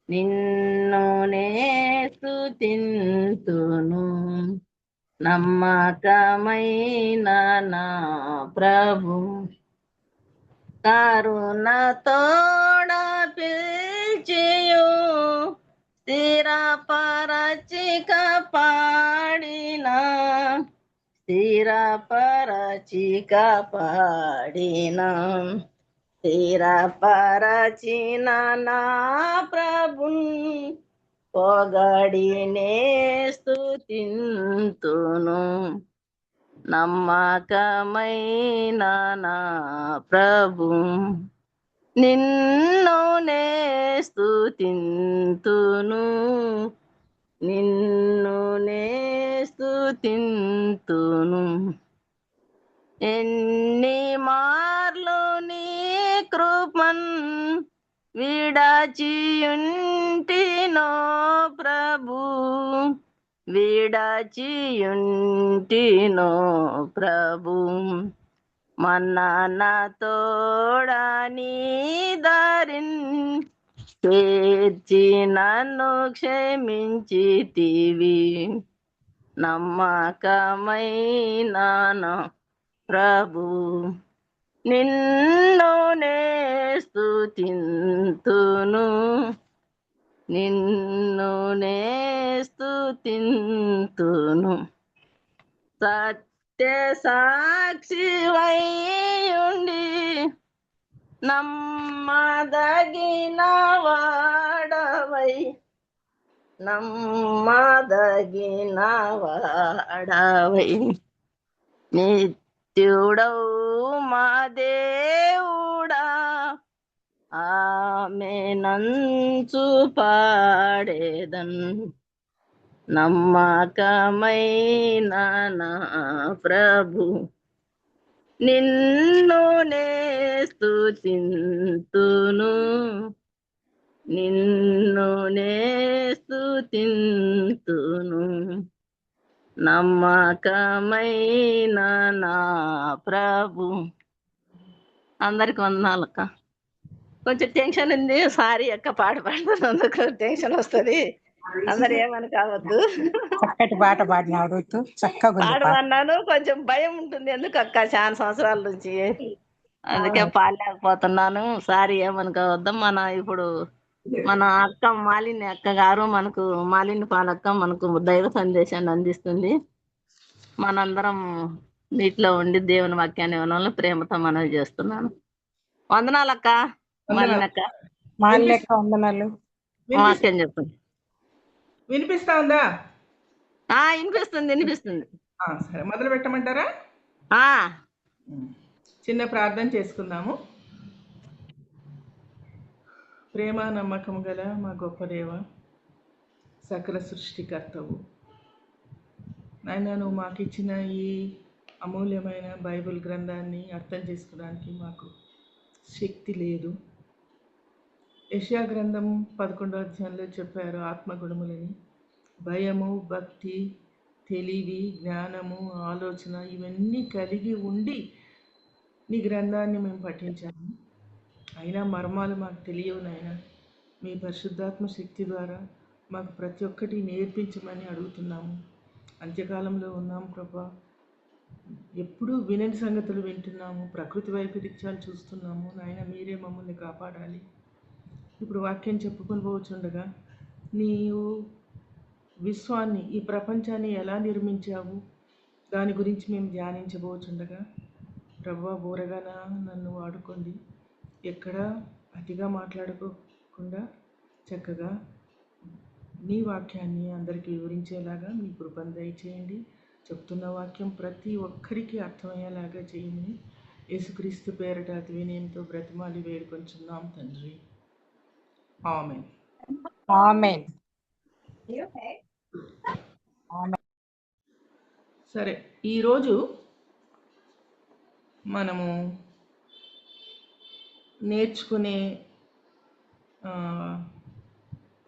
నిన్ను నే స్తుతింతును. నమ్మకమైన నా ప్రభు కరుణతోడ పిలిచియు స్థిరపరచిక పాడిన స్థిరపరచిక పాడిన స్థిరపరచిన నా ప్రభున్ పొగడినే స్తుతింతును. నమ్మకమైన నా ప్రభు నిన్ను నే స్తుతింతును. నిన్ను నే స్తుతింతును. ఎన్ని మార్లు నీ కృపన్ విడచియుంటినో ప్రభు విడచియుంటినో ప్రభు మన్నన తోడని దారిన్ చేర్చి నన్ను క్షమించితివి. నమ్మకమైన నా ప్రభు నిన్ను నే స్తుతింతును. నిన్ను నే స్తుతింతును. సత్య సాక్షివై ఉండి నమ్మదగిన వాడవై నమ్మదగిన వాడవై నిత్యుడవు మా దేవుడా ఆమె నంచు పాడేదన్. నమ్మకమైన నా ప్రభు నిన్ను నే స్తుతింతును. నిన్ను నే స్తుతింతును. నమ్మకమైన నా ప్రభు. అందరికి వందనాలక్క. కొంచెం టెన్షన్ ఉంది, సారీ అక్క. పాట పాడుతున్నందుకు టెన్షన్ వస్తుంది, అందరు ఏమని కావద్దు. చక్కటి పాట పాడినావు ఋతు, చక్కగా పాడమన్నాను. కొంచెం భయం ఉంటుంది ఎందుకు అక్క, చాలా సంవత్సరాల నుంచి, అందుకే పాడలేకపోతున్నాను. సారీ ఏమని కావద్దాం. ఇప్పుడు మన అక్క మాలిని అక్క గారు మనకు, మాలిని పాలక్క మనకు దైవ సందేశాన్ని అందిస్తుంది. మనందరం నీటిలో ఉండి దేవుని వాక్యాన్ని వినాలని ప్రేమతో మనవి చేస్తున్నాను. వందనాలక్క. మాలినక్క మాలినక్క వందనాలు. వాక్యం చెప్పండి. వినిపిస్తా ఉందా? వినిపిస్తుంది వినిపిస్తుంది. సరే, మొదలు పెట్టమంటారా? చిన్న ప్రార్థన చేసుకుందాము. ప్రేమ నమ్మకం గల మా గొప్ప దేవ, సకల సృష్టికర్తవు నాయన, నువ్వు మాకు ఇచ్చిన ఈ అమూల్యమైన బైబిల్ గ్రంథాన్ని అర్థం చేసుకోవడానికి మాకు శక్తి లేదు. యెషయా గ్రంథం 11వ అధ్యాయంలో చెప్పారు, ఆత్మగుణములని భయము, భక్తి, తెలివి, జ్ఞానము, ఆలోచన ఇవన్నీ కలిగి ఉండి నీ గ్రంథాన్ని మేము పఠించాము. అయినా మర్మాలు మాకు తెలియవు నాయన. మీ పరిశుద్ధాత్మ శక్తి ద్వారా మాకు ప్రతి ఒక్కటి నేర్పించమని అడుగుతున్నాము. అంత్యకాలంలో ఉన్నాం ప్రభా, ఎప్పుడూ వినని సంగతులు వింటున్నాము, ప్రకృతి వైపరీత్యాలు చూస్తున్నాము. నాయన మీరే మమ్మల్ని కాపాడాలి. ఇప్పుడు వాక్యం చెప్పుకొని పోవచ్చుండగా, నీవు విశ్వాన్ని, ఈ ప్రపంచాన్ని ఎలా నిర్మించావు దాని గురించి మేము ధ్యానించబోచుండగా, ప్రభా బోరగాన నన్ను వాడుకోండి. ఎక్కడ అతిగా మాట్లాడుకోకుండా చక్కగా నీ వాక్యాన్ని అందరికీ వివరించేలాగా మీ కృపను దయచేయండి. చెప్తున్న వాక్యం ప్రతి ఒక్కరికి అర్థమయ్యేలాగా చేయమని యేసుక్రీస్తు పేరట అతి వినయంతో బ్రతిమాలి వేడుకొంచున్నాం తండ్రి. ఆమేన్. ఆమేన్. సరే, ఈరోజు మనము నేర్చుకునే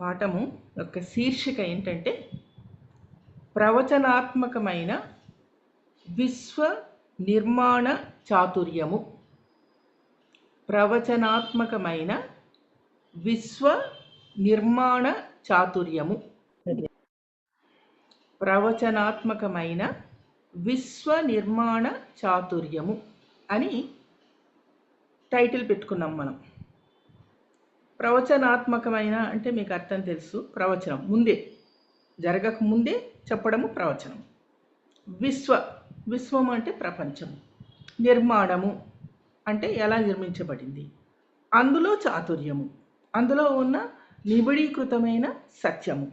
పాఠము యొక్క శీర్షిక ఏంటంటే ప్రవచనాత్మకమైన విశ్వ నిర్మాణ చాతుర్యము. ప్రవచనాత్మకమైన విశ్వ నిర్మాణ చాతుర్యము, ప్రవచనాత్మకమైన విశ్వ నిర్మాణ చాతుర్యము అని టైటిల్ పెట్టుకున్నాం మనం. ప్రవచనాత్మకమైన అంటే మీకు అర్థం తెలుసు, ప్రవచనం ముందే జరగక ముందే చెప్పడము ప్రవచనం. విశ్వం అంటే ప్రపంచం. నిర్మాణము అంటే ఎలా నిర్మించబడింది. అందులో చాతుర్యము, అందులో ఉన్న నిబిడీకృతమైన సత్యము.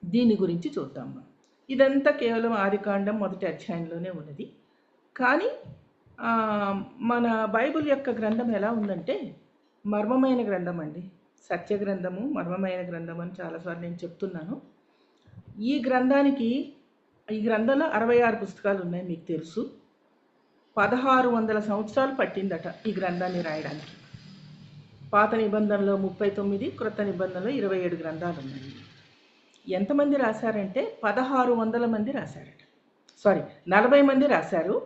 దీని గురించి చూద్దాం మనం. ఇదంతా కేవలం ఆదికాండం 1వ అధ్యాయంలోనే ఉన్నది. కానీ మన బైబిల్ యొక్క గ్రంథం ఎలా ఉందంటే మర్మమైన గ్రంథం అండి. సత్య గ్రంథము, మర్మమైన గ్రంథం అని చాలాసార్లు నేను చెప్తున్నాను. ఈ గ్రంథంలో 66 పుస్తకాలు ఉన్నాయి, మీకు తెలుసు. 1600 సంవత్సరాలు పట్టిందట ఈ గ్రంథాన్ని రాయడానికి. పాత నిబంధనలో 39, క్రొత్త నిబంధనలో 27 గ్రంథాలు ఉన్నాయి. ఎంతమంది రాశారంటే 1600 మంది రాశారట. 40 మంది రాశారు.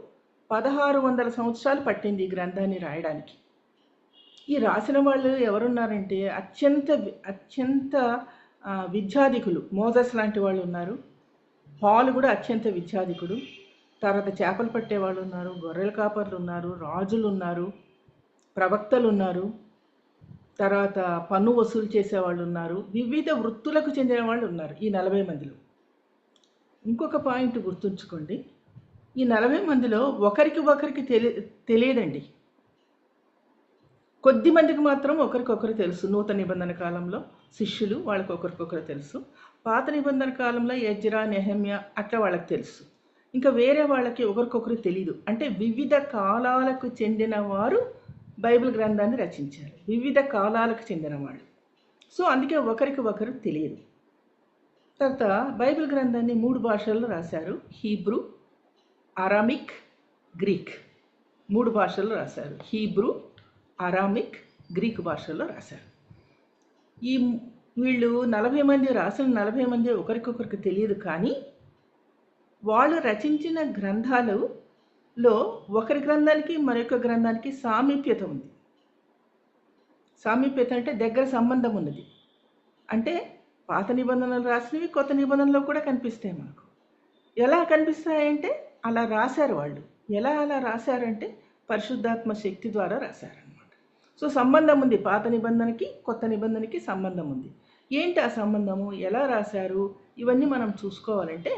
1600 సంవత్సరాలు పట్టింది ఈ గ్రంథాన్ని రాయడానికి. ఈ రాసిన వాళ్ళు ఎవరున్నారంటే అత్యంత విద్యాధికులు. మోజస్ లాంటి వాళ్ళు ఉన్నారు. పాలు కూడా అత్యంత విద్యాధికుడు. తర్వాత చేపలు పట్టే వాళ్ళు ఉన్నారు, గొర్రెల కాపర్లు ఉన్నారు, రాజులు ఉన్నారు, ప్రవక్తలు ఉన్నారు, తర్వాత పన్ను వసూలు చేసేవాళ్ళు ఉన్నారు, వివిధ వృత్తులకు చెందిన వాళ్ళు ఉన్నారు ఈ 40 మందిలో. ఇంకొక పాయింట్ గుర్తుంచుకోండి, ఈ 40 మందిలో ఒకరికి తెలియదండి. కొద్ది మందికి మాత్రం ఒకరికొకరు తెలుసు. నూతన నిబంధన కాలంలో శిష్యులు, వాళ్ళకి ఒకరికొకరు తెలుసు. పాత నిబంధన కాలంలో ఎజ్రా, నెహమ్యా అట్లా వాళ్ళకి తెలుసు. ఇంకా వేరే వాళ్ళకి ఒకరికొకరు తెలియదు. అంటే వివిధ కాలాలకు చెందిన వారు బైబిల్ గ్రంథాన్ని రచించారు, వివిధ కాలాలకు చెందిన వాళ్ళు. సో అందుకే ఒకరికి ఒకరు తెలియదు. తర్వాత బైబిల్ గ్రంథాన్ని 3 భాషల్లో రాశారు. Hebrew, Aramaic, Greek. 3 భాషల్లో రాశారు. హీబ్రూ, అరామిక్, గ్రీక్ భాషల్లో రాశారు. వీళ్ళు 40 మంది రాసిన 40 మంది ఒకరికొకరికి తెలియదు. కానీ వాళ్ళు రచించిన గ్రంథాలలో ఒకరి గ్రంథానికి మరొక గ్రంథానికి సామీప్యత ఉంది. సామీప్యత అంటే దగ్గర సంబంధం ఉన్నది. అంటే పాత నిబంధనలు రాసినవి కొత్త నిబంధనలో కూడా కనిపిస్తాయి మనకు. ఎలా కనిపిస్తాయంటే అలా రాశారు వాళ్ళు. ఎలా అలా రాశారంటే పరిశుద్ధాత్మ శక్తి ద్వారా రాశారనమాట. సో సంబంధం ఉంది, పాత నిబంధనకి కొత్త నిబంధనకి సంబంధం ఉంది. ఏంటి ఆ సంబంధము, ఎలా రాశారు, ఇవన్నీ మనం చూసుకోవాలంటే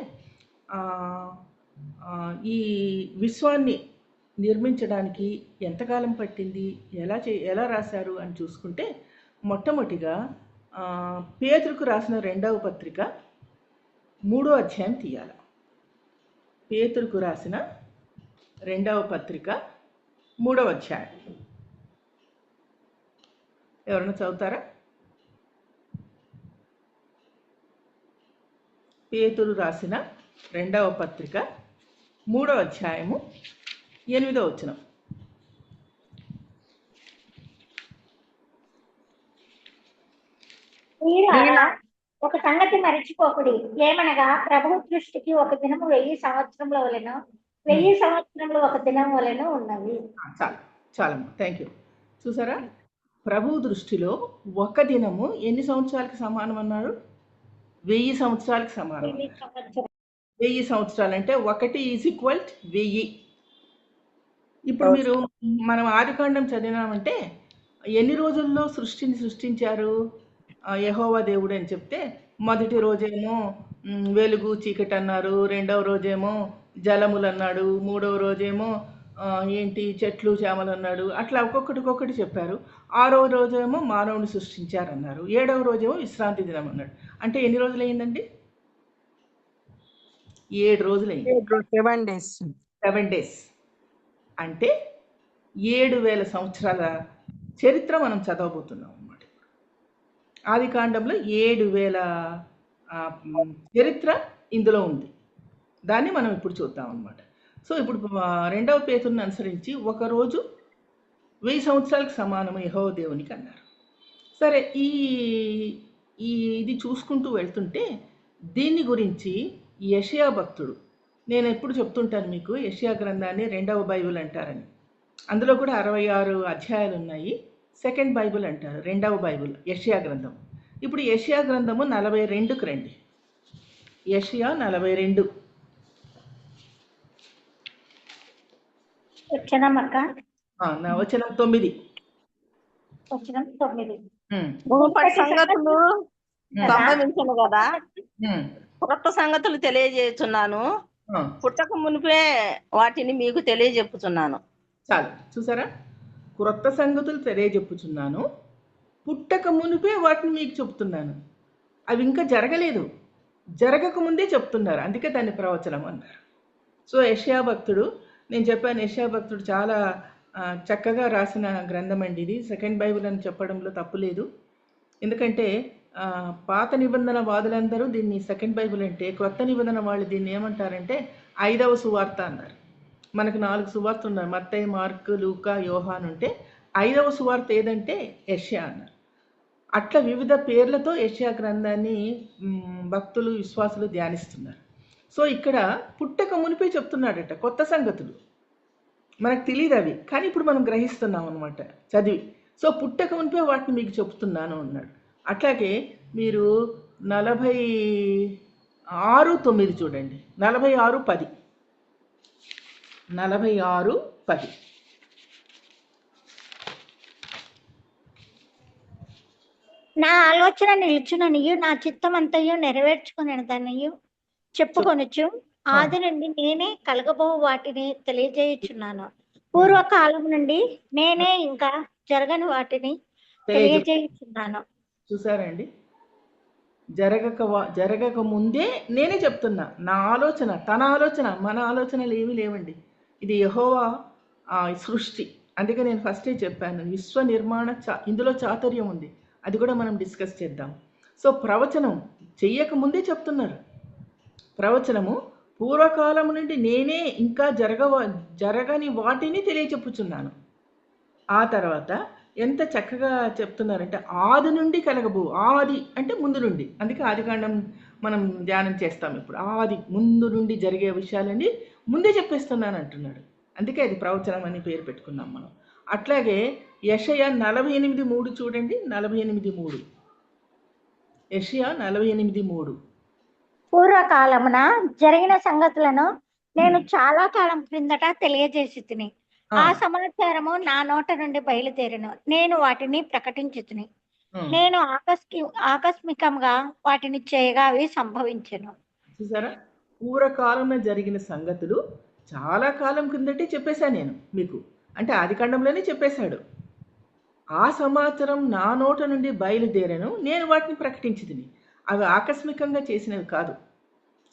ఈ విశ్వాన్ని నిర్మించడానికి ఎంతకాలం పట్టింది, ఎలా రాశారు అని చూసుకుంటే మొట్టమొదటిగా పేతురుకు రాసిన 2వ పత్రిక 3వ అధ్యాయం తీయాలి. పేతురుకు రాసిన 2వ పత్రిక 3వ అధ్యాయం ఎవరైనా చదువుతారా? పేతురు రాసిన 2వ పత్రిక 3వ అధ్యాయము 8వ వచనం. ఒక సంగతి మరిచిపోకుడి, ఏమనగా ప్రభు దృష్టికి ఒక దినము 1000 సంవత్సరంలో వలెను, 1000 సంవత్సరంలో ఒక దినం వలెను ఉన్నవి. చాలా థ్యాంక్ యూ. చూసారా, ప్రభు దృష్టిలో ఒక దినము ఎన్ని సంవత్సరాలకు సమానం అన్నారు? 1000 సంవత్సరాలకు సమానం. 1000 సంవత్సరాలు అంటే 1 = 1000. ఇప్పుడు మీరు మనం ఆదికాండం చదివినామంటే ఎన్ని రోజుల్లో సృష్టిని సృష్టించారు యెహోవా దేవుడు అని చెప్తే, మొదటి రోజేమో వెలుగు చీకటి అన్నారు, 2వ రోజేమో జలములు అన్నాడు, 3వ రోజేమో చెట్లు చేమలు అన్నాడు. అట్లా ఒక్కొక్కటి చెప్పారు. 6వ రోజేమో మానవుని సృష్టించారన్నారు. 7వ రోజేమో విశ్రాంతి దినం అన్నాడు. అంటే ఎన్ని రోజులు అయిందండి? 7 రోజులు అయింది. 7 days. అంటే 7000 సంవత్సరాల చరిత్ర మనం చదవబోతున్నాం అన్నమాట. ఆదికాండంలో 7000 చరిత్ర ఇందులో ఉంది. దాన్ని మనం ఇప్పుడు చూద్దాం అన్నమాట. సో ఇప్పుడు 2వ పేతురుని అనుసరించి ఒకరోజు 1000 సంవత్సరాలకు సమానము యెహోవా దేవునికి అన్నారు. సరే, ఇది చూసుకుంటూ వెళ్తుంటే దీన్ని గురించి యెషయా భక్తుడు, నేను ఎప్పుడు చెప్తుంటాను మీకు, యెషయా గ్రంథాన్ని 2వ బైబిల్ అంటారని. అందులో కూడా 66 అధ్యాయాలు ఉన్నాయి. సెకండ్ బైబిల్ అంటారు, 2వ బైబిల్ యెషయా గ్రంథం. ఇప్పుడు యెషయా గ్రంథము 42కి రండి. యెషయా 42. వచనం అక్క. వచనం 9. వచనం 9. ఉమ్, మునుపటి సంగతులు ఉమ్, సంభవించను కదా, ఉమ్, కొత్త సంగతులు తెలియజేస్తున్నాను, ఆ, పుట్టక మునిపే వాటిని మీకు తెలియజెప్పుచున్నాను. చాలు. చూసారా? క్రొత్త సంగతులు తెలియజెప్పుచున్నాను, పుట్టక మునిపే వాటిని మీకు చెప్తున్నాను. అవి ఇంకా జరగలేదు, జరగక ముందే చెప్తున్నారు, అందుకే దాన్ని ప్రవచనం అన్నారు. సో యెషయా భక్తుడు, నేను చెప్పాను యెషయా భక్తుడు చాలా చక్కగా రాసిన గ్రంథం అండి ఇది. సెకండ్ బైబిల్ అని చెప్పడంలో తప్పు లేదు. ఎందుకంటే పాత నిబంధన వాదులందరూ దీన్ని సెకండ్ బైబిల్ అంటే, క్రొత్త నిబంధన వాళ్ళు దీన్ని ఏమంటారంటే 5వ సువార్త అన్నారు. మనకు 4 సువార్తలు ఉన్నాయి, మత్తయి, మార్కు, లూకా, యోహాను. ఉంటే 5వ సువార్త ఏదంటే యెషయా అన్నారు. అట్లా వివిధ పేర్లతో యెషయా గ్రంథాన్ని భక్తులు, విశ్వాసులు ధ్యానిస్తున్నారు. సో ఇక్కడ పుట్టక మునిపే చెప్తున్నాడట కొత్త సంగతులు. మనకు తెలియదు అవి, కానీ ఇప్పుడు మనం గ్రహిస్తున్నాం అనమాట చదివి. సో పుట్టక మునిపే వాటిని మీకు చెప్తున్నాను అన్నాడు. అట్లాగే మీరు 46:9 చూడండి. 46:10. 46:10. నా ఆలోచన నిలుచుననియు నా చిత్తమంతయు నెరవేర్చుకునేదనియు చెప్పుకొనుచు ఆది నుండి నేనే కలగబో వాటిని తెలియజేయుచున్నాను. పూర్వకాలం నుండి నేనే ఇంకా జరగని వాటిని తెలియజేయుచున్నాను. చూసారండి? జరగక ముందే నేనే చెప్తున్నా. నా ఆలోచన, తన ఆలోచన, మన ఆలోచనలు ఏమీ లేవండి. ఇది యెహోవా సృష్టి. అందుకే నేను ఫస్టే చెప్పాను, విశ్వ నిర్మాణ ఇందులో చాతుర్యం ఉంది. అది కూడా మనం డిస్కస్ చేద్దాం. సో ప్రవచనం చెయ్యక ముందే చెప్తున్నారు. ప్రవచనము పూర్వకాలం నుండి నేనే ఇంకా జరగని వాటిని తెలియచెప్పుచున్నాను. ఆ తర్వాత ఎంత చక్కగా చెప్తున్నారంటే ఆది నుండి కలగబో. ఆది అంటే ముందు నుండి, అందుకే ఆదికాండం మనం ధ్యానం చేస్తాం ఇప్పుడు. ఆది ముందు నుండి జరిగే విషయాలన్నీ ముందే చెప్పేస్తున్నాను అంటున్నాడు. అందుకే అది ప్రవచనం అని పేరు పెట్టుకున్నాం మనం. అట్లాగే యెషయా 48:3 చూడండి. 48:3. యెషయా 48:3. పూర్వకాలమున జరిగిన సంగతులను నేను చాలా కాలం క్రిందట తెలియజేసి తిని, ఆ సమాచారము నా నోట నుండి బయలుదేరిను. నేను వాటిని ప్రకటించి తిని, నేను ఆకస్మికంగా వాటిని చేయగా అవి సంభవించెను. చూసారా? పూర్వకాలంలో జరిగిన సంగతులు చాలా కాలం కిందటే చెప్పేశాను నేను మీకు. అంటే ఆదికాండంలోనే చెప్పేశాడు. ఆ సమాచారం నా నోట నుండి బయలుదేరను, నేను వాటిని ప్రకటించితిని. అవి ఆకస్మికంగా చేసినవి కాదు.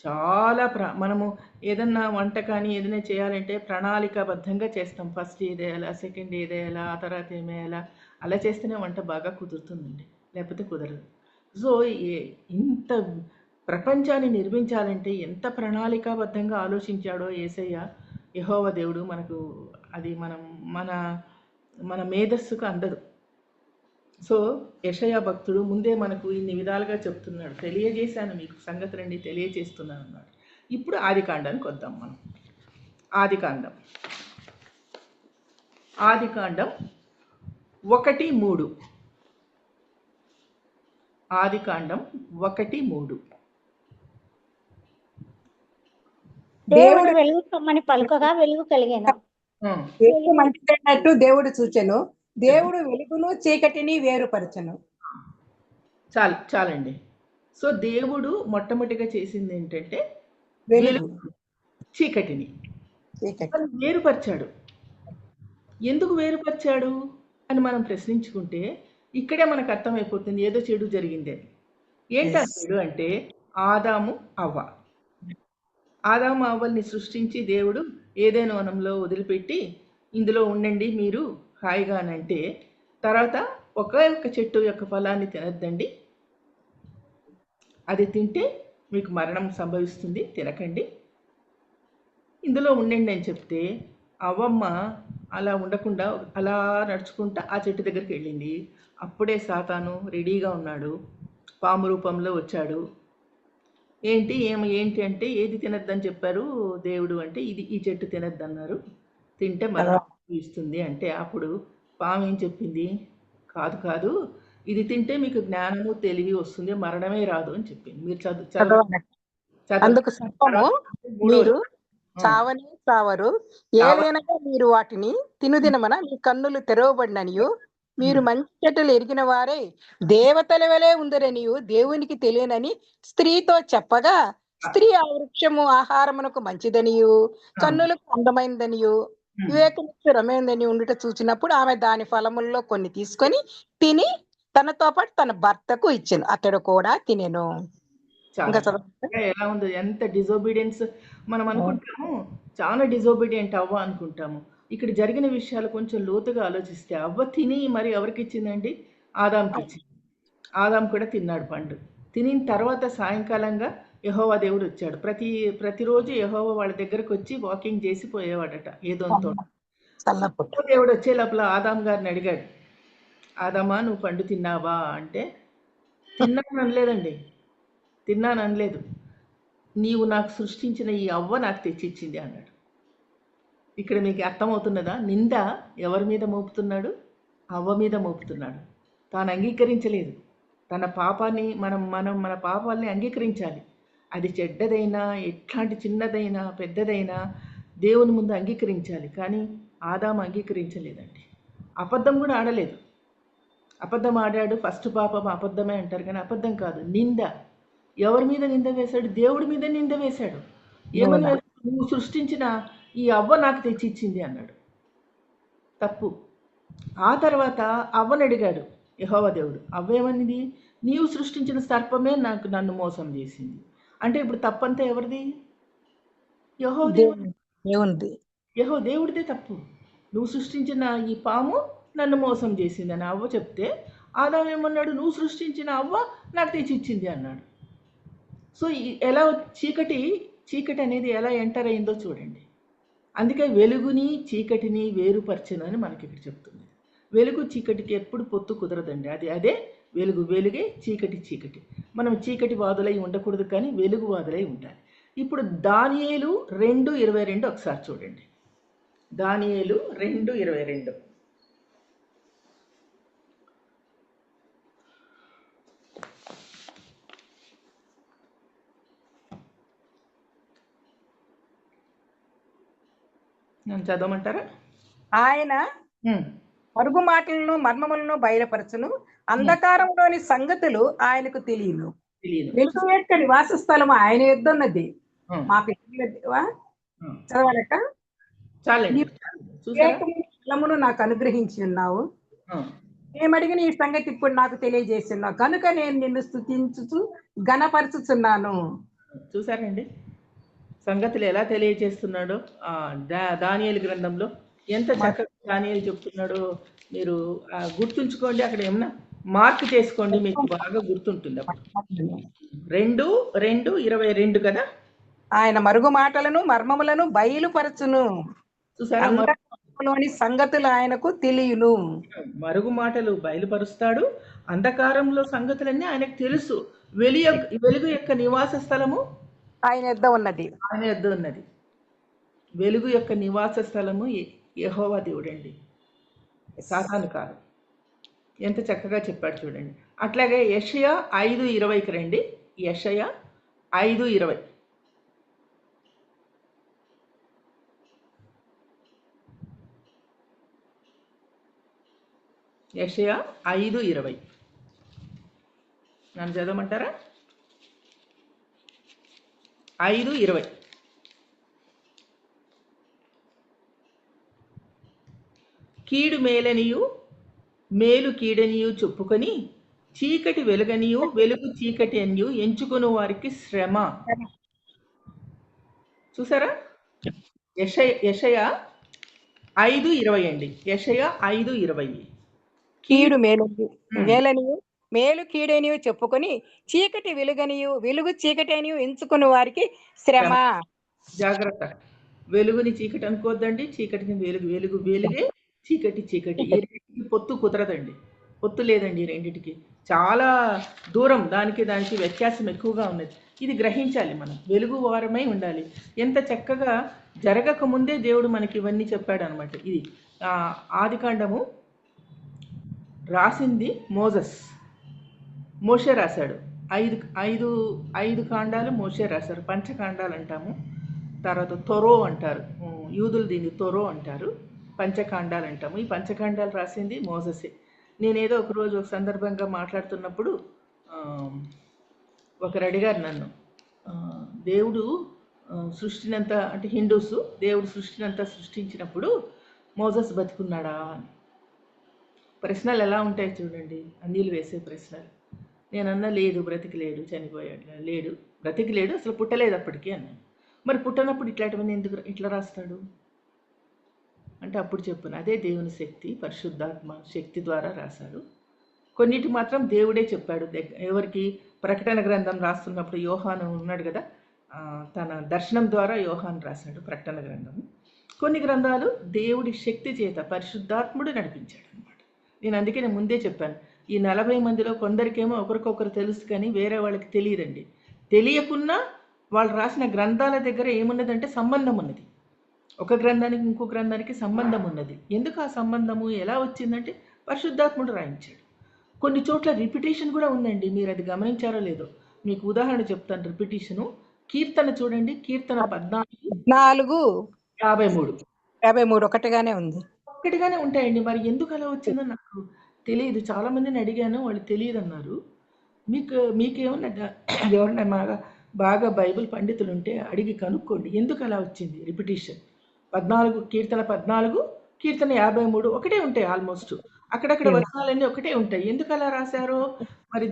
చాలా మనము ఏదన్నా వంట కానీ ఏదైనా చేయాలంటే ప్రణాళికాబద్ధంగా చేస్తాం. ఫస్ట్ ఏదేయాలా, సెకండ్ ఏదేయాలా, ఆ తర్వాత ఏమేయాలా, అలా చేస్తేనే వంట బాగా కుదురుతుందండి, లేకపోతే కుదరదు. సో ఇంత ప్రపంచాన్ని నిర్మించాలంటే ఎంత ప్రణాళికాబద్ధంగా ఆలోచించాడో యేసయ్య, యెహోవా దేవుడు. మనకు అది మన మేధస్సుకు అందదు. సో యెషయా భక్తుడు ముందే మనకు ఇన్ని విధాలుగా చెప్తున్నాడు. తెలియజేశాను మీకు సంగతులన్నీ తెలియజేస్తున్నాను అన్నాడు. ఇప్పుడు ఆదికాండానికి వద్దాం మనం. ఆదికాండం 1:3. ఆదికాండం 1:3. దేవుడు వెలుగు కమ్మని పలుకగా వెలుగు కలిగేను. వెలుగు మంచిదన్నట్టు దేవుడు చూచెను. దేవుడు వెలుగును చీకటిని వేరుపరచను. చాలండి. సో దేవుడు మొట్టమొదటిగా చేసింది ఏంటంటే వెలుగు, చీకటిని వేరుపరిచాడు. ఎందుకు వేరుపరిచాడు అని మనం ప్రశ్నించుకుంటే ఇక్కడే మనకు అర్థమైపోతుంది ఏదో చెడు జరిగింది అని. ఏంటా చెడు అంటే ఆదాము అవ్వల్ని సృష్టించి దేవుడు ఏదైనా వనంలో వదిలిపెట్టి ఇందులో ఉండండి మీరు హాయిగా అని అంటే, తర్వాత ఒక చెట్టు యొక్క ఫలాన్ని తినద్దండి, అది తింటే మీకు మరణం సంభవిస్తుంది, తినకండి, ఇందులో ఉండండి అని చెప్తే అవ్వమ్మ అలా ఉండకుండా అలా నడుచుకుంటా ఆ చెట్టు దగ్గరికి వెళ్ళింది. అప్పుడే సాతాను రెడీగా ఉన్నాడు, పాము రూపంలో వచ్చాడు. ఏంటి అంటే ఏది తినద్దని చెప్పారు దేవుడు అంటే ఈ చెట్టు తినద్దన్నారు, తింటే మరణం ఇస్తుంది అంటే, అప్పుడు పాము ఏం చెప్పింది, కాదు ఇది తింటే మీకు జ్ఞానము తెలివి వస్తుంది, మరణమే రాదు అని చెప్పింది. మీరు చదవండి. చదవండి. అందుకు సర్పము, మీరు చావనే చావరు, ఏలైనగా మీరు వాటిని తినుదినమన మీ కన్నులు తెరవబడిననియు మీరు మంచి చెడ్డలు ఎరిగిన వారే దేవతల వలె ఉందరనియు దేవునికి తెలియనని స్త్రీతో చెప్పగా, స్త్రీ ఆ వృక్షము ఆహారమునకు మంచిదనియు కన్నులకు అందమైనదనియు వివేకముకు రమైనదని ఉండుట చూచినప్పుడు ఆమె దాని ఫలముల్లో కొన్ని తీసుకొని తిని తనతో పాటు తన భర్తకు ఇచ్చెను, అతడు కూడా తినెను. ఇంకా చదవండి. ఎలా ఉంది, ఎంత డిజోబీడియన్స్. మనం అనుకుంటాము చాలా డిజోబీడియంట్ అవ్వ అనుకుంటాము. ఇక్కడ జరిగిన విషయాలు కొంచెం లోతుగా ఆలోచిస్తే అవ్వ తిని మరి ఎవరికి ఇచ్చిందండి? ఆదాంకి ఇచ్చింది. ఆదాం కూడా తిన్నాడు పండు. తినిన తర్వాత సాయంకాలంగా యెహోవా దేవుడు వచ్చాడు. ప్రతిరోజు యెహోవా వాళ్ళ దగ్గరకు వచ్చి వాకింగ్ చేసి పోయేవాడట ఏదోతో. దేవుడు వచ్చే లోపల ఆదాం గారిని అడిగాడు, ఆదామా నువ్వు పండు తిన్నావా అంటే, తిన్నాను అనలేదండి. తిన్నాను అనలేదు. నీవు నాకు సృష్టించిన ఈ అవ్వ నాకు తెచ్చిచ్చింది అన్నాడు. ఇక్కడ మీకు అర్థమవుతున్నదా? నింద ఎవరి మీద మోపుతున్నాడు? అవ్వ మీద మోపుతున్నాడు. తాను అంగీకరించలేదు. తన పాపాన్ని మన పాపాలని అంగీకరించాలి. అది చెడ్డదైనా, ఎట్లాంటి చిన్నదైనా పెద్దదైనా దేవుని ముందు అంగీకరించాలి. కానీ ఆదాము అంగీకరించలేదండి. అబద్ధం కూడా ఆడలేదు. అబద్ధం ఆడాడు, ఫస్ట్ పాపం అబద్ధమే అంటారు, కానీ అబద్ధం కాదు, నింద. ఎవరి మీద నింద వేశాడు? దేవుడి మీద నింద వేశాడు. ఏమని? నువ్వు సృష్టించిన ఈ అవ్వ నాకు తెచ్చిచ్చింది అన్నాడు. తప్పు. ఆ తర్వాత అవ్వని అడిగాడు యెహోవా దేవుడు. అవ్వేమనిది? నీవు సృష్టించిన సర్పమే నన్ను మోసం చేసింది అంటే ఇప్పుడు తప్పంతా ఎవరిది? యెహోవా దేవుడిదే తప్పు. నువ్వు సృష్టించిన ఈ పాము నన్ను మోసం చేసింది అని అవ్వ చెప్తే, ఆదాము ఏమన్నాడు? నువ్వు సృష్టించిన అవ్వ నాకు తెచ్చిచ్చింది అన్నాడు. సో ఎలా చీకటి అనేది ఎలా ఎంటర్ అయిందో చూడండి. అందుకే వెలుగుని చీకటిని వేరుపరచను అని మనకి ఇక్కడ చెప్తుంది. వెలుగు చీకటికి ఎప్పుడు పొత్తు కుదరదండి. అదే వెలుగు వెలుగే, చీకటి. మనం చీకటి వాదులై ఉండకూడదు, కానీ వెలుగు వాదులై ఉండాలి. ఇప్పుడు దానియేలు 2:22 ఒకసారి చూడండి. దానియేలు 2:22. నన్ను చదవమంటారా? ఆయన మరుగు మాటలను మర్మములను బయలుపరచును, అంధకారంలోని సంగతులు ఆయనకు తెలియను. వెలుగు యొక్క నివాస స్థలము ఆయన యుద్ధ ఉన్నది. మాకు చదవాలట. స్థలమును నాకు అనుగ్రహించి ఉన్నావు, ఏమడిగిన ఈ సంగతి ఇప్పుడు నాకు తెలియజేస్తున్నావు, కనుక నేను నిన్ను స్తుతించుచు ఘనపరచుచున్నాను. చూసారండి సంగతులు ఎలా తెలియజేస్తున్నాడో దానియేలు గ్రంథంలో. ఎంత చక్కగా దానియేలు చెప్తున్నాడో మీరు గుర్తుంచుకోండి. అక్కడ ఏమన్నా మార్క్ చేసుకోండి, మీకు బాగా గుర్తుంటుంది. అప్పుడు 2:22 కదా. ఆయన మరుగు మాటలను మర్మములను బయలుపరచును, చూసారా? లోని సంగతులు ఆయనకు తెలియను. మరుగు మాటలు బయలుపరుస్తాడు, అంధకారంలో సంగతులన్నీ ఆయనకు తెలుసు. వెలుగు యొక్క నివాస స్థలము ఆయన యొద్ద ఉన్నది. వెలుగు యొక్క నివాస స్థలము యెహోవా దేవుడండి, సాతాను కాదు. ఎంత చక్కగా చెప్పాడు చూడండి. అట్లాగే యెషయా 5:20కి రండి. యెషయా 5:20. యెషయా 5:20 నన్ను చదవమంటారా? 5:20. కీడు మేలనియు మేలు కీడనియు చెప్పుకొని చీకటి వెలుగనియు వెలుగు చీకటి అనియు ఎంచుకుని వారికి శ్రమ. చూసారా? యెషయా 5:20 అండి. యెషయా 5:20. కీడు మేలనియు మేలు కీడనియు చెప్పుకొని చీకటి వెలుగనియు వెలుగు చీకటి అనియు ఎంచుకుని వారికి శ్రమ. జాగ్రత్త. వెలుగుని చీకటి అనుకోవద్దండి, చీకటిని వెలుగు వెలుగే, చీకటి. ఈ రెండింటికి పొత్తు కుదరదండి. పొత్తు లేదండి ఈ రెండింటికి. చాలా దూరం, దానికి వ్యత్యాసం ఎక్కువగా ఉన్నది. ఇది గ్రహించాలి మనం. వెలుగు వారమై ఉండాలి. ఎంత చక్కగా జరగక ముందే దేవుడు మనకి ఇవన్నీ చెప్పాడు అనమాట. ఇది ఆదికాండము రాసింది మోజస్. మోషే రాశాడు. ఐదు ఐదు ఐదు కాండాలు మోషే రాశారు. పంచకాండాలు అంటాము. తర్వాత తొరో అంటారు, యూదులు దీన్ని తొరో అంటారు. పంచకాండాలు అంటాము. ఈ పంచకాండాలు రాసింది మోసెసే. నేనేదో ఒకరోజు ఒక సందర్భంగా మాట్లాడుతున్నప్పుడు ఒకరు అడిగారు నన్ను, దేవుడు సృష్టినంతా, అంటే హిందూస్, దేవుడు సృష్టినంతా సృష్టించినప్పుడు మోసెస్ బతికున్నాడా అని. ప్రశ్నలు ఎలా ఉంటాయి చూడండి, అన్నీళ్ళు వేసే ప్రశ్నలు. నేనన్నా లేదు, బ్రతికిలేడు, చనిపోయాడు, లేడు, బ్రతికిలేడు, అసలు పుట్టలేదు అప్పటికి అన్నాను. మరి పుట్టనప్పుడు ఇట్లాంటివన్నీ ఎందుకు ఇట్లా రాస్తాడు అంటే అప్పుడు చెప్పును, అదే దేవుని శక్తి, పరిశుద్ధాత్మ శక్తి ద్వారా రాశాడు. కొన్నిటి మాత్రం దేవుడే చెప్పాడు. ఎవరికి? ప్రకటన గ్రంథం రాస్తున్నప్పుడు యోహాను ఉన్నాడు కదా, తన దర్శనం ద్వారా యోహాను రాశాడు ప్రకటన గ్రంథం. కొన్ని గ్రంథాలు దేవుడి శక్తి చేత పరిశుద్ధాత్ముడు నడిపించాడు అనమాట. నేను అందుకే నేను ముందే చెప్పాను, ఈ 40 మందిలో కొందరికేమో ఒకరికొకరు తెలుసు కానీ వేరే వాళ్ళకి తెలియదండి. తెలియకున్నా వాళ్ళు రాసిన గ్రంథాల దగ్గర ఏమున్నదంటే సంబంధం ఉన్నది. ఒక గ్రంథానికి ఇంకో గ్రంథానికి సంబంధం ఉన్నది. ఎందుకు ఆ సంబంధము ఎలా వచ్చిందంటే పరిశుద్ధాత్ముడు రాయించాడు. కొన్ని చోట్ల రిపిటేషన్ కూడా ఉందండి, మీరు అది గమనించారో లేదో. మీకు ఉదాహరణ చెప్తాను. రిపిటేషను కీర్తన చూడండి, కీర్తన 14, 53 ఒకటిగానే ఉంది, ఒక్కటిగానే ఉంటాయండి. మరి ఎందుకు అలా వచ్చిందో నాకు తెలియదు. చాలా మందిని అడిగాను, వాళ్ళు తెలియదు అన్నారు. మీకేమన్నా ఎవరన్నా బాగా బైబిల్ పండితులు ఉంటే అడిగి కనుక్కోండి ఎందుకు అలా వచ్చింది రిపిటేషన్. 14 కీర్తన 14, కీర్తన 53 ఒకటే ఉంటాయి ఆల్మోస్ట్. అక్కడక్కడ వచనాలన్నీ ఒకటే ఉంటాయి. ఎందుకు అలా రాశారో మరి.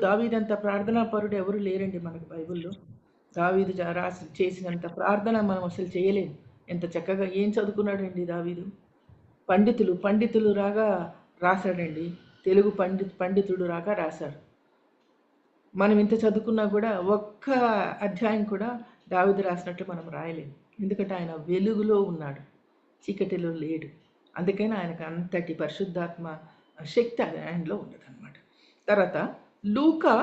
దావీదంత ప్రార్థనా పరుడు ఎవరు లేరండి మనకు బైబిల్లో. దావీదు రాసి చేసినంత ప్రార్థన మనం అసలు చేయలేము. ఎంత చక్కగా ఏం చదువుకున్నాడండి దావీదు. పండితులు రాగా రాశాడండి. తెలుగు పండితుడు రాగా రాశాడు. మనం ఇంత చదువుకున్నా కూడా ఒక్క అధ్యాయం కూడా దావీదు రాసినట్లు మనం రాయలేము. ఎందుకంటే ఆయన వెలుగులో ఉన్నాడు, చీకటిలో లేడు. అందుకని ఆయనకు అంతటి పరిశుద్ధాత్మ శక్తి ఆయనలో ఉన్నదన్నమాట. తర్వాత లూకా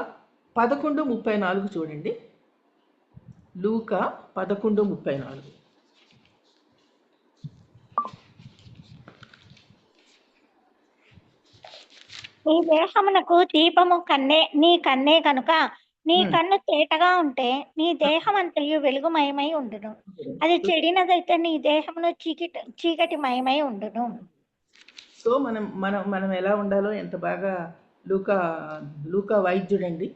11:34 చూడండి. లూకా 11:34. నీ దేహమునకు దీపము నీ కన్నే కనుక నీ కన్ను తేటగా ఉంటే నీ దేహం అంతయు వెలుగుమయమై ఉండును. అది చెడినదైతే నీ దేహమును చీకటిమయమై ఉండును. సో మనం ఎలా ఉండాలో ఎంత బాగా లూకా వైద్యుడండి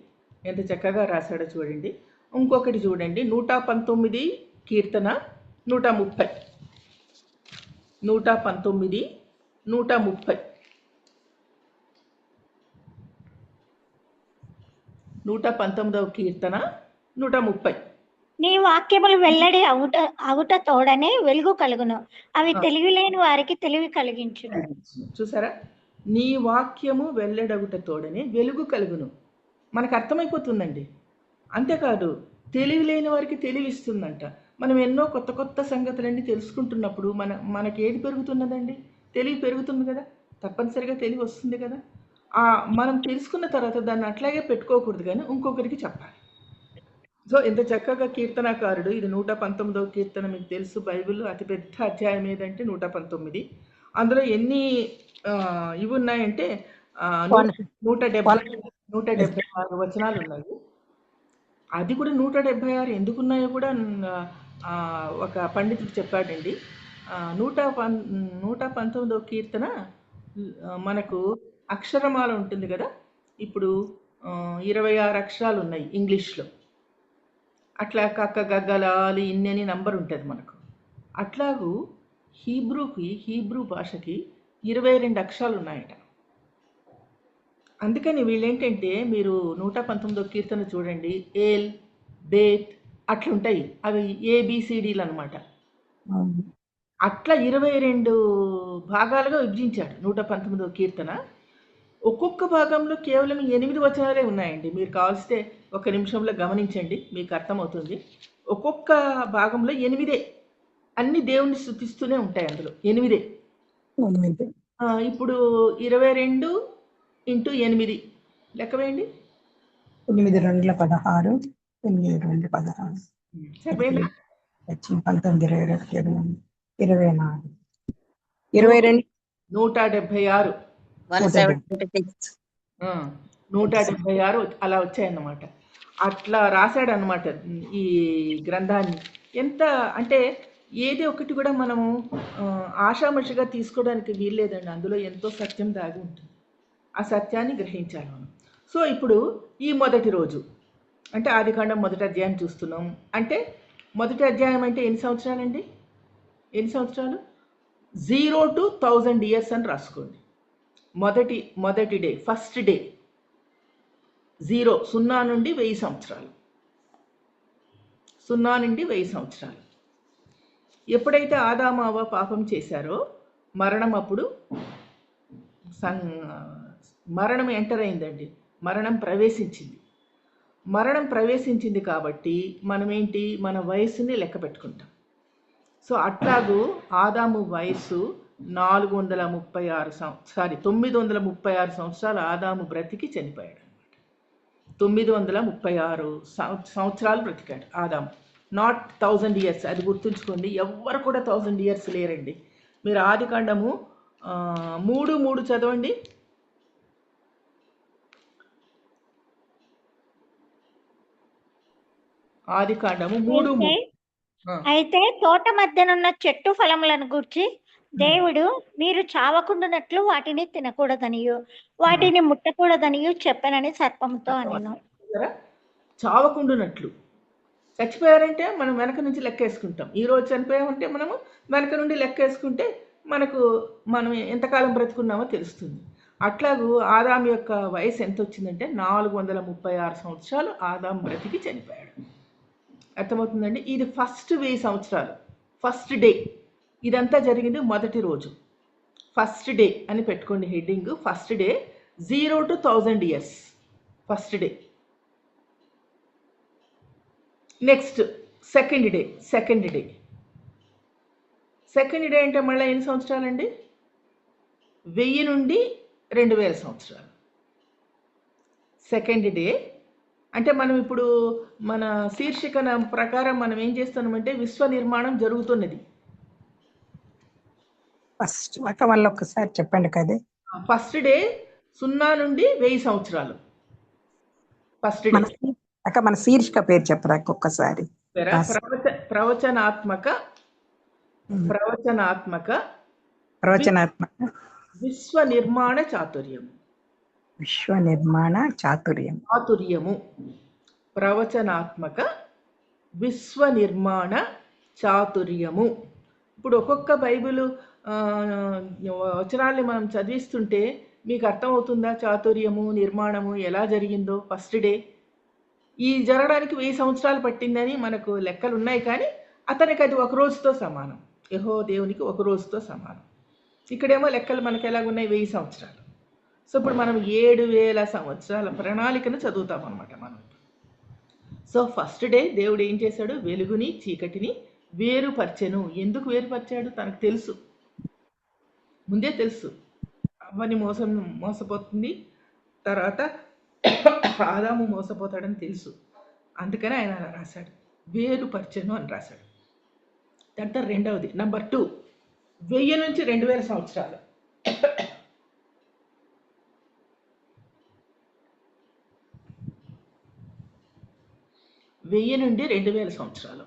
ఎంత చక్కగా రాశాడో చూడండి. ఇంకొకటి చూడండి, 119 కీర్తన 130. 119, 130. 119వ కీర్తన 130. నీ వాక్యములు వెల్లడి అవుట తోడనే వెలుగు కలుగును, అవి తెలివిలేని వారికి తెలివి కలిగించును. చూసారా, నీ వాక్యము వెల్లడవుట తోడనే వెలుగు కలుగును. మనకు అర్థమైపోతుందండి. అంతేకాదు తెలివి లేని వారికి తెలివిస్తుందంట. మనం ఎన్నో కొత్త సంగతులన్నీ తెలుసుకుంటున్నప్పుడు మనకి ఏది పెరుగుతున్నదండి? తెలివి పెరుగుతుంది కదా, తప్పనిసరిగా తెలివి వస్తుంది కదా. మనం తెలుసుకున్న తర్వాత దాన్ని అట్లాగే పెట్టుకోకూడదు కానీ ఇంకొకరికి చెప్పాలి. సో ఎంత చక్కగా కీర్తనాకారుడు. ఇది 119వ కీర్తన. మీకు తెలుసు బైబిల్లో అతిపెద్ద అధ్యాయం ఏదంటే 119. అందులో ఎన్ని ఇవి ఉన్నాయంటే 176 వచనాలు ఉన్నాయి. అది కూడా 176 ఎందుకున్నాయో కూడా ఒక పండితుడు చెప్పాడండి. 119వ కీర్తన మనకు అక్షరమాల ఉంటుంది కదా. ఇప్పుడు 26 అక్షరాలు ఉన్నాయి ఇంగ్లీష్లో. అట్లా కక్క గగ్గలాలి ఇన్నని నంబర్ ఉంటుంది మనకు. అట్లాగూ హీబ్రూ భాషకి 22 అక్షరాలు ఉన్నాయట. అందుకని వీళ్ళేంటంటే మీరు 119వ కీర్తన చూడండి, ఏల్, బేత్ అట్లుంటాయి. అవి ABCDలు అనమాట. అట్లా 22 భాగాలుగా విభజించాడు 119వ కీర్తన. ఒక్కొక్క భాగంలో కేవలం 8 వచనాలే ఉన్నాయండి. మీరు కావాల్సితే 1 నిమిషంలో గమనించండి, మీకు అర్థమవుతుంది. ఒక్కొక్క భాగంలో 8 అన్ని దేవుణ్ణి స్తుతిస్తూనే ఉంటాయి. అందులో 8. ఇప్పుడు 22 × 8 లెక్క వేయండి. 8 2 16, 8 2 16, 19 22 24, 22 176. 176 అలా వచ్చాయన్నమాట. అట్లా రాశాడనమాట ఈ గ్రంథాన్ని. ఎంత అంటే ఏది ఒకటి కూడా మనము ఆషామాషిగా తీసుకోవడానికి వీల్లేదండి. అందులో ఎంతో సత్యం దాగి ఉంటుంది. ఆ సత్యాన్ని గ్రహించాలి మనం. సో ఇప్పుడు ఈ మొదటి రోజు అంటే ఆదికాండం మొదటి అధ్యాయం చూస్తున్నాం. అంటే మొదటి అధ్యాయం అంటే ఎన్ని సంవత్సరాలండి? ఎన్ని సంవత్సరాలు? 0 to 1000 years అని రాసుకోండి. మొదటి డే, ఫస్ట్ డే 0 నుండి 1000 సంవత్సరాలు. 0 నుండి 1000 సంవత్సరాలు. ఎప్పుడైతే ఆదాము అవ్వ పాపం చేశారో మరణం అప్పుడు మరణం ఎంటర్ అయిందండి. మరణం ప్రవేశించింది కాబట్టి మనం ఏంటి, మన వయసుని లెక్క పెట్టుకుంటాం. సో అట్లాగూ ఆదాము వయసు 936 సంవత్సరాలు ఆదాము బ్రతికి చనిపోయాడు అనమాట. 936 సంవత్సరాలు బ్రతికాడు ఆదాము. Not 1000 years. అది గుర్తుంచుకోండి. ఎవ్వరు కూడా 1000 years లేరండి. మీరు ఆదికాండము 3:3 చదవండి. ఆదికాండము 3:3. అయితే తోట మధ్యనున్న చెట్టు ఫలములను గూర్చి దేవుడు మీరు చావకుండానట్లు వాటిని తినకూడదనియు వాటిని ముట్టకూడదనియు చెప్పనని సర్పంతో అనెను. చావకుండానట్లు. చచ్చిపోయారంటే మనం వెనక నుంచి లెక్కేసుకుంటాం. ఈరోజు చనిపోయామంటే మనము వెనక నుండి లెక్కేసుకుంటే మనం ఎంతకాలం బ్రతుకున్నామో తెలుస్తుంది. అట్లాగూ ఆదాం యొక్క వయసు ఎంత వచ్చిందంటే 436 సంవత్సరాలు ఆదాం బ్రతికి చనిపోయాడు. అర్థమవుతుందండి? ఇది ఫస్ట్ 1000 సంవత్సరాలు, ఫస్ట్ డే. ఇదంతా జరిగింది మొదటి రోజు. ఫస్ట్ డే అని పెట్టుకోండి heading. First day 0 to 1000 years. First day. Next second day. Second day అంటే మళ్ళీ ఎన్ని సంవత్సరాలండి? 1000 నుండి 2000 సంవత్సరాలు. సెకండ్ డే అంటే మనం ఇప్పుడు మన శీర్షిక ప్రకారం మనం ఏం చేస్తున్నామంటే విశ్వ నిర్మాణం జరుగుతున్నది. ఫస్ట్ మళ్ళీ ఒక్కసారి చెప్పండి కదా. ఫస్ట్ డే 0 నుండి 1000 సంవత్సరాలు. First day. మన శీర్షిక పేరు చెప్పరా ఒక్కసారి? ప్రవచనాత్మక విశ్వ నిర్మాణ చాతుర్యము. ప్రవచనాత్మక విశ్వ నిర్మాణ చాతుర్యము. ఇప్పుడు ఒక్కొక్క బైబిల్ వచనాల్ని మనం చదివిస్తుంటే మీకు అర్థమవుతుందా చాతుర్యము నిర్మాణము ఎలా జరిగిందో? ఫస్ట్ డే ఈ జరగడానికి 1000 సంవత్సరాలు పట్టిందని మనకు లెక్కలు ఉన్నాయి. కానీ అతనికి అది ఒక రోజుతో సమానం. యెహోవా దేవునికి ఒక రోజుతో సమానం. ఇక్కడేమో లెక్కలు మనకి ఎలాగున్నాయి? 1000 సంవత్సరాలు. సో ఇప్పుడు మనం 7000 సంవత్సరాల ప్రణాళికను చదువుతాం అనమాట మనం. సో ఫస్ట్ డే దేవుడు ఏం చేశాడు? వెలుగుని చీకటిని వేరుపరిచెను. ఎందుకు వేరుపరిచాడు? తనకు తెలుసు, ముందే తెలుసు అవ్వని మోసపోతుంది, తర్వాత ఆదాము మోసపోతాడని తెలుసు. అందుకని ఆయన అలా రాశాడు, వేరుపరిచెను అని రాశాడు. తర్వాత రెండవది నెంబర్ 2, 1000 నుంచి 2000 సంవత్సరాలు. 1000 నుండి 2000 సంవత్సరాలు.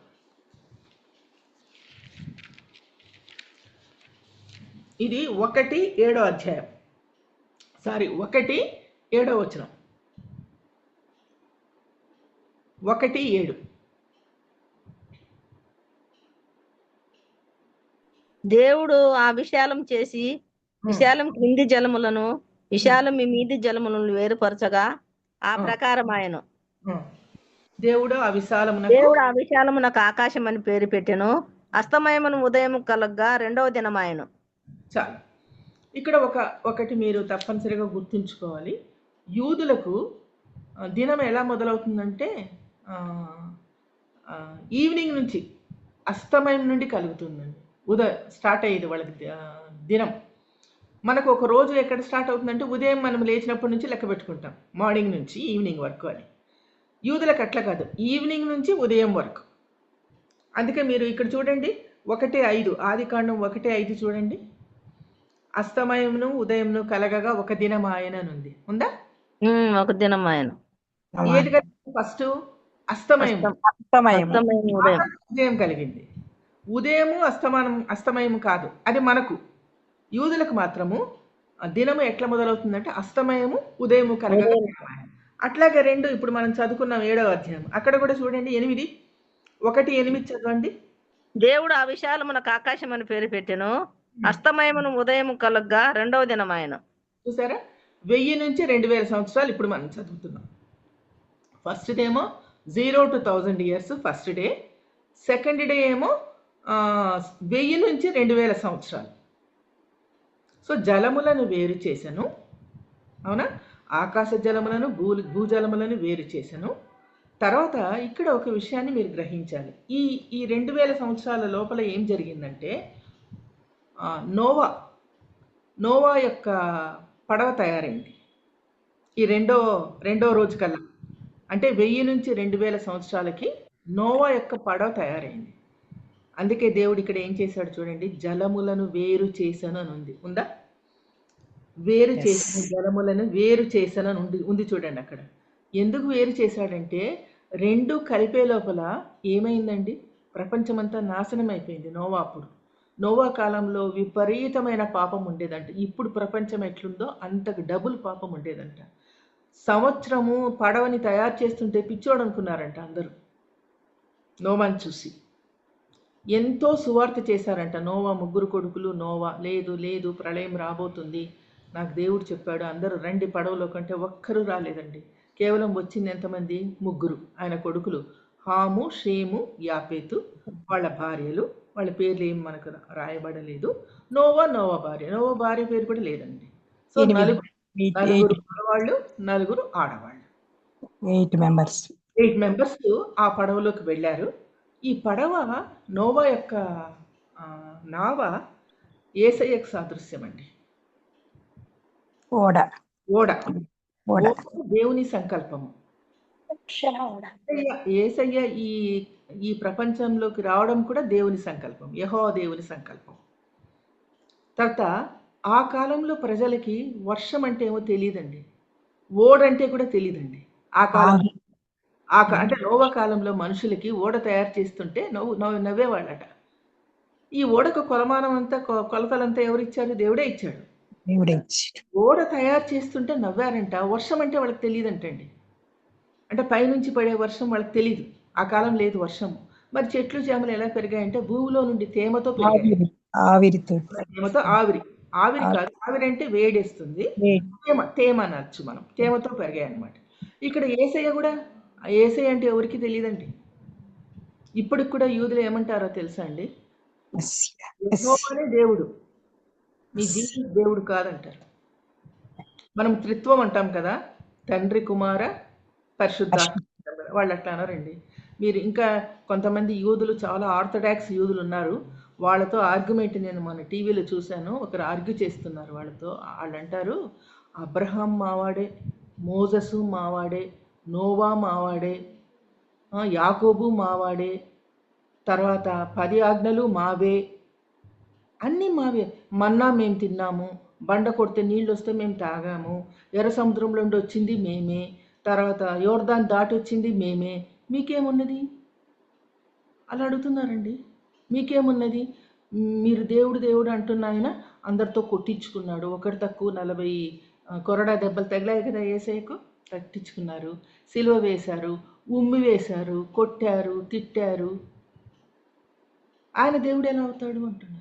ఇది 1:7 అధ్యాయం. 1:7 వచనం. 1:7. దేవుడు ఆ విశాలం చేసి విశాలం క్రింది జలములను విశాలం మీ మీది జలములను వేరుపరచగా ఆ ప్రకారం ఆయన దేవుడు ఆ విశాలమునకు ఆకాశం అని పేరు పెట్టెను. అస్తమయమును ఉదయం కలగ్గా రెండవ దినం ఆయను. చాలు. ఇక్కడ ఒకటి మీరు తప్పనిసరిగా గుర్తుంచుకోవాలి. యూదులకు దినం ఎలా మొదలవుతుందంటే ఈవినింగ్ నుంచి, అస్తమయం నుండి కలుగుతుందండి. స్టార్ట్ అయ్యేది వాళ్ళకి దినం. మనకు ఒక రోజు ఎక్కడ స్టార్ట్ అవుతుందంటే ఉదయం మనం లేచినప్పటి నుంచి లెక్క పెట్టుకుంటాం, మార్నింగ్ నుంచి ఈవినింగ్ వరకు అని. యూదులకు అట్లా కాదు, ఈవినింగ్ నుంచి ఉదయం వరకు. అందుకే మీరు ఇక్కడ చూడండి 1:5, ఆదికాండం 1:5 చూడండి. అస్తమయమును ఉదయమును కలగగా ఒక దినం ఆయననుంది. ఉందా? ఒక దినం ఆయన. ఏది కలిగింది ఫస్ట్? అస్తమయం. అస్తమయము. అస్తమయం ఉదయం. ఉదయం కలిగింది. ఉదయము అస్తమయం కాదు, అది మనకు. యూదులకు మాత్రము దినము ఎట్లా మొదలవుతుందంటే అస్తమయము ఉదయము కలగక ఉదయం. దినమాయెను. అట్లాగే రెండు ఇప్పుడు మనం చదువుకున్నాం 7వ అధ్యాయం. అక్కడ కూడా చూడండి 8, 1-8 చదవండి. దేవుడు ఆ విశాలమునకు ఆకాశం అని పేరు పెట్టెను. అస్తమయమును ఉదయం కలగ్గా రెండవ దినం ఆయన. చూసారా? 1000 నుంచి 2000 సంవత్సరాలు ఇప్పుడు మనం చదువుతున్నాం. ఫస్ట్ డే ఏమో 0 to 1000 years first day. Second day ఏమో 1000 నుంచి 2000 సంవత్సరాలు. సో జలములను వేరు చేశాను, అవునా? ఆకాశ జలములను భూజలములను వేరు చేశాను. తర్వాత ఇక్కడ ఒక విషయాన్ని మీరు గ్రహించాలి. ఈ 2000 సంవత్సరాల లోపల ఏం జరిగిందంటే నోవా యొక్క పడవ తయారైంది. ఈ రెండో రోజు కల్లా, అంటే 1000 నుంచి 2000 సంవత్సరాలకి నోవా యొక్క పడవ తయారైంది. అందుకే దేవుడు ఇక్కడ ఏం చేశాడు చూడండి, జలములను వేరు చేశాను అని ఉందా? వేరు చేసిన జలములను వేరు చేశాను అని ఉంది చూడండి అక్కడ. ఎందుకు వేరు చేశాడంటే రెండు కలిపే లోపల ఏమైందండి, ప్రపంచమంతా నాశనం అయిపోయింది. నోవా కాలంలో విపరీతమైన పాపం ఉండేదంట. ఇప్పుడు ప్రపంచం ఎట్లుందో అంతకు డబుల్ పాపం ఉండేదంట. సంవత్సరము పడవని తయారు చేస్తుంటే పిచ్చోడు అనుకున్నారంట అందరూ నోవాని చూసి. ఎంతో సువార్త చేశారంట నోవా ముగ్గురు కొడుకులు. నోవా లేదు ప్రళయం రాబోతుంది, నాకు దేవుడు చెప్పాడు, అందరూ రండి పడవలో కంటే ఒక్కరూ రాలేదండి. కేవలం వచ్చింది ఎంతమంది? ముగ్గురు. ఆయన కొడుకులు హాము, షేము, యాపేతు, వాళ్ళ భార్యలు. వాళ్ళ పేర్లు ఏం మనకు రాయబడలేదు. నోవా భార్య పేరు కూడా లేదండి. సో నలుగురు మగవాళ్ళు, నలుగురు ఆడవాళ్ళు, 8 మెంబర్స్ ఆ పడవలోకి వెళ్ళారు. ఈ పడవ నోవా యొక్క నావ యేసయ్యకు సాదృశ్యం అండి. ఓడ దేవుని సంకల్పము. యేసయ్య ఈ ప్రపంచంలోకి రావడం కూడా దేవుని సంకల్పం, యెహోవా దేవుని సంకల్పం. తర్వాత ఆ కాలంలో ప్రజలకి వర్షం అంటే ఏమో తెలియదండి, ఓడంటే కూడా తెలియదండి. ఆ కాలంలో అంటే నోవా కాలంలో మనుషులకి ఓడ తయారు చేస్తుంటే నవ్వేవాళ్ళట. ఈ ఓడకు కొలమానం అంతా కొలతలంతా ఎవరిచ్చారు? దేవుడే ఇచ్చాడు. ఓడ తయారు చేస్తుంటే నవ్వారంట. వర్షం అంటే వాళ్ళకి తెలియదంటండి. అంటే పైనుంచి పడే వర్షం వాళ్ళకి తెలియదు. ఆ కాలం లేదు వర్షం. మరి చెట్లు చేమలు ఎలా పెరిగాయంటే భూమిలో నుండి తేమతో పెరిగాయి. తేమతో ఆవిరి కాదు, ఆవిరి అంటే వేడేస్తుంది, తేమ అనొచ్చు మనం. తేమతో పెరిగాయి అన్నమాట. ఇక్కడ యేసయ్య అంటే ఎవరికి తెలియదండి. ఇప్పటికి కూడా యూదులు ఏమంటారో తెలుసా అండి? యెహోవానే దేవుడు, మీ జీసస్ దేవుడు కాదంటారు. మనం త్రిత్వం అంటాం కదా, తండ్రి, కుమార, పరిశుద్ధాత్మ. వాళ్ళు అట్లా అన్నారండి. మీరు ఇంకా కొంతమంది యూదులు, చాలా ఆర్థడాక్స్ యూదులు ఉన్నారు, వాళ్ళతో ఆర్గ్యుమెంట్ నేను మన టీవీలో చూశాను. ఒకరు ఆర్గ్యూ చేస్తున్నారు వాళ్ళతో. వాళ్ళు అంటారు, అబ్రహాం మావాడే, మోజసు మావాడే, నోవా మావాడే, యాకోబు మావాడే, తర్వాత 10 ఆజ్ఞలు మావే, అన్నీ మావే. మన్నా మేము తిన్నాము, బండ కొడితే నీళ్ళు వస్తే మేము తాగాము, ఎర్ర సముద్రంలో నుండి వచ్చింది మేమే, తర్వాత యోర్దాన్ దాటి వచ్చింది మేమే, మీకేమున్నది? అలా అడుగుతున్నారండి. మీకేమున్నది? మీరు దేవుడు అంటున్న ఆయన అందరితో కొట్టించుకున్నాడు. ఒకటి తక్కువ 40 కొరడా దెబ్బలు తగిలాయి కదా యేసయ్యకు, తట్టించుకున్నారు, సిలువ వేశారు, ఉమ్మి వేశారు, కొట్టారు, తిట్టారు. ఆయన దేవుడు ఎలా అవుతాడు అంటున్నారు.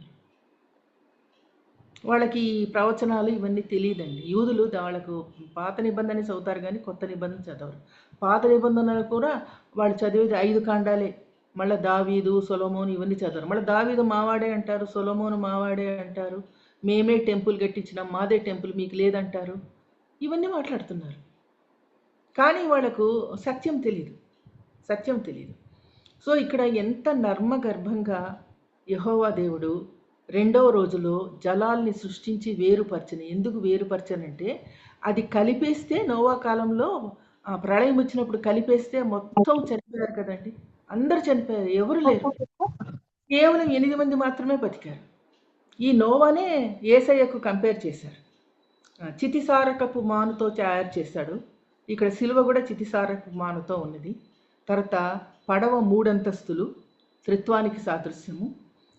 వాళ్ళకి ఈ ప్రవచనాలు ఇవన్నీ తెలియదండి. యూదులు వాళ్ళకు పాత నిబంధన చదువుతారు కానీ కొత్త నిబంధన చదవరు. పాత నిబంధనలు కూడా వాళ్ళు చదివేది 5 కాండాలే. మళ్ళీ దావీదు, సొలొమోను ఇవన్నీ చదవరు. మళ్ళీ దావీదు మావాడే అంటారు, సొలొమోను మావాడే అంటారు, మేమే టెంపుల్ కట్టించినాం, మాదే టెంపుల్, మీకు లేదంటారు. ఇవన్నీ మాట్లాడుతున్నారు. కానీ వాళ్ళకు సత్యం తెలియదు. సో ఇక్కడ ఎంత నర్మగర్భంగా యెహోవా దేవుడు రెండవ రోజులో జలాల్ని సృష్టించి వేరుపరచని. ఎందుకు వేరుపరచనంటే అది కలిపేస్తే నోవా కాలంలో ప్రళయం వచ్చినప్పుడు కలిపేస్తే మొత్తం చనిపోయారు కదండి, అందరు చనిపోయారు, ఎవరు లేరు, కేవలం 8 మంది మాత్రమే బతికారు. ఈ నోవానే యేసయ్యకు కంపేర్ చేశారు. చితిసారకపు మానుతో తయారు చేశాడు, ఇక్కడ సిలువ కూడా చితిసారమానుతో ఉన్నది. తర్వాత పడవ 3 అంతస్తులు త్రిత్వానికి సాదృశ్యము.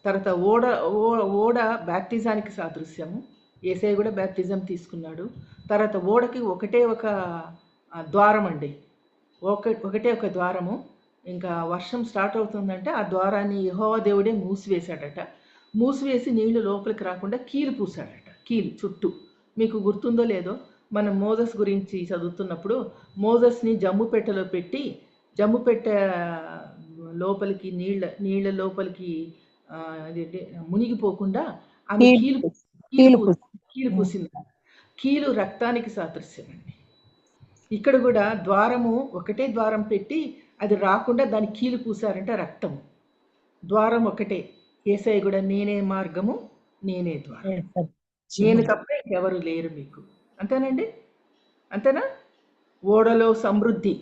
తర్వాత ఓడ బ్యాప్టిజానికి సాదృశ్యము. యేసయ్య కూడా బ్యాప్టిజం తీసుకున్నాడు. తర్వాత ఓడకి ఒకటే ఒక ద్వారం అండి, ఒకటే ఒక ద్వారము. ఇంకా వర్షం స్టార్ట్ అవుతుందంటే ఆ ద్వారాన్ని యెహోవా దేవుడే మూసివేశాడట. మూసివేసి నీళ్లు లోపలికి రాకుండా కీలు పూసాడట, కీలు చుట్టూ. మీకు గుర్తుందో లేదో, మనం మోజస్ గురించి చదువుతున్నప్పుడు మోజస్ని జమ్ము పెట్టెలో పెట్టి జమ్ము పెట్టె లోపలికి నీళ్ళ లోపలికి అదేంటి మునిగిపోకుండా ఆమె కీలు పూసింది. కీలు రక్తానికి సాదృశ్యం అండి. ఇక్కడ కూడా ద్వారము ఒకటే ద్వారం పెట్టి అది రాకుండా దాని కీలు పూసారంటే రక్తము. ద్వారం ఒకటే. యేసయ్య కూడా నేనే మార్గము, నేనే ద్వారం, నేను తప్ప ఇంకెవరు లేరు మీకు. అంతేనండి, అంతేనా? ఓడలో సమృద్ధి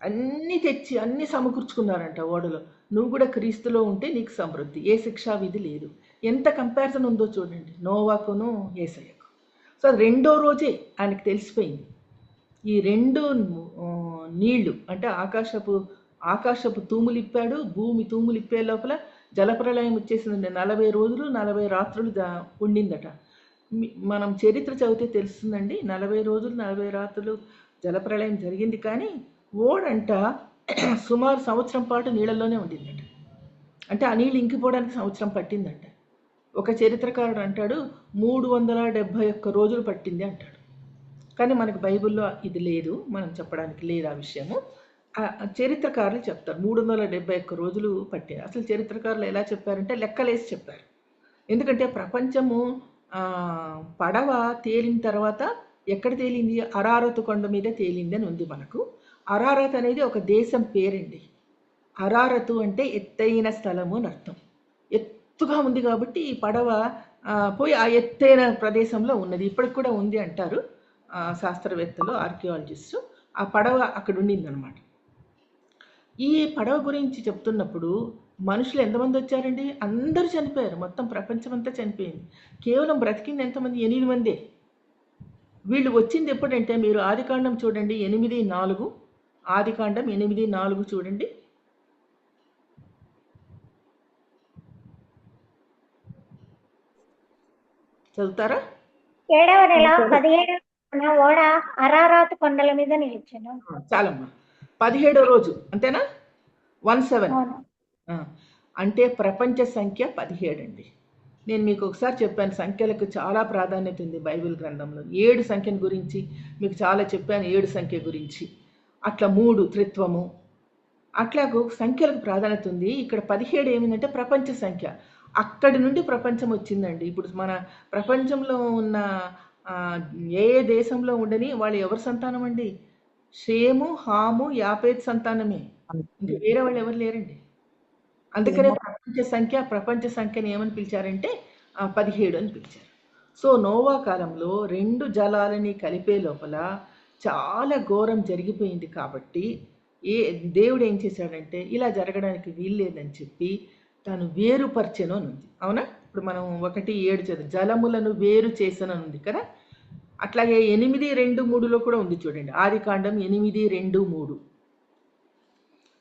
అన్నీ తెచ్చి అన్నీ సమకూర్చుకున్నారంట ఓడలో. నువ్వు కూడా క్రీస్తులో ఉంటే నీకు సమృద్ధి, ఏ శిక్షా విధి లేదు. ఎంత కంపారిజన్ ఉందో చూడండి నోవాకును యేసయ్యకు. సో అది 2వ రోజే ఆయనకు తెలిసిపోయింది. ఈ 2 నీళ్లు అంటే ఆకాశపు తూములిప్పాడు, భూమి తూములిప్పే లోపల జలప్రలయం వచ్చేసిందండి. 40 రోజులు 40 రాత్రులు ఉండిందట. మనం చరిత్ర చదివితే తెలుస్తుందండి. 40 రోజులు 40 రాత్రులు జలప్రలయం జరిగింది, కానీ ఓడంట సుమారు సంవత్సరం పాటు నీళ్ళలోనే ఉండిందట. అంటే ఆ నీళ్ళు ఇంకిపోవడానికి సంవత్సరం పట్టిందంట. ఒక చరిత్రకారుడు అంటాడు 371 రోజులు పట్టింది అంటాడు. కానీ మనకు బైబిల్లో ఇది లేదు, మనం చెప్పడానికి లేదు ఆ విషయము. చరిత్రకారులు చెప్తారు 371 రోజులు పట్టింది. అసలు చరిత్రకారులు ఎలా చెప్పారంటే లెక్కలేసి చెప్పారు. ఎందుకంటే ప్రపంచము పడవ తేలిన తర్వాత ఎక్కడ తేలింది? అరారతు కొండ మీద తేలింది అని ఉంది మనకు. అరారత్ అనేది ఒక దేశం పేరండి. అరారతు అంటే ఎత్తైన స్థలము అని అర్థం. ఎత్తుగా ఉంది కాబట్టి ఈ పడవ పోయి ఆ ఎత్తైన ప్రదేశంలో ఉన్నది. ఇప్పటికి కూడా ఉంది అంటారు శాస్త్రవేత్తలు, ఆర్కియాలజిస్టు. ఆ పడవ అక్కడ ఉండిందనమాట. ఈ పడవ గురించి చెప్తున్నప్పుడు మనుషులు ఎంతమంది వచ్చారండి? అందరూ చనిపోయారు. మొత్తం ప్రపంచం అంతా చనిపోయింది. కేవలం బ్రతికింది ఎంతమంది? 8 మందే. వీళ్ళు వచ్చింది ఎప్పుడంటే, మీరు ఆదికాండం చూడండి 8:4. ఆదికాండం 8:4 చూడండి. చదువుతారా? 7వ నెల 17వ ఓడ అరారాతు కొండల మీద నిలిచాను. చాలమ్మా. 17వ రోజు అంతేనా? 17 అంటే ప్రపంచ సంఖ్య 17 అండి. నేను మీకు ఒకసారి చెప్పాను, సంఖ్యలకు చాలా ప్రాధాన్యత ఉంది బైబిల్ గ్రంథంలో. 7 సంఖ్యను గురించి మీకు చాలా చెప్పాను, 7 సంఖ్య గురించి. అట్లా 3 త్రిత్వము, అట్లాగూ సంఖ్యలకు ప్రాధాన్యత ఉంది. ఇక్కడ 17 ఏమిటంటే ప్రపంచ సంఖ్య. అక్కడి నుండి ప్రపంచం వచ్చిందండి. ఇప్పుడు మన ప్రపంచంలో ఉన్న ఏ దేశంలో ఉండని వాళ్ళు ఎవరి సంతానం అండి? షేము, హాము, యాపేత్ సంతానమే. ఇంకా వేరే వాళ్ళు ఎవరు లేరండి. అందుకనే ప్రపంచ సంఖ్యని ఏమని పిలిచారంటే 17 అని పిలిచారు. సో నోవా కాలంలో 2 జలాలని కలిపే లోపల చాలా ఘోరం జరిగిపోయింది. కాబట్టి దేవుడు ఏం చేశాడంటే, ఇలా జరగడానికి వీల్లేదని చెప్పి తను వేరుపరిచెను అని ఉంది. అవునా? ఇప్పుడు మనం 1:7 చదువు, జలములను వేరు చేసను అని ఉంది కదా. అట్లాగే 8:2-3 కూడా ఉంది చూడండి. ఆదికాండం 8:2-3.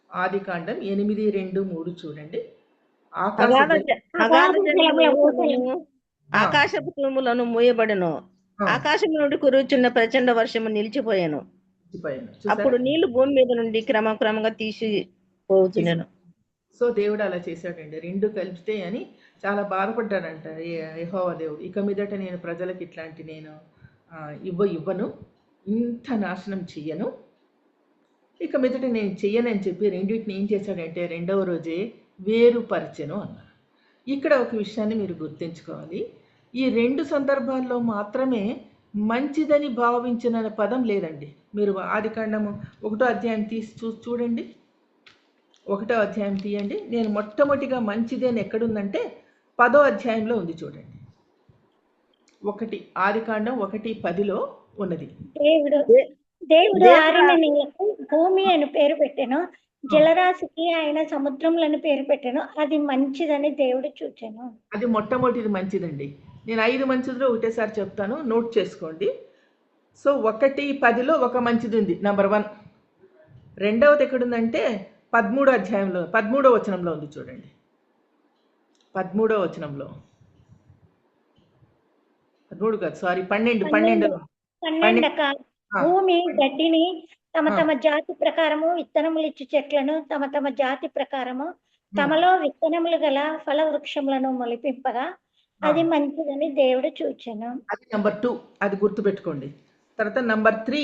ఆదికాండం 8:2-3 చూడండి. ఆకాశపు తూములను మూయబడను, ఆకాశం నుండి కురుచున్న ప్రచండ వర్షము నిలిచిపోయాను. అప్పుడు నీళ్లు భూమి మీద నుండి క్రమంగా తీసిపోతున్నాను. సో దేవుడు అలా చేశాడండి. 2 కలిపితే అని చాలా బాధపడ్డాడంట యెహోవా దేవుడు. ఇక మీదట నేను ప్రజలకు ఇట్లాంటి నేను ఇవ్వను, ఇంత నాశనం చెయ్యను, ఇక మీదట నేను చెయ్యనని చెప్పి రెండింటిని ఏం చేశాడంటే 2వ రోజే వేరుపరిచెను అన్నారు. ఇక్కడ ఒక విషయాన్ని మీరు గుర్తుంచుకోవాలి. ఈ 2 సందర్భాల్లో మాత్రమే మంచిదని భావించిన పదం లేదండి. మీరు ఆదికాండము 1వ అధ్యాయం తీసి చూడండి. 1వ అధ్యాయం తీయండి. నేను మొట్టమొదటిగా మంచిది అని ఎక్కడుందంటే 10వ అధ్యాయంలో ఉంది చూడండి. ఆదికాండం 1:10 ఉన్నది. దేవుడు ఆరిన నీళ్లకు భూమి అని పేరు పెట్టెను, జలరాశికి ఆయన సముద్రములను పేరు పెట్టెను, అది మంచిదని దేవుడు చూచెను. అది మొట్టమొదటిది మంచిదండి. నేను 5 మంచిదిలో ఒకటేసారి చెప్తాను, నోట్ చేసుకోండి. సో 1:10లో ఒక మంచిది ఉంది, నంబర్ 1. రెండవది ఎక్కడుందంటే 13వ అధ్యాయంలో 13వ వచనంలో ఉంది చూడండి. 13వ వచనంలో 13 కాదు, సారీ 12 12లో 12 ఆ, భూమి గడ్డిని తమ ఆ, తమ జాతి ప్రకారము విత్తనములు ఇచ్చు చెట్లను తమ తమ జాతి ప్రకారము ఉమ్, తమలో విత్తనములు గల ఫల వృక్షములను మొలిపింపగా ఆ. అది మంచిదని దేవుడు చూచెను. అది నంబర్ 2, అది గుర్తుపెట్టుకోండి. తర్వాత నంబర్ 3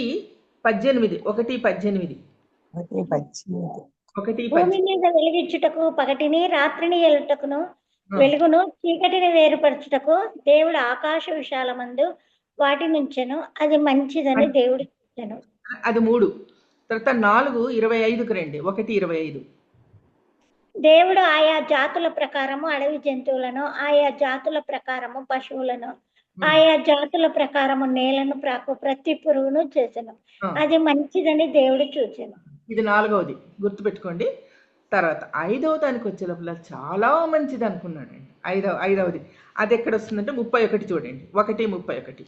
18, 1:18. 1:18. భూమి మీద వెలుగిచ్చుటకు పగటిని రాత్రిని ఎలుటకును ఆ, వెలుగును చీకటిని వేరుపరచుటకు దేవుడు ఆకాశ విశాలమందు వాటి నుంచెను. అది మంచిదని దేవుడు చూచెను. అది 3. తర్వాత 4 25కి రండి. 1:25. దేవుడు ఆయా జాతుల ప్రకారము అడవి జంతువులను, ఆయా జాతుల ప్రకారము పశువులను, ఆయా జాతుల ప్రకారము నేలను ప్రాకు ప్రతి పురుగును చేసెను. ఆ, అది మంచిదని దేవుడు చూచెను. ఇది 4వది, గుర్తుపెట్టుకోండి. తర్వాత 5వ దానికి వచ్చే లోపల చాలా మంచిది అనుకున్నాడండి. 5వది అది ఎక్కడ వస్తుందంటే 31 చూడండి. 1:31.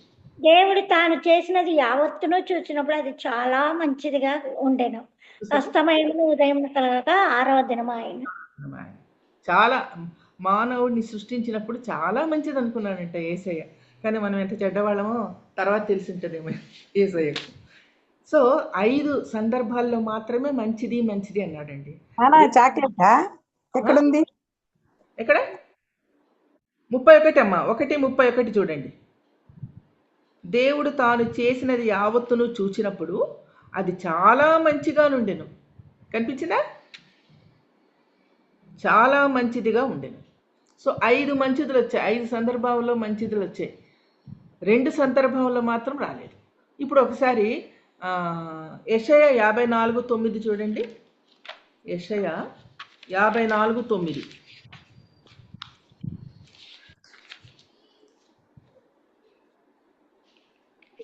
దేవుడు తాను చేసినది యావత్తును చూసినప్పుడు అది చాలా మంచిదిగా ఉండెను. అస్తమయమును ఉదయం కలగక 6వ దినము ఆయన. చాలా మానవుడిని సృష్టించినప్పుడు చాలా మంచిది అనుకున్నాడంట యేసయ్య. కానీ మనం ఎంత చెడ్డవాళ్ళమో తర్వాత తెలిసి ఉంటుందేమో యేసయ్యకు. సో 5 సందర్భాల్లో మాత్రమే మంచిది మంచిది అన్నాడండి. చాక్లెటా ఎక్కడుంది? ఎక్కడ 31 అమ్మా, 1:31 చూడండి. దేవుడు తాను చేసినది యావత్తును చూచినప్పుడు అది చాలా మంచిగా నుండెను. కనిపించిందా? చాలా మంచిదిగా ఉండెను. సో 5 మంచిదులు వచ్చాయి. 5 సందర్భాల్లో మంచిదులు వచ్చాయి. 2 సందర్భాల్లో మాత్రం రాలేదు. ఇప్పుడు ఒకసారి యెషయా 54:9 చూడండి. యెషయా 54:9.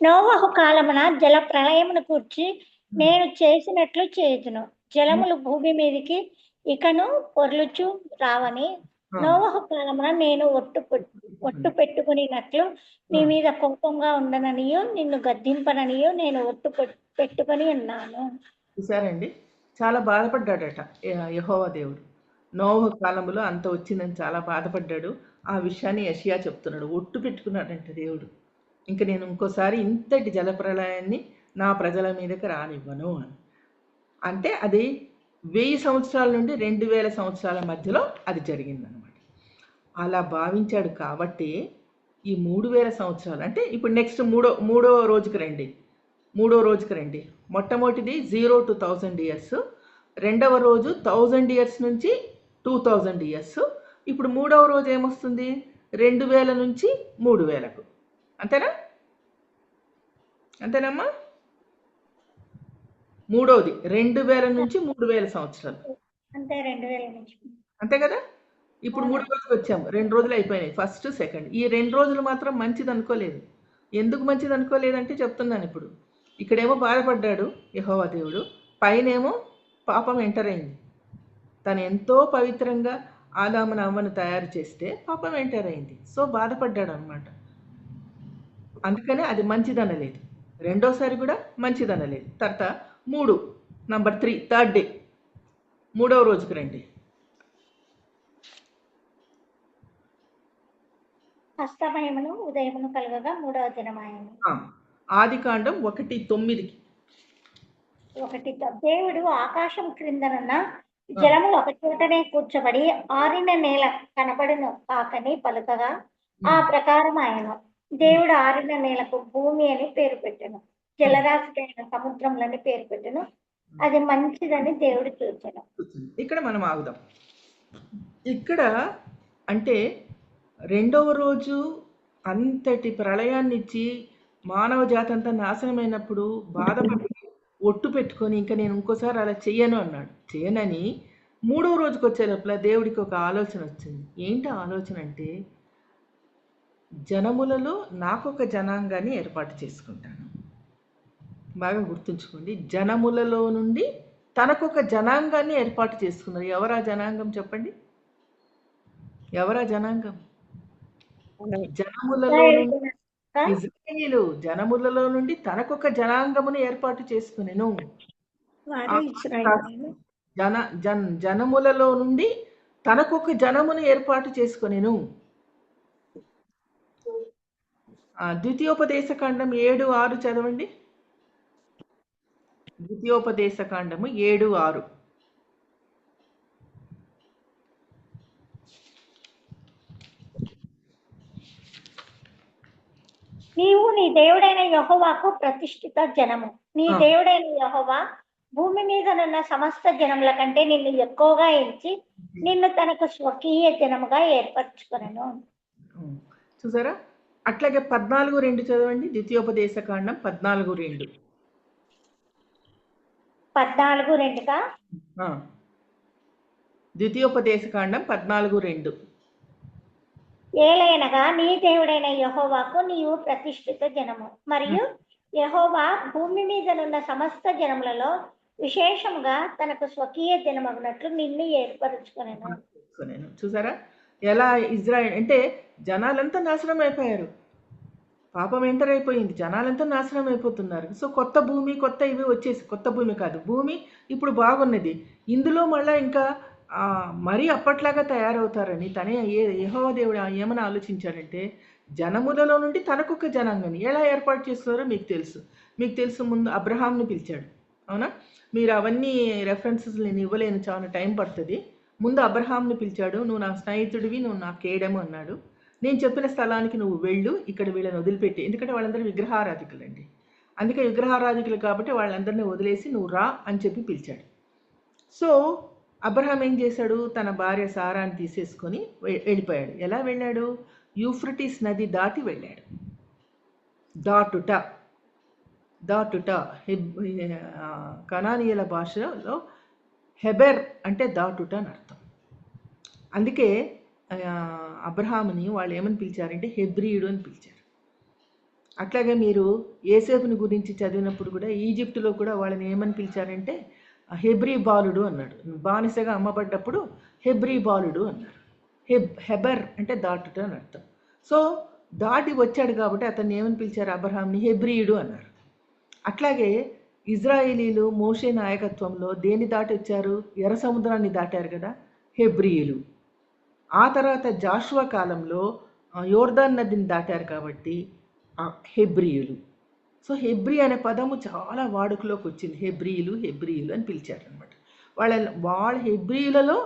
నోవహు కాలమున జల ప్రళయమును కూర్చి నేను చేసినట్లు చేయుదును. జలములు భూమి మీదికి ఇకను పొర్లుచు రావని. నోవహు కాలమున నేను ఒట్టు పెట్టుకునినట్లు నీ మీద కోపంగా ఉండననియో నిన్ను గద్దింపననియో నేను ఒట్టు పెట్టుకొని ఉన్నాను. చూసారండి, చాలా బాధపడ్డాడట యెహోవా దేవుడు. నోవహు కాలంలో అంత వచ్చిందని చాలా బాధపడ్డాడు. ఆ విషయాన్ని యెషయా చెప్తున్నాడు. ఒట్టు పెట్టుకున్నాడంట దేవుడు, ఇంక నేను ఇంకోసారి ఇంతటి జలప్రళయాన్ని నా ప్రజల మీదకి రానివ్వను అని. అంటే అది 1000 సంవత్సరాల నుండి 2000 సంవత్సరాల మధ్యలో అది జరిగిందనమాట. అలా భావించాడు కాబట్టి ఈ 3000 సంవత్సరాలు అంటే ఇప్పుడు నెక్స్ట్ మూడో రోజుకి రండి. మొట్టమొదటిది 0 to 1000 ఇయర్స్, రెండవ రోజు 1000 ఇయర్స్ నుంచి 2000 ఇయర్స్. ఇప్పుడు మూడవ రోజు ఏమొస్తుంది? 2000 నుంచి 3000కు. అంతేనమ్మా? మూడవది 2000 నుంచి 3000 సంవత్సరాలు. అంతే 2000 నుంచి. అంతే కదా? ఇప్పుడు 3 రోజులకు వచ్చాము. 2 రోజులు అయిపోయినాయి, ఫస్ట్ సెకండ్. ఈ 2 రోజులు మాత్రం మంచిది అనుకోలేదు. ఎందుకు మంచిది అనుకోలేదంటే చెప్తున్నాను ఇప్పుడు. ఇక్కడేమో బాధపడ్డాడు యెహోవా దేవుడు, పైనేమో పాపం ఎంటర్ అయింది. తను ఎంతో పవిత్రంగా ఆదామును అవ్వను తయారు చేస్తే పాపం ఎంటర్ అయింది. సో బాధపడ్డాడు అనమాట. అందుకనే అది మంచిదనలేదు. రెండోసారి కూడా మంచిదనలేదు. తర్వాత 3 నంబర్ 3 థర్డ్ డే, మూడవ రోజుకి రండి. అస్తమయమును ఉదయమును కలగగా 3వ దినమాయను. ఆదికాండం 1:9. దేవుడు ఆకాశం క్రిందనున్న జలములు ఒక చోటనే కూర్చబడి ఆరిన నేల కనబడును కాకని పలుకగా ఆ ప్రకారం ఆయన. దేవుడు ఆరిన నేలకు భూమి అని పేరు పెట్టెను, జలరాశికైన సముద్రములని పేరు పెట్టెను. అది మంచిదని దేవుడు చూచెను. ఇక్కడ మనం ఆగుదాం. ఇక్కడ అంటే రెండవ రోజు అంతటి ప్రళయాన్ని ఇచ్చి మానవ జాతి అంతా నాశనమైనప్పుడు బాధపడి ఒట్టు పెట్టుకొని ఇంకా నేను ఇంకోసారి అలా చెయ్యను అన్నాడు. చేయనని మూడవ రోజుకి వచ్చే లోపల దేవుడికి ఒక ఆలోచన వచ్చింది. ఏంటి ఆలోచన అంటే, జనములలో నాకొక జనాంగాన్ని ఏర్పాటు చేసుకుంటాను. బాగా గుర్తుంచుకోండి, జనములలో నుండి తనకొక జనాంగాన్ని ఏర్పాటు చేసుకున్నారు. ఎవరా జనాంగం చెప్పండి? ఎవరా జనాంగం? జనములలో నుండి ఇజ్రాయేలు జనములలో నుండి తనకొక జనాంగమును ఏర్పాటు చేసుకునేను. వారు ఇశ్రాయేలీయులు. జనములలో నుండి తనకొక జనమును ఏర్పాటు చేసుకునేను. ద్వితీయోపదేశకాండం 7:6 చదవండి. ద్వితీయోపదేశకాండము 7:6. నీవు నీ దేవుడైన యెహోవాకు ప్రతిష్ఠిత జనము. నీ దేవుడైన యెహోవా భూమి మీదనున్న సమస్త జనముల కంటే నిన్ను ఎక్కువగా ఎంచి నిన్ను తనకు స్వకీయ జనముగా ఏర్పరచుకొనెను. చూసారా? అట్లాగే 14:2 చదవండి. ద్వితీయోపదేశకాండం 14:2. 14:2గా ద్వితీయోపదేశకాండం 14:2. ఏలైనగా నీ దేవుడైన యెహోవాకు నీవు ప్రతిష్ఠిత జనము, మరియు యెహోవా భూమి మీదనున్న సమస్త జనములలో విశేషముగా తనకు స్వకీయ జనమగునట్లు నిన్ను ఏర్పరచుకొనెను. చూసారా ఎలా ఇజ్రాయెల్ అంటే జనాలంతా నాశనం అయిపోయారు. పాపం ఎంటర్ అయిపోయింది, జనాలంతా నాశనం అయిపోతున్నారు. సో కొత్త భూమి, కొత్త ఇవి వచ్చేసి, కొత్త భూమి కాదు, భూమి ఇప్పుడు బాగున్నది. ఇందులో మళ్ళీ ఇంకా మరీ అప్పట్లాగా తయారవుతారని తనే యెహోవా దేవుడు ఏమని ఆలోచించాడంటే, జనములలో నుండి తనకొక జనాంగాన్ని ఎలా ఏర్పాటు చేస్తున్నారో మీకు తెలుసు. ముందు అబ్రహాంని పిలిచాడు, అవునా? మీరు అవన్నీ రెఫరెన్సెస్ నేను ఇవ్వలేను, చాలా టైం పడుతుంది. ముందు అబ్రహాంని పిలిచాడు. నువ్వు నా స్నేహితుడివి, నువ్వు నా కేడము అన్నాడు. నేను చెప్పిన స్థలానికి నువ్వు వెళ్ళు, ఇక్కడ వీళ్ళని వదిలిపెట్టి, ఎందుకంటే వాళ్ళందరూ విగ్రహారాధికులు అండి. అందుకే విగ్రహారాధికులు కాబట్టి వాళ్ళందరినీ వదిలేసి నువ్వు రా అని చెప్పి పిలిచాడు. సో అబ్రహాం ఏం చేశాడు? తన భార్య సారాని తీసేసుకొని వెళ్ళిపోయాడు. ఎలా వెళ్ళాడు? యూఫ్రటీస్ నది దాటి వెళ్ళాడు. దాటుట కనానీయుల భాషలో హెబెర్ అంటే దాటుట అని అర్థం. అందుకే అబ్రహాముని వాళ్ళు ఏమని పిలిచారంటే హెబ్రీయుడు అని పిలిచారు. అట్లాగే మీరు యోసేపుని గురించి చదివినప్పుడు కూడా ఈజిప్టులో కూడా వాళ్ళని ఏమని పిలిచారంటే హెబ్రీ బాలుడు అన్నాడు. బానిసగా అమ్మబడ్డప్పుడు హెబ్రీ బాలుడు అన్నారు. హెబెర్ అంటే దాటుట అని అర్థం. సో దాటి వచ్చాడు కాబట్టి అతన్ని ఏమని పిలిచారు? అబ్రహాంని హెబ్రీయుడు అన్నారు. అట్లాగే ఇజ్రాయేలీలు మోషే నాయకత్వంలో దేన్ని దాటి వచ్చారు? ఎర్ర సముద్రాన్ని దాటారు కదా, హెబ్రీయులు. ఆ తర్వాత జాషువా కాలంలో యోర్దాన్ నదిని దాటారు కాబట్టి హెబ్రీయులు. సో హెబ్రీ అనే పదము చాలా వాడుకలోకి వచ్చింది. హెబ్రీయులు అని పిలిచారు అనమాట. వాళ్ళ హెబ్రీయులలో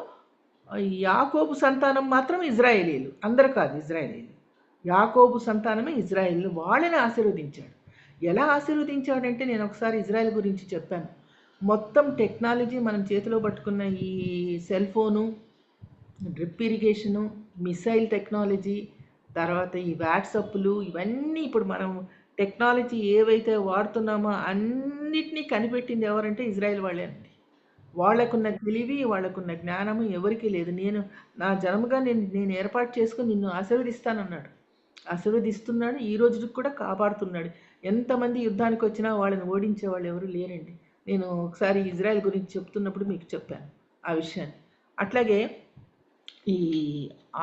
యాకోబు సంతానం మాత్రం ఇజ్రాయేలీలు, అందరూ కాదు ఇజ్రాయేలీలు. యాకోబు సంతానమే ఇజ్రాయేలీలు. వాళ్ళని ఆశీర్వదించాడు. ఎలా ఆశీర్వదించాడంటే, నేను ఒకసారి ఇజ్రాయెల్ గురించి చెప్పాను. మొత్తం టెక్నాలజీ మనం చేతిలో పట్టుకున్న ఈ cell phone, drip irrigation, missile technology, తర్వాత ఈ వాట్సాప్లు, ఇవన్నీ ఇప్పుడు మనం టెక్నాలజీ ఏవైతే వాడుతున్నామో అన్నిటినీ కనిపెట్టింది ఎవరంటే ఇజ్రాయెల్ వాళ్ళేనండి. వాళ్ళకున్న తెలివి, వాళ్ళకున్న జ్ఞానము ఎవరికీ లేదు. నేను నా జన్మగా నేను ఏర్పాటు చేసుకుని నిన్ను ఆశీర్వదిస్తానన్నాడు. ఆశీర్వదిస్తున్నాడు. ఈ రోజుకి కూడా కాపాడుతున్నాడు. ఎంతమంది యుద్ధానికి వచ్చినా వాళ్ళని ఓడించే వాళ్ళు ఎవరు లేరండి. నేను ఒకసారి ఇజ్రాయెల్ గురించి చెప్తున్నప్పుడు మీకు చెప్పాను ఆ విషయాన్ని. అట్లాగే ఈ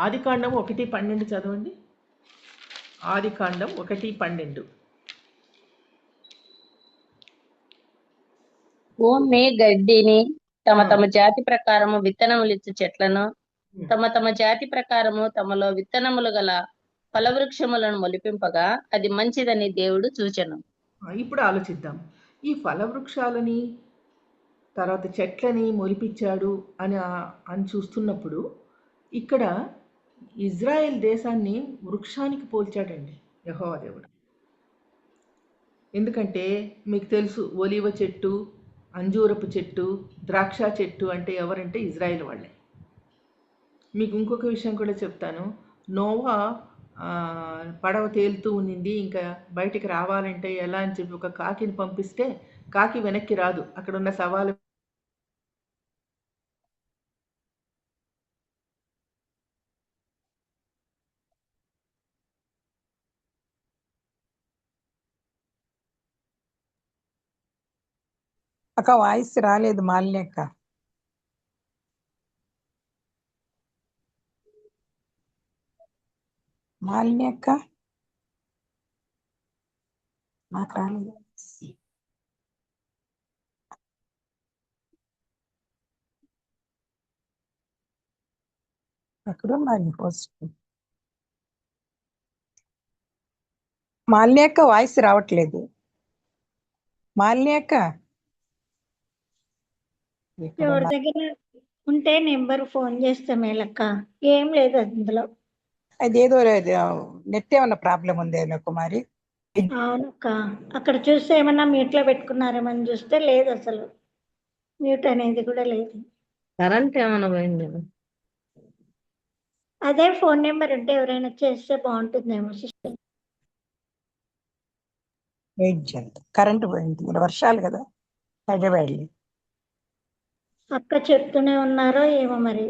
ఆదికాండం 1:12 చదవండి. ఆదికాండం 1:12. భూమి గడ్డిని తమ జాతి ప్రకారము విత్తనములిచ్చు చెట్లను తమ జాతి ప్రకారము తమలో విత్తనములు గల ఫలవృక్షములను మొలిపింపగా అది మంచిదని దేవుడు చూచెను. ఇప్పుడు ఆలోచిద్దాం. ఈ ఫలవృక్షాలని తర్వాత చెట్లని మొలిపించాడు అని చూస్తున్నప్పుడు ఇక్కడ ఇజ్రాయెల్ దేశాన్ని వృక్షానికి పోల్చాడండి యెహోవా దేవుడు. ఎందుకంటే మీకు తెలుసు, ఒలీవ చెట్టు, అంజూరపు చెట్టు, ద్రాక్ష చెట్టు అంటే ఎవరంటే ఇజ్రాయెల్ వాళ్ళే. మీకు ఇంకొక విషయం కూడా చెప్తాను. నోవా పడవ తేలుతూ ఉన్నింది, ఇంకా బయటికి రావాలంటే ఎలా అని చెప్పి ఒక కాకిని పంపిస్తే కాకి వెనక్కి రాదు. అక్కడ ఉన్న సవాలు అక్క వాయిస్ రాలేదు మాలిని అక్క. మాలిని అక్క నాకు రాలేదు. ఎక్కడున్నారు పోస్ట్? మాలిని అక్క వాయిస్ రావట్లేదు. మాలిని అక్క ఎవరి దగ్గర ఉంటే నెంబర్ ఫోన్ చేస్తే మేలక్క. ఏం లేదు అందులో. అదేదో నెట్ ఏమన్నా ప్రాబ్లం ఉందేమో కుమారి. అవునక్క, అక్కడ చూస్తే ఏమన్నా మ్యూట్ లో పెట్టుకున్నారేమని చూస్తే లేదు, అసలు మ్యూట్ అనేది కూడా లేదు. కరెంట్ ఏమైనా పోయిందేమో. అదే ఫోన్ నెంబర్ ఉంటే ఎవరైనా చేస్తే బాగుంటుందేమో సిస్టర్. వెయిట్ చేద్దాం. కరెంట్ పోయింది, ఇక్కడ వర్షాలు కదా హైదరాబాద్. అక్క చెప్తూనే ఉన్నారో ఏమో మరి.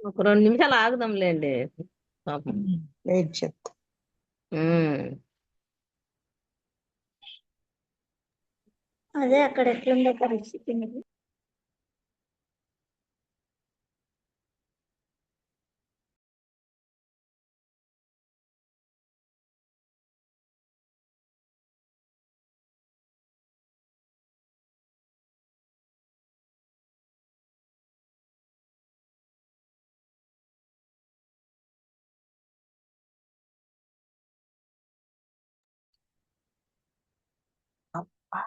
ఒక 2 నిమిషాలు ఆగుదాంలేండి పాపం. వెయిట్ చేద్దాం. ఉమ్. అదే అక్కడ ఎట్లుందో పరిస్థితి మరి. అబ్బా.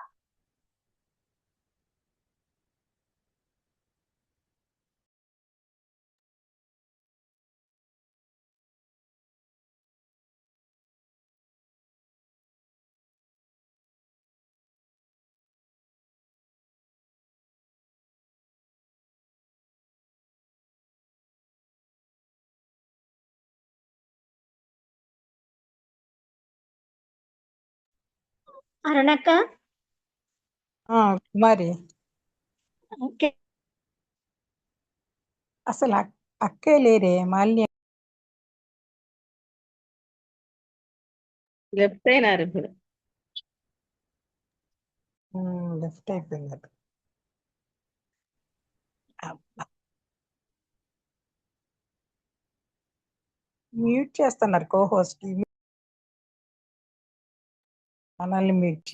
అరుణక్క, కుమారి ఓకే. అసలు అక్కే లేరే మాలిని. లెఫ్ట్ అయినారు ఇప్పుడు. లెఫ్ట్ అయిపోయింది. మ్యూట్ చేస్తున్నారు కో హోస్ట్. మనల్ని మ్యూట్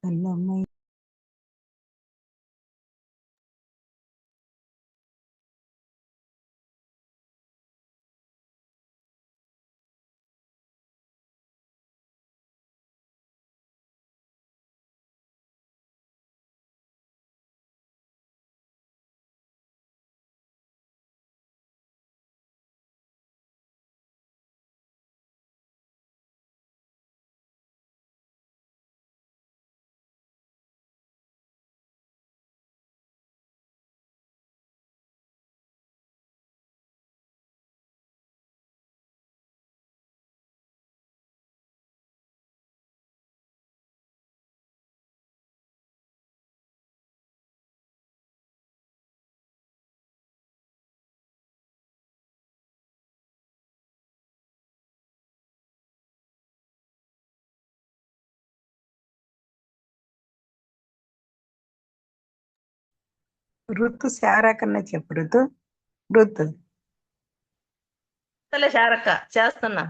అల్లమై ఋతు శారా కన్నా చెప్పు ఋతు. ఋతు సరే శారక్క చేస్తున్నా.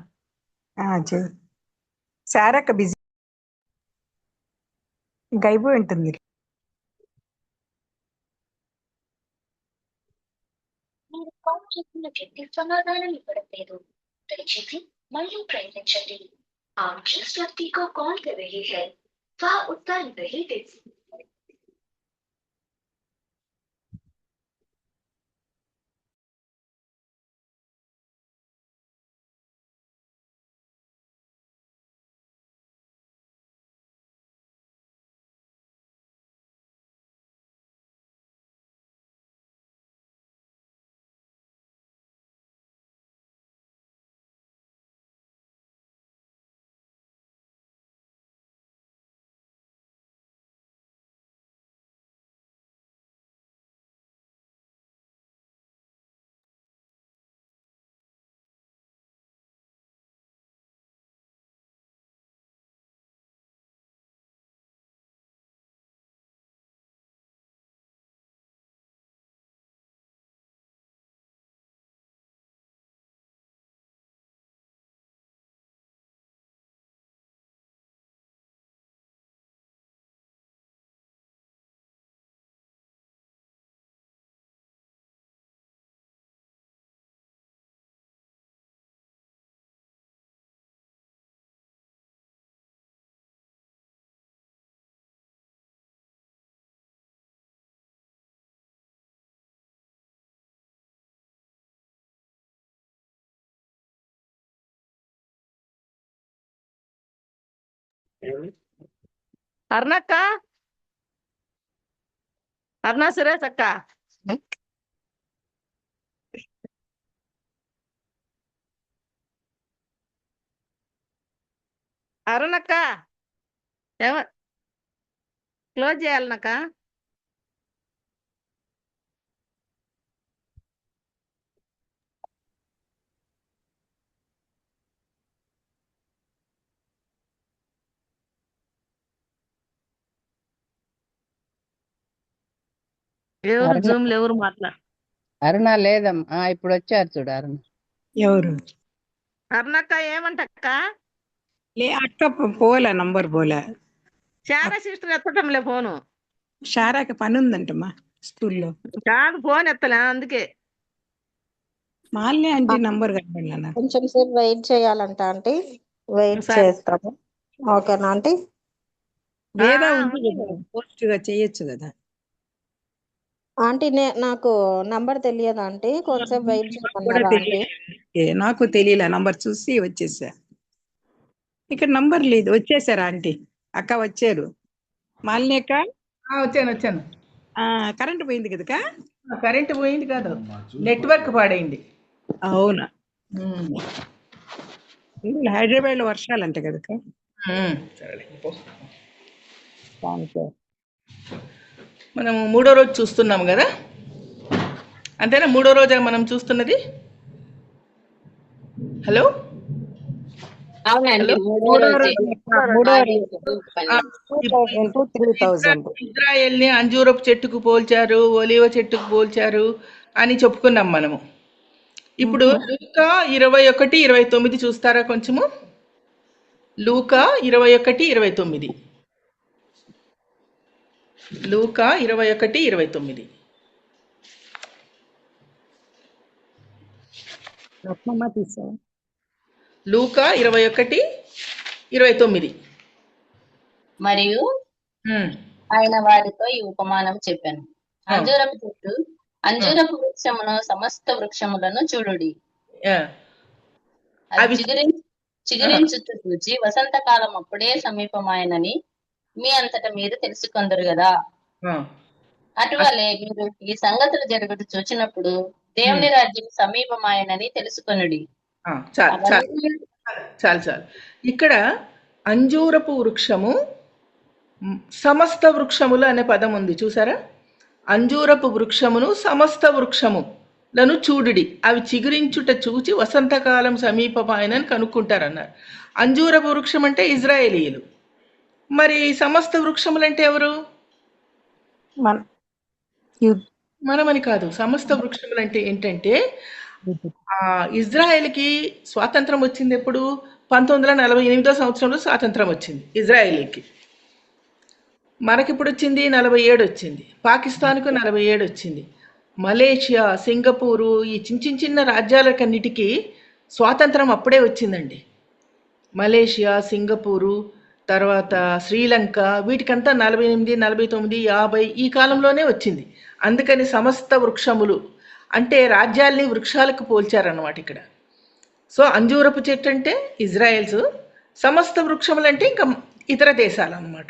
శారక్క బిజీ ఇంకా అయిపోయి ఉంటుంది. మీరు కాల్ చేసిన వ్యక్తి సమాధానం ఇవ్వడం లేదు, దయచేసి మళ్ళీ ప్రయత్నించండి. आप जिस व्यक्ति को कॉल कर रहे हैं वह उत्तर नहीं दे అరుణక్క, అరుణ సురేష్ అక్క. అరుణక్క, క్లోజ్ చేయాలనక్క. ఎవరు జూమ్ లో ఎవరు అరుణ లేదమ్మా, ఇప్పుడు వచ్చారు చూడు అరుణ. ఎవరు? అరుణక్క ఏమంటక్క? లే అక్క పోలే, నంబర్ పోలే. శారా సిస్టర్ ఎత్తటంలే ఫోను. షారాకి పని ఉందంటమ్మా స్కూల్లో. కాదు, ఫోన్ ఎత్తలే అందుకే. మాల్ని అంటే నంబర్ కనబడలే. కొంచెం సేపు వెయిట్ చేయాలంట ఆంటీ, వెయిట్ చేస్తాము. ఓకేనా ఆంటీ? లేదా ఉంది కదా, పోస్ట్ గా చేయొచ్చు కదా ఆంటీ. నాకు నంబర్ తెలియదు ఆంటీ, కొంచెం వెయిట్ చేయమన్నారా ఆంటీ? నాకు తెలియలే, నంబర్ చూసి వచ్చేసా. ఇక్కడ నంబర్ లేదు, వచ్చేసారా ఆంటీ? అక్క వచ్చారు. మాలిని అక్క వచ్చాను. కరెంట్ పోయింది కదా? కరెంట్ పోయింది కాదు, నెట్వర్క్ పాడైంది. అవునా? హైదరాబాద్ లో వర్షాలు అంట కదా. మనం 3వ రోజు చూస్తున్నాం కదా, అంతేనా? 3వ రోజు మనం చూస్తున్నది. హలో, అవునండి, ఇజ్రాయెల్ ని అంజూరపు చెట్టుకు పోల్చారు, ఒలివ చెట్టుకు పోల్చారు అని చెప్పుకున్నాం మనము. ఇప్పుడు లూకా 21:29 చూస్తారా కొంచెము? లూకా 21:29. లూకా 21:29. లూకా 21:29. మరియు ఆయన వారితో ఈ ఉపమానం చెప్పాను. అంజూరపు చెట్టు, అంజూరపు వృక్షమును, సమస్త వృక్షములను చూడుడి. అది చిగురించుచు చూచి వసంతకాలం అప్పుడే సమీపమాయనని మీ అంతటా మీరు తెలుసుకొందరు కదా. అటువలే మీరు ఈ సంగతులు జరుగుతూ చూచినప్పుడు దేవుని రాజ్యం సమీపమాయనని తెలుసుకొనుడి. చాలు. ఇక్కడ అంజూరపు వృక్షము, సమస్త వృక్షములు అనే పదం ఉంది చూసారా? అంజూరపు వృక్షమును, సమస్త వృక్షములను చూడుడి, అవి చిగురించుట చూచి వసంతకాలం సమీపమాయనని కనుక్కుంటారన్నారు. అంజూరపు వృక్షం అంటే ఇజ్రాయేలీయులు, మరి సమస్త వృక్షములు అంటే ఎవరు? మనమని కాదు. సమస్త వృక్షములు అంటే ఏంటంటే, ఇజ్రాయెల్కి స్వాతంత్రం వచ్చింది ఎప్పుడు? 1948 సంవత్సరంలో స్వాతంత్రం వచ్చింది ఇజ్రాయెల్కి. మనకిప్పుడు వచ్చింది 47 వచ్చింది, పాకిస్తాన్కు 47 వచ్చింది, మలేషియా, సింగపూరు, ఈ చిన్న రాజ్యాలకన్నిటికీ స్వాతంత్రం అప్పుడే వచ్చిందండి. మలేషియా, సింగపూరు, తర్వాత శ్రీలంక, వీటికంతా 48, 49, 50 ఈ కాలంలోనే వచ్చింది. అందుకని సమస్త వృక్షములు అంటే రాజ్యాల్ని వృక్షాలకు పోల్చారన్నమాట ఇక్కడ. సో అంజూరపు చెట్టు అంటే ఇజ్రాయెల్స్, సమస్త వృక్షములు అంటే ఇంకా ఇతర దేశాలు అన్నమాట.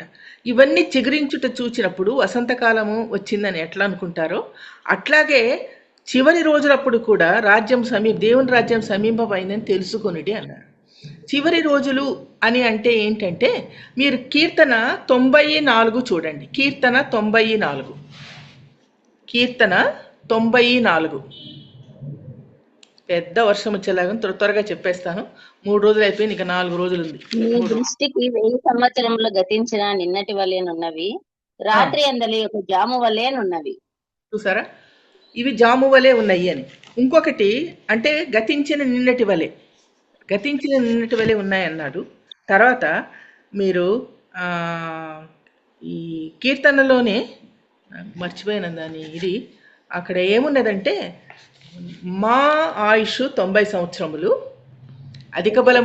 ఇవన్నీ చిగురించుట చూచినప్పుడు వసంతకాలము వచ్చిందని ఎట్లా అనుకుంటారో, అట్లాగే చివరి రోజులప్పుడు కూడా దేవుని రాజ్యం సమీపమైందని తెలుసుకొనిడి అన్నారు. చివరి రోజులు అని అంటే ఏంటంటే, మీరు కీర్తన 94 చూడండి. కీర్తన 94. పెద్ద వర్షం వచ్చేలాగా త్వరగా చెప్పేస్తాను. 3 రోజులు అయిపోయింది, ఇంకా 4 రోజులు ఉంది. మీ దృష్టికి 1000 సంవత్సరములు గతించిన నిన్నటి వలెనున్నవి, రాత్రి అందలి ఒక జాము వలెనున్నవి. చూసారా, ఇవి జాము వలె ఉన్నాయి అని. ఇంకొకటి అంటే గతించిన నిన్నటి వలె ఉన్నాయన్నాడు. తర్వాత మీరు ఈ కీర్తనలోనే మర్చిపోయిన దాన్ని, ఇది అక్కడ ఏమున్నదంటే, మా ఆయుష్ 90 సంవత్సరములు, అధిక బలం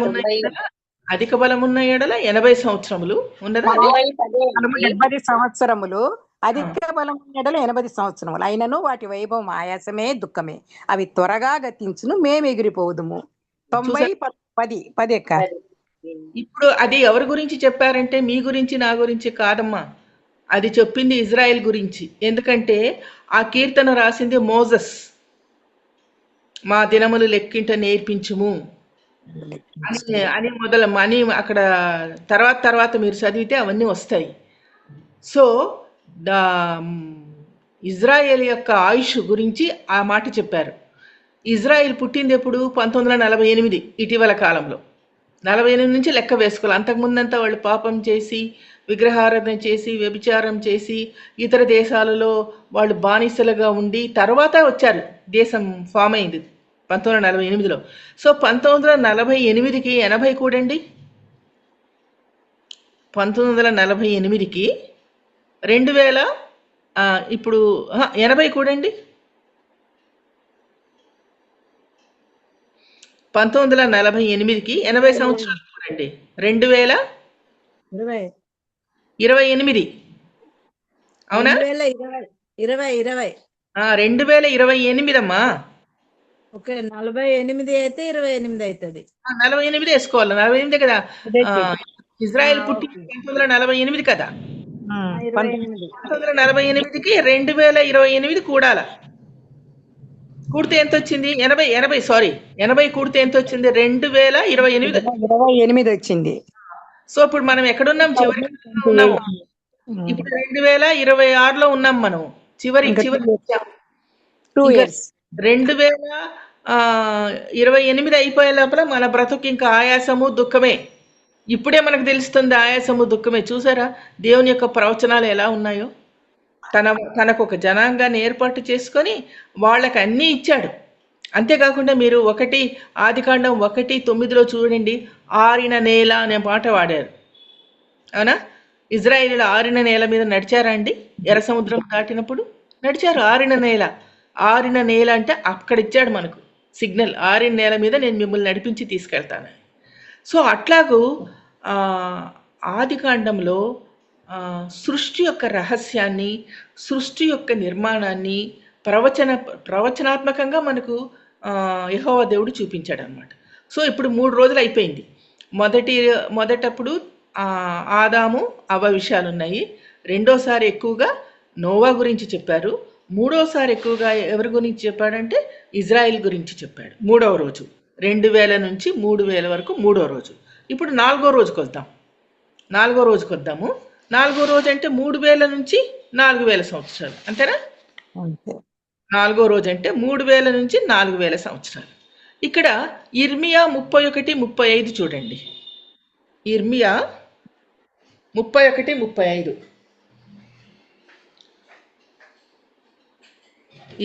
ఉన్న ఎడల 80 సంవత్సరములు ఉన్నదా? 70 సంవత్సరములు, అధిక బలం ఎడల 80 సంవత్సరములు అయినను వాటి వైభవం ఆయాసమే, దుఃఖమే. అవి త్వరగా గతించును, మేము ఎగిరిపోదుము. 90, 10 ఎక్క ఇప్పుడు అది ఎవరి గురించి చెప్పారంటే మీ గురించి నా గురించి కాదమ్మా. అది చెప్పింది ఇజ్రాయెల్ గురించి. ఎందుకంటే ఆ కీర్తన రాసింది మోజస్. మా దినములు లెక్కింట నేర్పించుము అని అని అక్కడ తర్వాత మీరు చదివితే అవన్నీ వస్తాయి. సో ద ఇజ్రాయెల్ యొక్క ఆయుష్ గురించి ఆ మాట చెప్పారు. ఇజ్రాయెల్ పుట్టింది ఎప్పుడు? 1948 ఇటీవల కాలంలో. 48 నుంచి లెక్క వేసుకోవాలి. అంతకుముందంతా వాళ్ళు పాపం చేసి, విగ్రహారాధన చేసి, వ్యభిచారం చేసి, ఇతర దేశాలలో వాళ్ళు బానిసలుగా ఉండి తర్వాత వచ్చారు. దేశం ఫామ్ అయింది 1948లో. సో 1948కి 80 కూడండి. 1948కి 2000 ఇప్పుడు 80 కూడండి. 1948కి 80 సంవత్సరాలు కూడండి. 2028 అవునా? 2028 అమ్మా. 48 అయితే 28 అవుతుంది. 48 వేసుకోవాలి. 48 కదా. ఇజ్రాయెల్ పుట్టి 1948 కదా. 1948కి 2028 కూడాల. కూడితే ఎంత వచ్చింది? 80 కూడితే ఎంత వచ్చింది? 2028 వచ్చింది. సో ఇప్పుడు మనం ఎక్కడున్నాం? చివరి ఉన్నాము. ఇప్పుడు 2026లో ఉన్నాం మనం. చివరి 2 years. 2028 అయిపోయే లోపల మన బ్రతుకు ఇంకా ఆయాసము దుఃఖమే. ఇప్పుడే మనకు తెలుస్తుంది ఆయాసము దుఃఖమే. చూసారా దేవుని యొక్క ప్రవచనాలు ఎలా ఉన్నాయో? తనకు ఒక జనాంగాన్ని ఏర్పాటు చేసుకొని వాళ్ళకి అన్నీ ఇచ్చాడు. అంతేకాకుండా మీరు ఆదికాండం 1:9 చూడండి. ఆరిన నేల అనే మాట వాడారు. అవునా? ఇజ్రాయేలీలు ఆరిన నేల మీద నడిచారా అండి? ఎర్ర సముద్రం దాటినప్పుడు నడిచారు. ఆరిన నేల అంటే అక్కడ ఇచ్చాడు మనకు సిగ్నల్. ఆరిన నేల మీద నేను మిమ్మల్ని నడిపించి తీసుకెళ్తాను. సో అట్లాగూ ఆదికాండంలో సృష్టి యొక్క రహస్యాన్ని, సృష్టి యొక్క నిర్మాణాన్ని ప్రవచనాత్మకంగా మనకు యెహోవా దేవుడు చూపించాడు అనమాట. సో ఇప్పుడు 3 రోజులు అయిపోయింది. మొదటప్పుడు ఆదాము అవ్వ విషయాలు ఉన్నాయి. రెండోసారి ఎక్కువగా నోవా గురించి చెప్పారు. మూడోసారి ఎక్కువగా ఎవరి గురించి చెప్పాడంటే ఇజ్రాయెల్ గురించి చెప్పాడు. 3వ రోజు 2000 నుంచి 3000 వరకు 3వ రోజు. ఇప్పుడు 4వ రోజుకి వద్దాము. 4వ రోజు అంటే 3000 నుంచి 4000 సంవత్సరాలు. అంతేనా? 4వ రోజు అంటే 3000 నుంచి 4000 సంవత్సరాలు. ఇక్కడ ఇర్మియా 31:35 చూడండి. ఇర్మియా 31:35.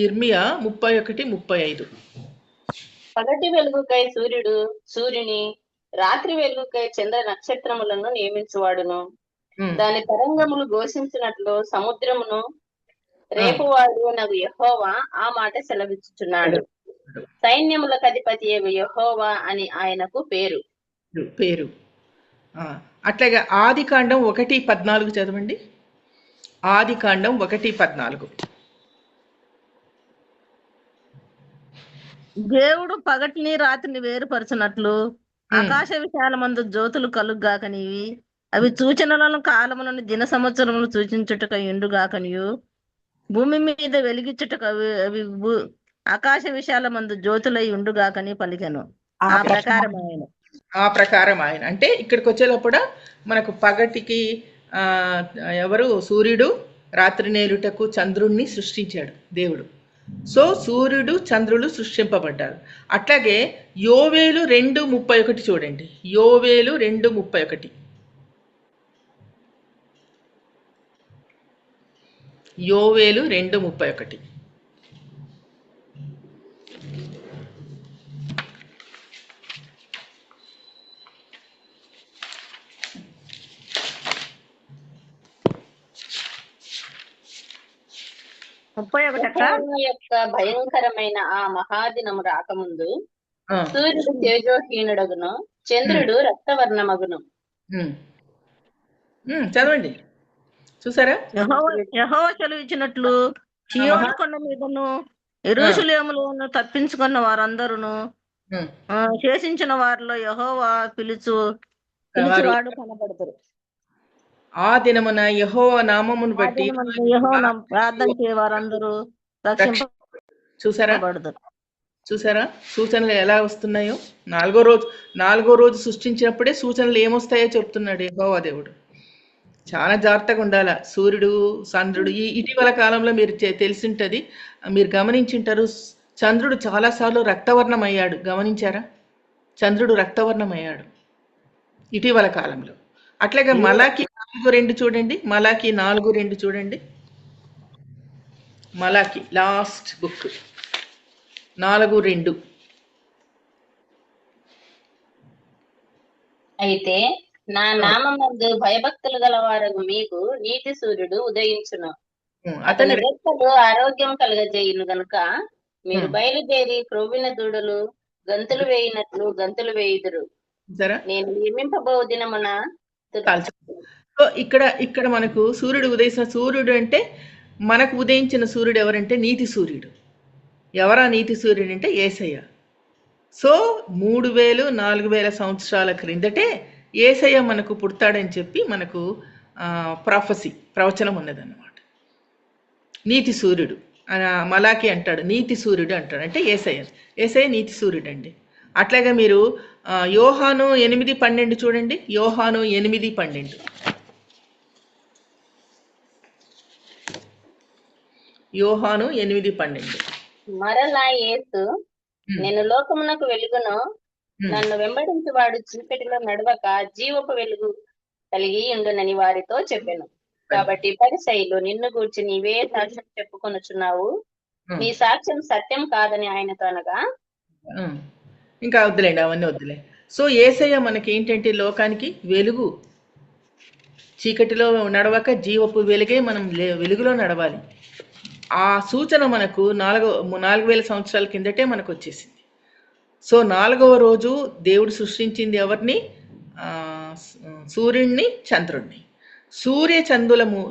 ఇర్మియా 31:35. పగటి వెలుగుకై సూర్యుని, రాత్రి వెలుగుకై చంద్ర నక్షత్రములను నియమించువాడును. దాని తరంగములు ఘోషించినట్లు సముద్రమును రేపువాడు నగు యెహోవా ఆ మాట సెలవిచ్చుచున్నాడు. సైన్యములకు అధిపతి యెహోవా అని ఆయనకు పేరు. అట్లాగే ఆదికాండం 1:14 చదవండి. ఆదికాండం 1:14. దేవుడు పగటిని రాత్రిని వేరుపరచినట్లు ఆకాశ విశాలమందు జ్యోతులు కలుగ్గాకనివి, అవి సూచనలను కాలములను దిన సంవత్సరములు సూచించుటకు ఎండుగాకనియు, భూమి మీద వెలిగించుటకు అవి ఆకాశ విశాలమందు జ్యోతులై ఉండుగాకని పలికెను. ఆ ప్రకారం ఆయన అంటే ఇక్కడికి వచ్చేటప్పుడు మనకు పగటికి ఎవరు? సూర్యుడు, రాత్రి నేలుటకు చంద్రుణ్ణి సృష్టించాడు దేవుడు. సో సూర్యుడు చంద్రులు సృష్టింపబడ్డారు. అట్లాగే యోవేలు 2:31 చూడండి. యోవేలు 2:31. యోవేలు 2:31. యొక్క భయంకరమైన ఆ మహాదినము రాకముందు సూర్యుడు తేజోహీనుడగును, చంద్రుడు రక్తవర్ణమగును. చదవండి. చూసారా? యెహోవా సెలవిచ్చినట్లు చీయోను కొండ మీదను యెరూషలేములోను తప్పించుకున్న వారందరూ శేషించిన వారిలో యెహోవా పిలుచు పిలిచివాడు కనబడతారు. ఆ దినమున యెహోవా నామమును ఆ బట్టి దినమందు యెహోవా ప్రార్థన చేయవారందరూ చూసారా రక్షింపబడతారు. చూసారా సూచనలు ఎలా వస్తున్నాయో? నాలుగో రోజు సృష్టించినప్పుడే సూచనలు ఏమొస్తాయో చెప్తున్నాడు యెహోవా దేవుడు. చాలా జాగ్రత్తగా ఉండాల. సూర్యుడు, చంద్రుడు ఇటీవల కాలంలో మీరు తెలిసింటది, మీరు గమనించింటారు, చంద్రుడు చాలాసార్లు రక్తవర్ణం అయ్యాడు. గమనించారా? చంద్రుడు రక్తవర్ణం అయ్యాడు ఇటీవల కాలంలో. అట్లాగే మలాకి 4:2 చూడండి. మలాకి 4:2 చూడండి. మలాకి లాస్ట్ బుక్ 4:2. అయితే నా నామమందు భయభక్తులు గలవారు మీకు నీతి సూర్యుడు ఉదయించును, అతని రెక్కలు ఆరోగ్యం కలుగజేయును గనుక మీరు బయలుదేరి క్రొవ్విన దూడలు గంతులు వేయినట్లు గంతులు వేయుదురు. నేను నియమింపబో దినమున. ఇక్కడ మనకు సూర్యుడు ఉదయించిన సూర్యుడు అంటే, మనకు ఉదయించిన సూర్యుడు ఎవరంటే నీతి సూర్యుడు. ఎవరా నీతి సూర్యుడు అంటే యేసయ్య. సో 3000-4000 సంవత్సరాల క్రిందటే యేసయ్య మనకు పుడతాడని చెప్పి మనకు ప్రవచనం ఉన్నదన్నమాట. నీతి సూర్యుడు మలాకి అంటాడు, నీతి సూర్యుడు అంటాడు. అంటే యేసయ్య నీతి సూర్యుడు అండి. అట్లాగే మీరు యోహాను 8:12 చూడండి. యోహాను 8:12. యోహాను 8:12. మరలా యేసు, నేను లోకమునకు వెలుగును, నన్ను వెంబడించి వాడు చీకటిలో నడవక జీవపు వెలుగు కలిగి ఉండునని వారితో చెప్పాను. కాబట్టి పరిసయ్యులు నిన్ను గూర్చి నీవే సాక్ష్యం చెప్పుకొనుచున్నావు, నీ సాక్ష్యం సత్యం కాదని ఆయనతో అనగా. ఇంకా వద్దులేండి, అవన్నీ వద్దులే. సో యేసయ్య మనకి ఏంటంటే లోకానికి వెలుగు. చీకటిలో నడవక జీవపు వెలుగే మనం వెలుగులో నడవాలి. ఆ సూచన మనకు 4000 సంవత్సరాల కిందటే మనకు వచ్చేసింది. సో 4వ రోజు దేవుడు సృష్టించింది ఎవరిని? సూర్యుడిని, చంద్రుడిని.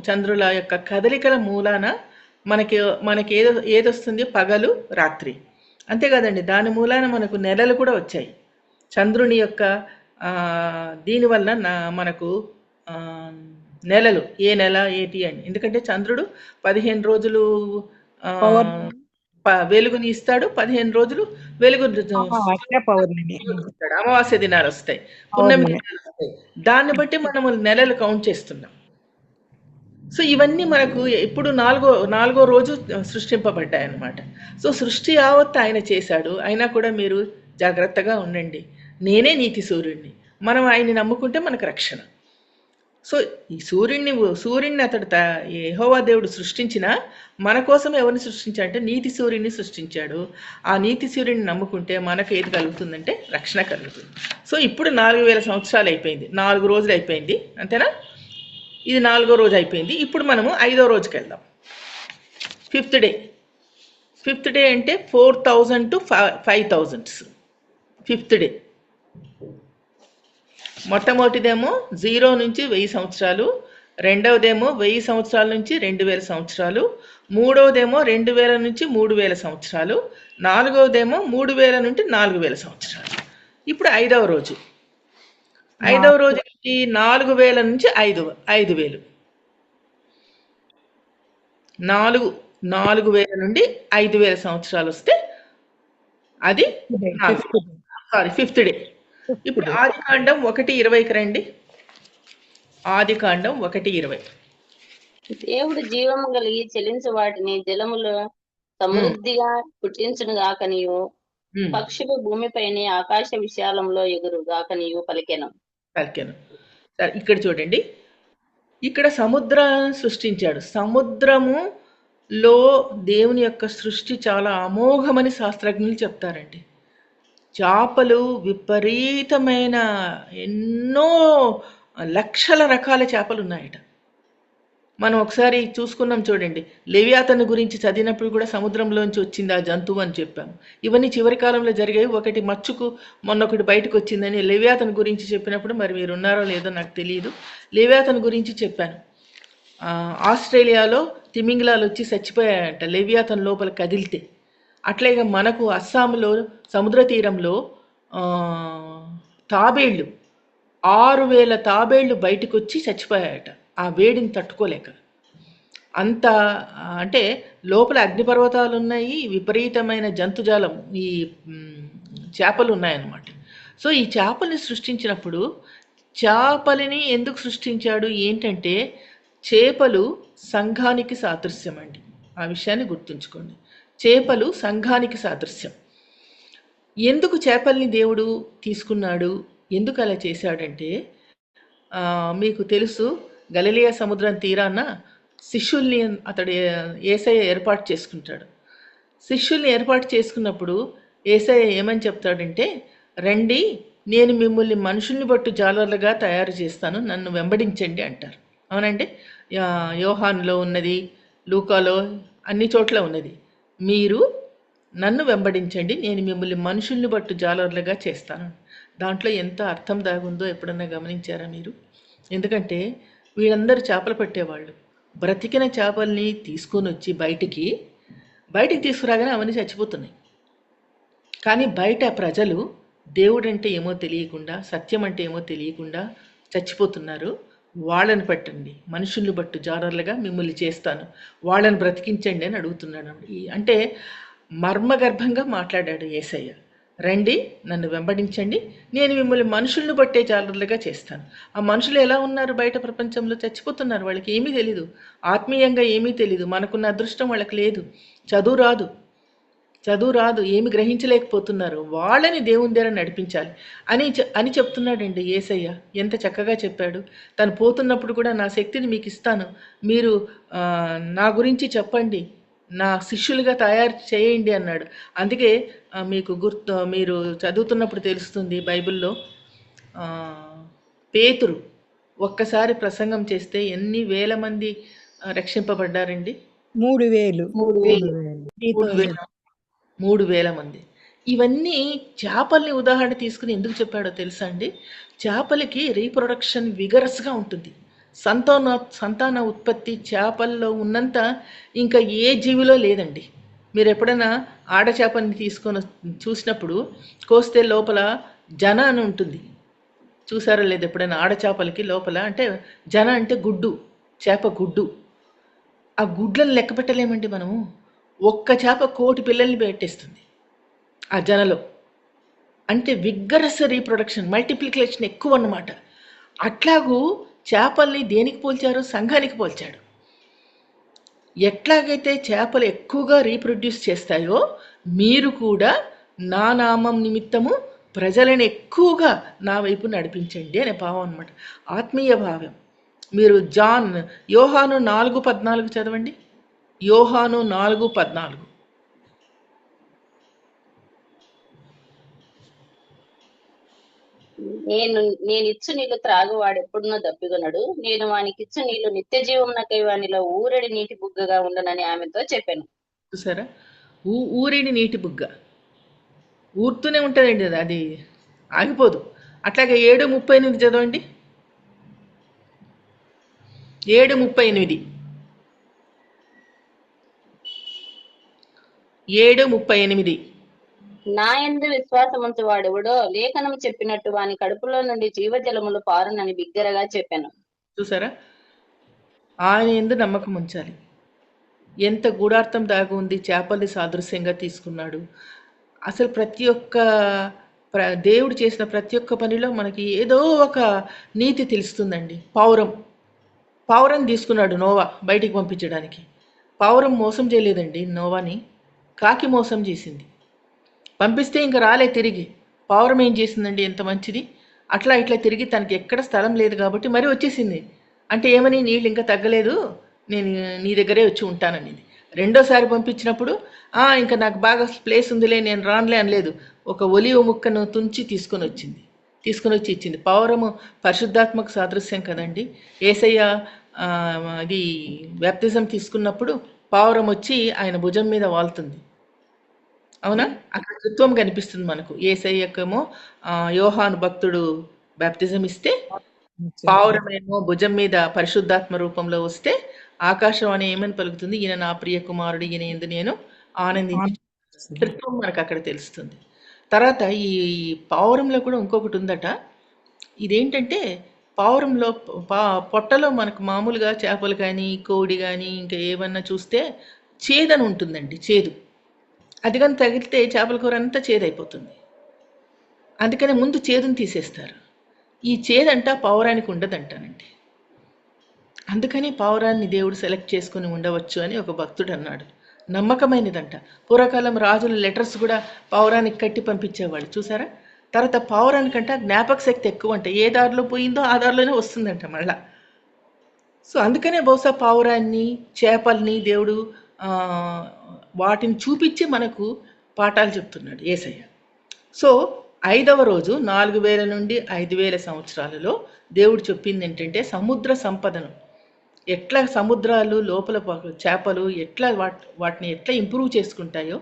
చంద్రుల యొక్క కదలికల మూలాన మనకి ఏదొస్తుంది? పగలు, రాత్రి. అంతే కదండి, దాని మూలాన మనకు నెలలు కూడా వచ్చాయి. చంద్రుని యొక్క దీనివల్ల మనకు నెలలు, ఏ నెల ఏంటి అని. ఎందుకంటే చంద్రుడు 15 రోజులు వెలుగుని ఇస్తాడు, 15 రోజులు వెలుగు అమావాస్య దినాలు వస్తాయి, పున్నమి దినాలు వస్తాయి. దాన్ని బట్టి మనము నెలలు కౌంట్ చేస్తున్నాం. సో ఇవన్నీ మనకు ఇప్పుడు నాలుగో రోజు సృష్టింపబడ్డాయి అన్నమాట. సో సృష్టి యావత్తు ఆయన చేశాడు. అయినా కూడా మీరు జాగ్రత్తగా ఉండండి. నేనే నీతి సూర్యుడిని. మనం ఆయన్ని నమ్ముకుంటే మనకు రక్షణ. సో ఈ సూర్యుడిని అతడు యెహోవా దేవుడు సృష్టించిన మన కోసం ఎవరిని సృష్టించాడంటే నీతి సూర్యుడిని సృష్టించాడు. ఆ నీతి సూర్యుడిని నమ్ముకుంటే మనకు ఏది కలుగుతుందంటే రక్షణ కలుగుతుంది. సో ఇప్పుడు 4000 సంవత్సరాలు అయిపోయింది, 4 రోజులు అయిపోయింది, అంతేనా? ఇది 4వ రోజు అయిపోయింది. ఇప్పుడు మనము 5వ రోజుకి వెళ్దాం. ఫిఫ్త్ డే అంటే 4000 to 5000. Fifth day. మొట్టమొదటిదేమో 0 నుంచి 1000 సంవత్సరాలు, రెండవదేమో 1000 సంవత్సరాల నుంచి 2000 సంవత్సరాలు, మూడవదేమో 2000 నుంచి 3000 సంవత్సరాలు, నాలుగవదేమో 3000 నుంచి 4000 సంవత్సరాలు. ఇప్పుడు 5వ రోజు. 5వ రోజు 4000 నుంచి 5000. 4000 నుండి 5000 సంవత్సరాలు వస్తే అది ఫిఫ్త్ డే. ఇప్పుడు ఆదికాండం 1:20కి రండి. ఆదికాండం 1:20. దేవుడు జీవము కలిగి చెలించు వాటిని జలములో సమృద్ధిగా పుట్టించును గాకనియు, పక్షులు భూమిపైనే ఆకాశ విశాలంలో ఎగురు గాకనియు పలికెను. ఇక్కడ చూడండి, ఇక్కడ సముద్రాన్ని సృష్టించాడు. సముద్రములో దేవుని యొక్క సృష్టి చాలా అమోఘమని శాస్త్రజ్ఞులు చెప్తారండి. చేపలు విపరీతమైన ఎన్నో లక్షల రకాల చేపలు ఉన్నాయట. మనం ఒకసారి చూసుకున్నాం చూడండి, లెవియాతను గురించి చదివినప్పుడు కూడా సముద్రంలోంచి వచ్చింది ఆ జంతువు అని చెప్పాము. ఇవన్నీ చివరి కాలంలో జరిగాయి. ఒకటి మచ్చుకు మొన్నొకటి బయటకు వచ్చిందని లెవియాతను గురించి చెప్పినప్పుడు, మరి మీరు ఉన్నారో లేదో నాకు తెలియదు, లెవియాతను గురించి చెప్పాను. ఆస్ట్రేలియాలో తిమింగిలాలు వచ్చి చచ్చిపోయాయంట లెవియాతను లోపల కదిలితే. అట్లాగే మనకు అస్సాంలో సముద్ర తీరంలో తాబేళ్ళు 6,000 తాబేళ్లు బయటకు వచ్చి చచ్చిపోయాయట ఆ వేడిని తట్టుకోలేక. అంత అంటే లోపల అగ్నిపర్వతాలు ఉన్నాయి, విపరీతమైన జంతుజాలం, ఈ చేపలు ఉన్నాయన్నమాట. సో ఈ చేపల్ని సృష్టించినప్పుడు చేపలని ఎందుకు సృష్టించాడు ఏంటంటే, చేపలు సంఘానికి సాదృశ్యం అండి. ఆ విషయాన్ని గుర్తుంచుకోండి. చేపలు సంఘానికి సాదృశ్యం. ఎందుకు చేపల్ని దేవుడు తీసుకున్నాడు, ఎందుకు అలా చేశాడంటే, మీకు తెలుసు గలిలయ సముద్రం తీరాన శిష్యుల్ని అతడు యేసయ్య ఏర్పాటు చేసుకుంటాడు. శిష్యుల్ని ఏర్పాటు చేసుకున్నప్పుడు యేసయ్య ఏమని చెప్తాడంటే, రండి నేను మిమ్మల్ని మనుషుల్ని బట్టు జాలర్లుగా తయారు చేస్తాను, నన్ను వెంబడించండి అంటారు. అవునండి, యోహానులో ఉన్నది, లూకాలో అన్ని చోట్ల ఉన్నది. మీరు నన్ను వెంబడించండి, నేను మిమ్మల్ని మనుషుల్ని బట్టు జాలర్లుగా చేస్తాను. దాంట్లో ఎంత అర్థం దాగుందో ఎప్పుడన్నా గమనించారా మీరు? ఎందుకంటే వీళ్ళందరూ చేపలు పట్టేవాళ్ళు. బ్రతికిన చేపల్ని తీసుకొని వచ్చి బయటికి తీసుకురాగానే అవన్నీ చచ్చిపోతున్నాయి. కానీ బయట ప్రజలు దేవుడు అంటే ఏమో తెలియకుండా, సత్యం అంటే ఏమో తెలియకుండా చచ్చిపోతున్నారు. వాళ్ళని పట్టండి, మనుషుల్ని బట్టు జాలర్లుగా మిమ్మల్ని చేస్తాను, వాళ్ళని బ్రతికించండి అని అడుగుతున్నాడు. అంటే మర్మగర్భంగా మాట్లాడాడు యేసయ్య. రండి నన్ను వెంబడించండి, నేను మిమ్మల్ని మనుషుల్ని బట్టే జాలర్లుగా చేస్తాను. ఆ మనుషులు ఎలా ఉన్నారు? బయట ప్రపంచంలో చచ్చిపోతున్నారు. వాళ్ళకి ఏమీ తెలీదు, ఆత్మీయంగా ఏమీ తెలీదు. మనకున్న అదృష్టం వాళ్ళకి లేదు. చదువు రాదు, ఏమి గ్రహించలేకపోతున్నారు. వాళ్ళని దేవుని దగ్గర నడిపించాలి అని చెప్తున్నాడండి యేసయ్య. ఎంత చక్కగా చెప్పాడు. తను పోతున్నప్పుడు కూడా నా శక్తిని మీకు ఇస్తాను, మీరు నా గురించి చెప్పండి, నా శిష్యులుగా తయారు చేయండి అన్నాడు. అందుకే మీకు మీరు చదువుతున్నప్పుడు తెలుస్తుంది బైబిల్లో, పేతురు ఒక్కసారి ప్రసంగం చేస్తే ఎన్ని వేల మంది రక్షింపబడ్డారండి? 3,000 మంది. ఇవన్నీ చేపల్ని ఉదాహరణ తీసుకుని ఎందుకు చెప్పాడో తెలుసా అండి? చేపలకి రీప్రొడక్షన్ విగరస్గా ఉంటుంది. సంతాన ఉత్పత్తి చేపల్లో ఉన్నంత ఇంకా ఏ జీవిలో లేదండి. మీరు ఎప్పుడైనా ఆడచేపని తీసుకొని చూసినప్పుడు కోస్తే లోపల జన అని ఉంటుంది, చూసారా లేదు ఎప్పుడైనా? ఆడచేపలకి లోపల అంటే జన అంటే గుడ్డు, చేప గుడ్డు. ఆ గుడ్లను లెక్క పెట్టలేమండి మనము. ఒక్క చేప 1,000,000 పిల్లల్ని పెట్టేస్తుంది ఆ జనలో. అంటే విగ్గరస్ రీప్రొడక్షన్, మల్టిప్లికేషన్ ఎక్కువ అన్నమాట. అట్లాగూ చేపల్ని దేనికి పోల్చారు? సంఘానికి పోల్చాడు. ఎట్లాగైతే చేపలు ఎక్కువగా రీప్రొడ్యూస్ చేస్తాయో, మీరు కూడా నా నామం నిమిత్తము ప్రజలను ఎక్కువగా నా వైపు నడిపించండి అనే భావం అనమాట, ఆత్మీయ భావం. మీరు యోహాను 4:14 చదవండి. యోహాను 4:14. నేనిచ్చు నీళ్లు త్రాగువాడు ఎప్పుడునో దప్పిగొనడు, నేను వానికిచ్చు నీళ్లు నిత్య జీవమునకై వానిలో ఊరడి నీటి బుగ్గగా ఉండనని ఆమెతో చెప్పాను. చూసారా? ఊరిడి నీటి బుగ్గ ఊరుతూనే ఉంటుందండి, అది ఆగిపోదు. అట్లాగే 7:38 చదవండి. 7:38. 7:38. నా యందు విశ్వాసముంచు వాడెవడో లేఖనం చెప్పినట్టు వాని కడుపులో నుండి జీవజలములు పారునని బిగ్గరగా చెప్పాను. చూసారా? ఆయన యందు నమ్మకం ఉంచాలి. ఎంత గూఢార్థం దాగి ఉంది. చేపల్ని సాదృశ్యంగా తీసుకున్నాడు. అసలు ప్రతి ఒక్క దేవుడు చేసిన ప్రతి ఒక్క పనిలో మనకి ఏదో ఒక నీతి తెలుస్తుందండి. పావురం తీసుకున్నాడు నోవా బయటికి పంపించడానికి. పావురం మోసం చేయలేదండి నోవాని, కాకి మోసం చేసింది. పంపిస్తే ఇంకా రాలే తిరిగి. పావురం ఏం చేసిందండి? ఎంత మంచిది, అట్లా ఇట్లా తిరిగి తనకి ఎక్కడ స్థలం లేదు కాబట్టి మరి వచ్చేసింది. అంటే ఏమని? నీళ్ళు ఇంకా తగ్గలేదు, నేను నీ దగ్గరే వచ్చి ఉంటాననేది. రెండోసారి పంపించినప్పుడు ఇంకా నాకు బాగా ప్లేస్ ఉందిలే, నేను రానులే అనలేదు. ఒక ఒలివ ముక్కను తుంచి తీసుకొని వచ్చి ఇచ్చింది. పావురము పరిశుద్ధాత్మకు సాదృశ్యం కదండి. యేసయ్య అది బాప్తిజం తీసుకున్నప్పుడు పావురం వచ్చి ఆయన భుజం మీద వాలుతుంది. అవునా? అక్కడ తృత్వం కనిపిస్తుంది మనకు. యేసయ్యకేమో యోహాను భక్తుడు బాప్తిజం ఇస్తే, పావురమేమో భుజం మీద పరిశుద్ధాత్మ రూపంలో వస్తే ఆకాశవాణి ఏమని పలుకుతుంది? ఈయన నా ప్రియ కుమారుడు, ఈయన యందు నేను ఆనందించి. తృత్వం మనకు అక్కడ తెలుస్తుంది. తర్వాత ఈ పావురంలో కూడా ఇంకొకటి ఉందట. ఇదేంటంటే పావురంలో పొట్టలో మనకు మామూలుగా చేపలు కానీ కోడి కానీ ఇంకా ఏమన్నా చూస్తే చేదని ఉంటుందండి, చేదు. అది కానీ తగిలితే చేపల కూర అంతా చేదైపోతుంది. అందుకని ముందు చేదుని తీసేస్తారు. ఈ చేదంట పావురానికి ఉండదంటానండి. అందుకని పావురాన్ని దేవుడు సెలెక్ట్ చేసుకుని ఉండవచ్చు అని ఒక భక్తుడు అన్నాడు. నమ్మకమైనదంట. పూర్వకాలం రాజుల లెటర్స్ కూడా పావురానికి కట్టి పంపించేవాళ్ళు చూసారా. తర్వాత పావురానికంట జ్ఞాపక శక్తి ఎక్కువ అంట. ఏ దారిలో పోయిందో ఆ దారిలోనే వస్తుందంట మళ్ళా. సో అందుకనే బహుశా పావురాన్ని, చేపల్ని దేవుడు వాటిని చూపించి మనకు పాఠాలు చెప్తున్నాడు యేసయ్య. సో 5వ రోజు 4000 నుండి 5000 సంవత్సరాలలో దేవుడు చెప్పింది ఏంటంటే సముద్ర సంపదను ఎట్లా, సముద్రాలు లోపల చేపలు ఎట్లా వాటిని ఎట్లా ఇంప్రూవ్ చేసుకుంటాయో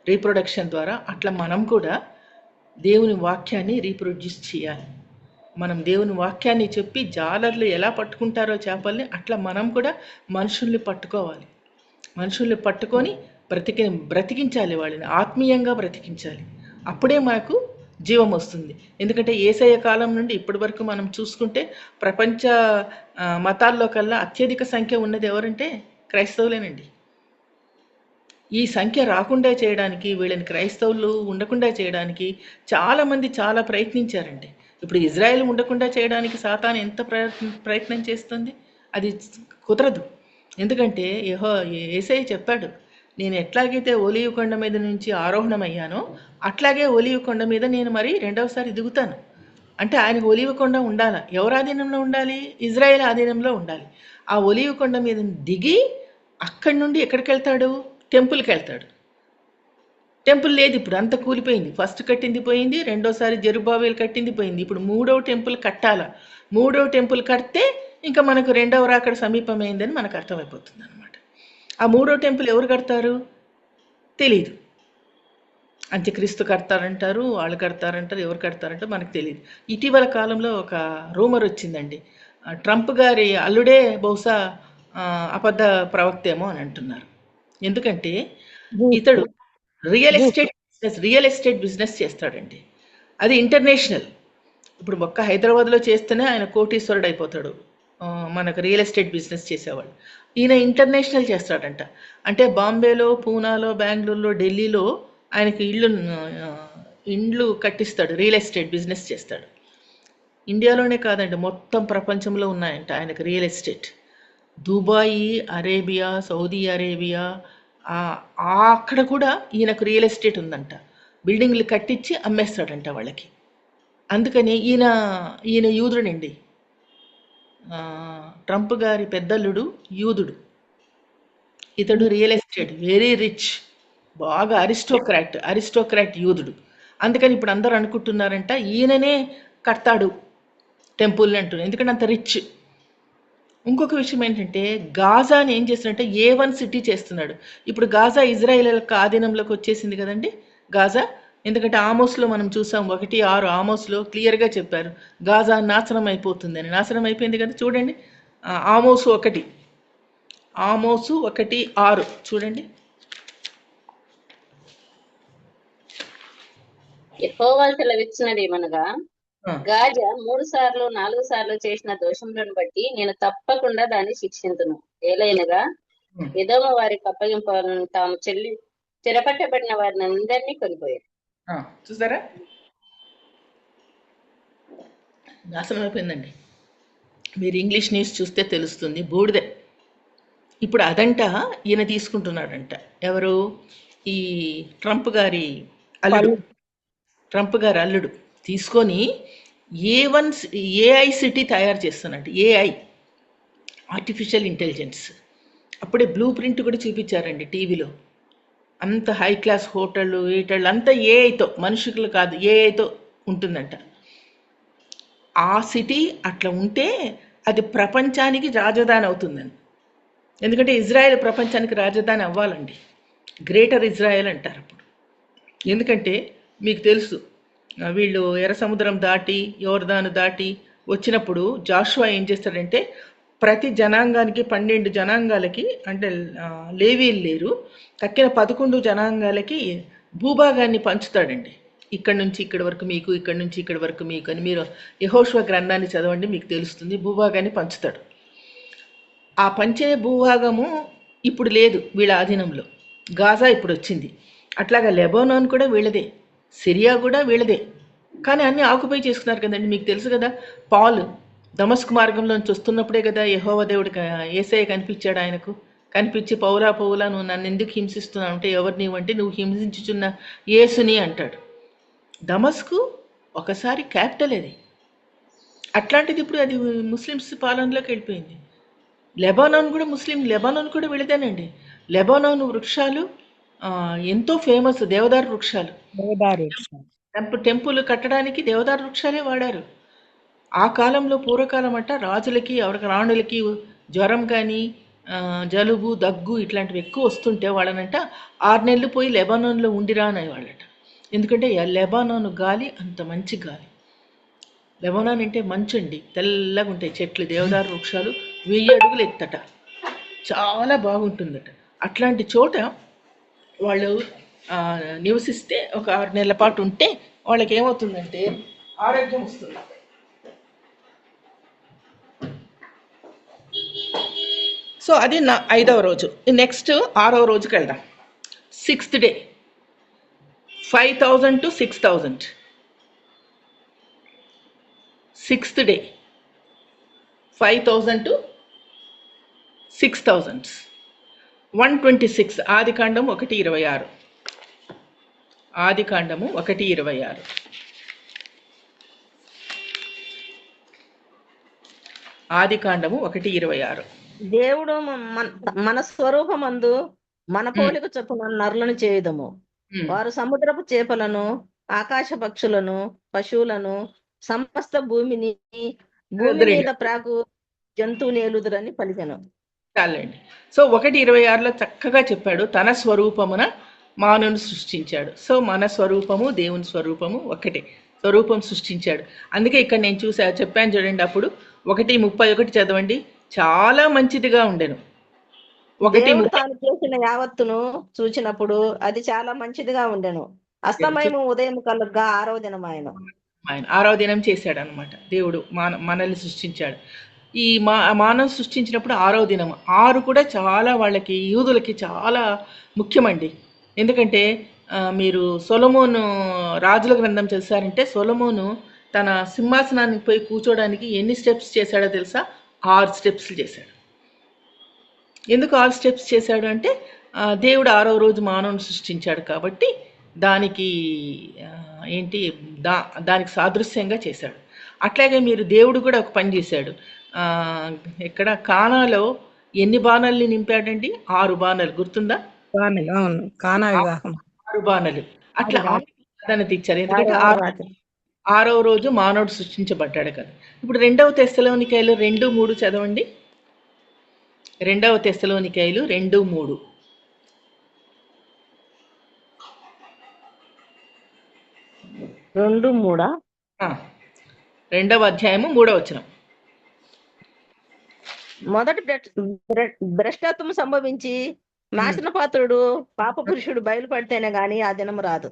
రీప్రొడక్షన్ ద్వారా, అట్లా మనం కూడా దేవుని వాక్యాన్ని రీప్రొడ్యూస్ చేయాలి. మనం దేవుని వాక్యాన్ని చెప్పి జాలర్లు ఎలా పట్టుకుంటారో చేపల్ని, అట్లా మనం కూడా మనుషుల్ని పట్టుకోవాలి. మనుషుల్ని పట్టుకొని బ్రతికించాలి, వాళ్ళని ఆత్మీయంగా బ్రతికించాలి. అప్పుడే మనకు జీవం వస్తుంది. ఎందుకంటే యేసయ్య కాలం నుండి ఇప్పటి వరకు మనం చూసుకుంటే ప్రపంచ మతాల్లో కల్లా అత్యధిక సంఖ్య ఉన్నది ఎవరంటే క్రైస్తవులేనండి. ఈ సంఖ్య రాకుండా చేయడానికి, వీళ్ళని క్రైస్తవులు ఉండకుండా చేయడానికి చాలామంది చాలా ప్రయత్నించారండి. ఇప్పుడు ఇజ్రాయెల్ ఉండకుండా చేయడానికి సాతాను ఎంత ప్రయత్నం చేస్తుంది, అది కుదరదు. ఎందుకంటే యేసయ్య చెప్పాడు, నేను ఎట్లాగైతే ఒలీవ కొండ మీద నుంచి ఆరోహణమయ్యానో అట్లాగే ఒలీవ కొండ మీద నేను మరి రెండవసారి దిగుతాను. అంటే ఆయనకు ఒలీవ కొండ ఉండాలి. ఎవరు ఆధీనంలో ఉండాలి? ఇజ్రాయెల్ ఆధీనంలో ఉండాలి. ఆ ఒలీవ కొండ మీద దిగి అక్కడి నుండి ఎక్కడికి వెళ్తాడు? టెంపుల్కి వెళ్తాడు. టెంపుల్ లేదు ఇప్పుడు, అంత కూలిపోయింది. ఫస్ట్ కట్టింది పోయింది, రెండోసారి జెరుబ్బాబెలు కట్టింది పోయింది. ఇప్పుడు 3వ టెంపుల్ కట్టాల. 3వ టెంపుల్ కడితే ఇంకా మనకు 2వ రాకడ సమీపమైందని మనకు అర్థమైపోతుంది అనమాట. ఆ 3వ టెంపుల్ ఎవరు కడతారు తెలీదు. అంత్యక్రీస్తు కడతారంటారు, వాళ్ళు కడతారంటారు, ఎవరు కడతారంటే మనకు తెలియదు. ఇటీవల కాలంలో ఒక రూమర్ వచ్చిందండి, ట్రంప్ గారి అల్లుడే బహుశా అబద్ధ ప్రవక్త ఏమో అని అంటున్నారు. ఎందుకంటే ఇతడు రియల్ ఎస్టేట్ బిజినెస్ చేస్తాడండి. అది ఇంటర్నేషనల్. ఇప్పుడు ఒక్క హైదరాబాద్లో చేస్తేనే ఆయన కోటీశ్వరుడు అయిపోతాడు, మనకు రియల్ ఎస్టేట్ బిజినెస్ చేసేవాళ్ళు. ఈయన ఇంటర్నేషనల్ చేస్తాడంట. అంటే బాంబేలో, పూనాలో, బెంగళూరులో, ఢిల్లీలో ఆయనకి ఇండ్లు కట్టిస్తాడు, రియల్ ఎస్టేట్ బిజినెస్ చేస్తాడు. ఇండియాలోనే కాదండి, మొత్తం ప్రపంచంలో ఉన్నాయంట ఆయనకు real estate. Dubai, Arabia, Saudi Arabia, అక్కడ కూడా ఈయనకు రియల్ ఎస్టేట్ ఉందంట. బిల్డింగ్లు కట్టించి అమ్మేస్తాడంట వాళ్ళకి. అందుకని ఈయన యూదుడండి. ట్రంప్ గారి పెద్దల్లుడు యూదుడు. ఇతడు రియల్ ఎస్టేట్ వెరీ రిచ్, బాగా అరిస్టోక్రాట్ యూదుడు. అందుకని ఇప్పుడు అందరూ అనుకుంటున్నారంట ఈయననే కడతాడు టెంపుల్ అంటున్నారు, ఎందుకంటే అంత రిచ్. ఇంకొక విషయం ఏంటంటే గాజాని ఏం చేస్తున్నాడంటే A1 సిటీ చేస్తున్నాడు. ఇప్పుడు గాజా ఇజ్రాయెల్ ఆధీనంలోకి వచ్చేసింది కదండి గాజా. ఎందుకంటే ఆమోస్లో మనం చూసాం 1:6 ఆమోస్లో క్లియర్గా చెప్పారు గాజా నాశనం అయిపోతుందని. నాశనం అయిపోయింది కదా చూడండి. ఆమోసు 1:6 చూడండి. యెహోవా సెలవిచ్చినది ఏమనగా, గాజా 3 సార్లు 4 సార్లు చేసిన దోషములను బట్టి నేను తప్పకుండా దాన్ని శిక్షింతును. ఏలైనగా ఎదోము వారికి అప్పగింపాలను తాము చెరపట్టబడిన వారిని అందరినీ కొనిపోయారు. చూసారా, నాశనం అయిపోయిందండి. మీరు ఇంగ్లీష్ న్యూస్ చూస్తే తెలుస్తుంది, బూడిదే. ఇప్పుడు అదంట ఈయన తీసుకుంటున్నాడంట. ఎవరు? ఈ ట్రంప్ గారి అల్లుడు తీసుకొని AI సిటీ తయారు చేస్తున్నట్టు. AI artificial intelligence. అప్పుడే బ్లూ ప్రింట్ కూడా చూపించారండి టీవీలో. అంత హై క్లాస్ హోటళ్ళు అంతా ఏఐతో, మనుషులు కాదు ఏఐతో ఉంటుందంట. ఆ సిటీ అట్లా ఉంటే అది ప్రపంచానికి రాజధాని అవుతుందని. ఎందుకంటే ఇజ్రాయెల్ ప్రపంచానికి రాజధాని అవ్వాలండి. గ్రేటర్ ఇజ్రాయెల్ అంటారు అప్పుడు. ఎందుకంటే మీకు తెలుసు, వీళ్ళు ఎర్ర సముద్రం దాటి యోర్దాను దాటి వచ్చినప్పుడు జాషువా ఏం చేస్తాడంటే ప్రతి జనాంగానికి 12 జనాంగాలకి, అంటే లేవీలు లేరు, తక్కిన 11 జనాంగాలకి భూభాగాన్ని పంచుతాడండి. ఇక్కడ నుంచి ఇక్కడి వరకు మీకు, ఇక్కడ నుంచి ఇక్కడి వరకు మీకు అని మీరు యెహోషువ గ్రంథాన్ని చదవండి, మీకు తెలుస్తుంది. భూభాగాన్ని పంచుతాడు. ఆ పంచే భూభాగము ఇప్పుడు లేదు వీళ్ళ ఆధీనంలో. గాజా ఇప్పుడు వచ్చింది. అట్లాగా లెబనాన్ కూడా వీళ్ళదే, సిరియా కూడా వీళ్ళదే. కానీ అన్నీ ఆక్యుపై చేసుకున్నారు కదండి. మీకు తెలుసు కదా, పాల్ దమస్కు మార్గంలోంచి వస్తున్నప్పుడే కదా యెహోవా దేవుడు యేసయ్య కనిపించాడు ఆయనకు. కనిపించి పౌలా నువ్వు నన్ను ఎందుకు హింసిస్తున్నావు అంటే, ఎవరు నీవంటే నువ్వు హింసించుచున్న యేసుని అంటాడు. దమస్కు ఒకసారి క్యాపిటల్ అది. అట్లాంటిది ఇప్పుడు అది ముస్లిమ్స్ పాలనలోకి వెళ్ళిపోయింది. లెబానాన్ కూడా వీళ్ళదేనండి. లెబానాన్ వృక్షాలు ఎంతో ఫేమస్, దేవదారు వృక్షాలు. టెంపుల్ కట్టడానికి దేవదారు వృక్షాలే వాడారు. ఆ కాలంలో పూర్వకాలం అంట రాజులకి రాణులకి జ్వరం కానీ జలుబు దగ్గు ఇట్లాంటివి ఎక్కువ వస్తుంటే వాళ్ళనంట 6 నెలలు పోయి లెబానాన్లో ఉండిరా అనేవాళ్ళట. ఎందుకంటే లెబానాన్ గాలి అంత మంచి గాలి. లెబానాన్ అంటే మంచండి, తెల్లగా ఉంటాయి చెట్లు, దేవదారు వృక్షాలు 1000 అడుగులు ఎత్తట, చాలా బాగుంటుందట. అట్లాంటి చోట వాళ్ళు నివసిస్తే ఒక 6 నెలల పాటు ఉంటే వాళ్ళకి ఏమవుతుందంటే ఆరోగ్యం వస్తుంది. సో అది నా 5వ రోజు. నెక్స్ట్ 6వ రోజుకి వెళ్దాం. 6th day 5000 to 6000. 6th day 5000 to 6000. 126. ఆదికాండం 1:26. ఆదికాండము 1:26. ఆదికాండము 1:26. దేవుడు మన స్వరూపమందు మన పోలిక చొప్పున నరులను చేయుదము. వారు సముద్రపు చేపలను, ఆకాశ పక్షులను, పశువులను, సమస్త భూమి మీద ప్రాకు జంతువుని ఏలుదురని పలికెను. చాలండి. సో 1:26లో చక్కగా చెప్పాడు, తన స్వరూపమున మానవుని సృష్టించాడు. సో మన స్వరూపము దేవుని స్వరూపము ఒకటే, స్వరూపం సృష్టించాడు. అందుకే ఇక్కడ నేను చెప్పాను చూడండి, అప్పుడు 1:31 చదవండి. చాలా మంచిదిగా ఉండెను. తాను చేసిన యావత్తును చూచినప్పుడు అది చాలా మంచిదిగా ఉండెను. అస్తమయము ఉదయం కలుగ్గా 6వ దినం ఆయన 6వ దినం చేశాడు అనమాట. దేవుడు మనల్ని సృష్టించాడు. ఈ మానవ సృష్టించినప్పుడు 6వ దినం. 6 కూడా చాలా వాళ్ళకి, యూదులకి చాలా ముఖ్యమండి. ఎందుకంటే మీరు సొలొమోను రాజుల గ్రంథం చేశారంటే, సొలొమోను తన సింహాసనానికి పోయి కూర్చోడానికి ఎన్ని స్టెప్స్ చేశాడో తెలుసా? 6 స్టెప్స్లు చేశాడు. ఎందుకు 6 స్టెప్స్ చేశాడు అంటే, దేవుడు 6వ రోజు మానవుని సృష్టించాడు కాబట్టి దానికి దానికి సాదృశ్యంగా చేశాడు. అట్లాగే మీరు దేవుడు కూడా ఒక పని చేశాడు. ఇక్కడ కానాలో ఎన్ని బాణల్ని నింపాడండి? 6 బాణలు. గుర్తుందా? 6 బాణలు. అట్లా ప్రాధాన్యత ఇచ్చారు. ఎందుకంటే 6వ రోజు మానవుడు సృష్టించబడ్డాడు కదా. ఇప్పుడు 2వ తెస్సలోనికైలు 2:3 చదవండి. 2వ తెస్సలోనికైలు 2:3. 2:3. 2వ అధ్యాయము 3వ వచనం. మొదటి భ్రష్టత్వం సంభవించి నాశనపాత్రుడు పాప పురుషుడు బయలుపడితేనే గాని ఆ దినం రాదు.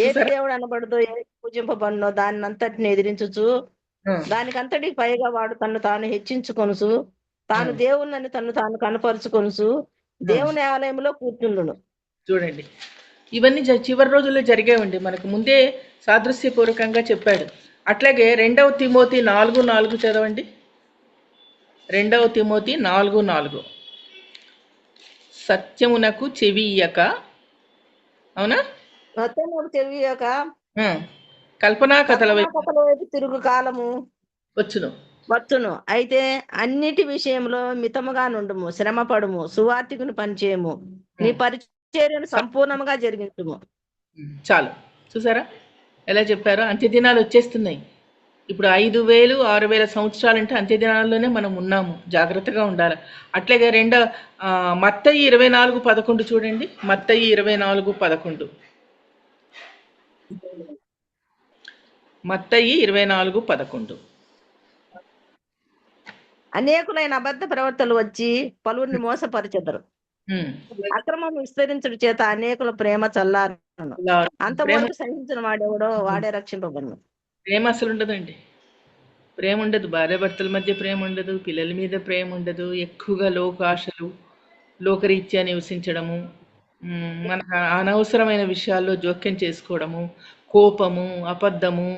ఏది దేవుడు అనబడదో, ఏది పూజింపబడినో దాన్ని అంతటిని ఎదిరించుచు దానికంతటికి పైగా వాడు తను తాను హెచ్చించుకొనుసు, తాను దేవుణ్ణని తను తాను కనపరుచుకొనుసు దేవుని ఆలయంలో కూర్చుండును. చూడండి, ఇవన్నీ చివరి రోజుల్లో జరిగేవండి. మనకు ముందే సాదృశ్యపూర్వకంగా చెప్పాడు. అట్లాగే 2వ తిమోతి 4:4 చదవండి. 2వ తిమోతి 4:4. సత్యమునకు చెవియక, అవునా? సత్యమునకు చెవియక కల్పనా కథల వైపు తిరుగు కాలము వచ్చును. అయితే అన్నిటి విషయంలో మితముగా నుండుము, శ్రమపడుము, సువార్తికుని పనిచేయము, నీ పరిచర్యను సంపూర్ణంగా జరిగించుము. చాలు. చూసారా ఎలా చెప్పారో? అంత్యదినాలు వచ్చేస్తున్నాయి. ఇప్పుడు 5,000, 6,000 సంవత్సరాలంటే అంత్యదినాల్లోనే మనం ఉన్నాము. జాగ్రత్తగా ఉండాలి. అట్లాగే మత్తయి 24:11 చూడండి. మత్తయి 24:11. మత్తయి 24:11. అనేకులైన అబద్ధ ప్రవర్తనలు వచ్చి పలువురిని మోసపరిచెదరు. అక్రమం విస్తరించుడు చేత అనేకుల ప్రేమ చల్లారును. అంతవరకు సహించిన వాడెవడో వాడే రక్షింపబడును. ప్రేమ అసలు ఉండదండి. ప్రేమ ఉండదు. భార్యాభర్తల మధ్య ప్రేమ ఉండదు. పిల్లల మీద ప్రేమ ఉండదు. ఎక్కువగా లోకాశలు, లోకరీత్యా నివసించడము, మనకు అనవసరమైన విషయాల్లో జోక్యం చేసుకోవడము, కోపము, అబద్ధము,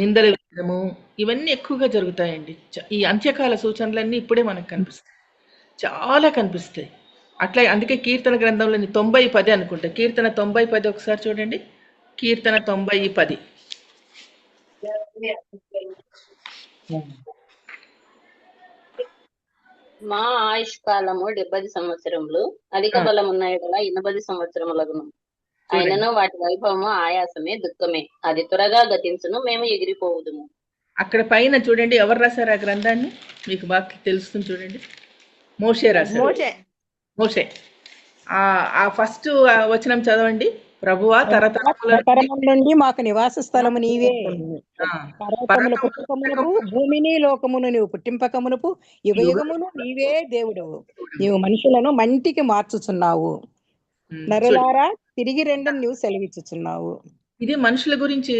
నిందలు వేయడము, ఇవన్నీ ఎక్కువగా జరుగుతాయండి. ఈ అంత్యకాల సూచనలన్నీ ఇప్పుడే మనకు కనిపిస్తాయి, చాలా కనిపిస్తాయి. అట్లా అందుకే కీర్తన గ్రంథంలోని 90:10 అనుకుంటా. కీర్తన 90:10 ఒకసారి చూడండి. కీర్తన 90:10. మా ఆయుష్ కాలము 70 సంవత్సరములు, అధిక బలం ఉన్న ఎడల 80 సంవత్సరములగును. అయినను వాటి వైభవము ఆయాసమే, దుఃఖమే. అది త్వరగా గతించును, మేము ఎగిరిపోవుదుము. అక్కడ పైన చూడండి, ఎవరు రాశారు ఆ గ్రంథాన్ని? మీకు బాగా తెలుస్తుంది చూడండి. మోషే రాశారు. మోషే. ఆ ఫస్ట్ వచనం చదవండి. ప్రభువా, తరతరముల నుండి మాకు నివాస స్థలము నీవే, పర్వతముల పుట్టుకమునకు భూమిని లోకమును నీవు పుట్టింపకమునకు యుగయుగమును నీవే దేవుడవు. నీవు మనుషులను మంటికి మార్చుచున్నావు, నరులారా తిరిగి రెండని నీవు సెలవిచ్చుచున్నావు. ఇది మనుషుల గురించి,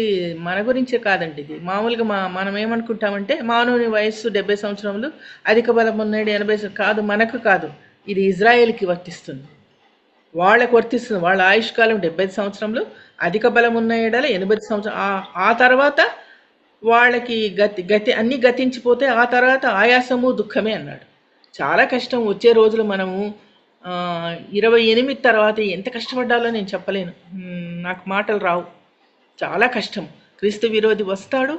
మన గురించే కాదండి. ఇది మామూలుగా మనం ఏమనుకుంటామంటే మానవుని వయస్సు 70 సంవత్సరములు, అధిక బలం ఉన్నాడు 80 కాదు, మనకు కాదు. ఇది ఇజ్రాయేల్కి వర్తిస్తుంది, వాళ్ళకు వర్తిస్తుంది. వాళ్ళ ఆయుష్కాలం 70 సంవత్సరములు, అధిక బలం ఉన్న ఏడాల 80 సంవత్సరం. ఆ తర్వాత వాళ్ళకి గతి అన్నీ గతించిపోతే ఆ తర్వాత ఆయాసము, దుఃఖమే అన్నాడు. చాలా కష్టం. వచ్చే రోజులు మనము 28 తర్వాత ఎంత కష్టపడ్డాలో నేను చెప్పలేను, నాకు మాటలు రావు. చాలా కష్టం. క్రీస్తు విరోధి వస్తాడు,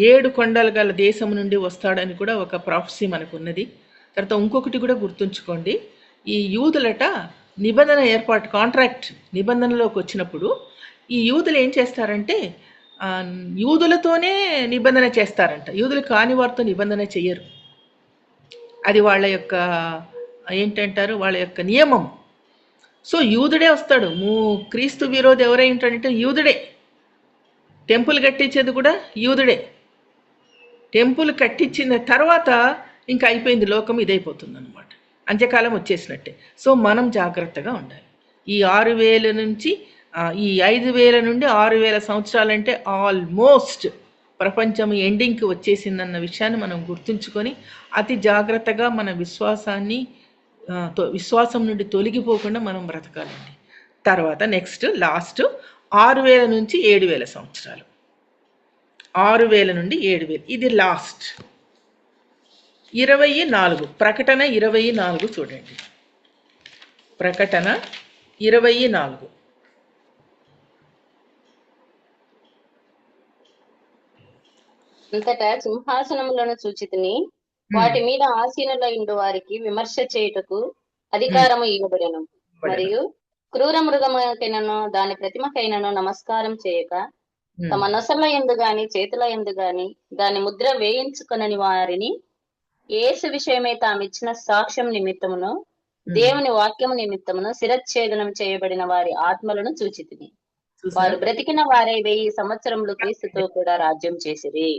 7 కొండలు గల దేశం నుండి వస్తాడని కూడా ఒక ప్రాఫెసీ మనకు ఉన్నది. తర్వాత ఇంకొకటి కూడా గుర్తుంచుకోండి, ఈ యూదులట నిబంధన ఏర్పాటు, కాంట్రాక్ట్ నిబంధనలోకి వచ్చినప్పుడు ఈ యూదులు ఏం చేస్తారంటే యూదులతోనే నిబంధన చేస్తారంట, యూదులు కాని వారితో నిబంధన చెయ్యరు. అది వాళ్ళ యొక్క ఏంటంటారు, వాళ్ళ యొక్క నియమం. సో యూదుడే వస్తాడు. క్రీస్తు విరోధి ఎవరై ఉంటాడంటే యూదుడే. టెంపుల్ కట్టించేది కూడా యూదుడే. టెంపుల్ కట్టించిన తర్వాత ఇంకా అయిపోయింది, లోకం ఇదైపోతుంది అనమాట, అంత్యకాలం వచ్చేసినట్టే. సో మనం జాగ్రత్తగా ఉండాలి. ఈ 6000 నుంచి ఈ 5000 నుండి 6000 సంవత్సరాలంటే ఆల్మోస్ట్ ప్రపంచం ఎండింగ్కి వచ్చేసిందన్న విషయాన్ని మనం గుర్తుంచుకొని అతి జాగ్రత్తగా మన విశ్వాసం నుండి తొలగిపోకుండా మనం బ్రతకాలండి. తర్వాత నెక్స్ట్ లాస్ట్ 6000 నుంచి 7000 సంవత్సరాలు. 6000 నుండి 7000 ఇది లాస్ట్. 24 ప్రకటన 24 చూడండి. ప్రకటన 24. అంతటా సింహాసనములను చూచితిని, వాటి మీద ఆసీనులైండు వారికి విమర్శ చేయుటకు అధికారము ఇవ్వబడెను. మరియు క్రూర మృగముకైనను దాని ప్రతిమకైనను నమస్కారం చేయక తమ నొసల యందు గాని చేతుల యందు గాని దాని ముద్ర వేయించుకొనని వారిని యేసు విషయమై తామిచ్చిన సాక్ష్యం నిమిత్తమును దేవుని వాక్యము నిమిత్తమును శిరచ్ఛేదనం చేయబడిన వారి ఆత్మలను చూచితిని. వారు బ్రతికిన వారే 1000 సంవత్సరములు క్రీస్తుతో కూడా రాజ్యం చేసిరి.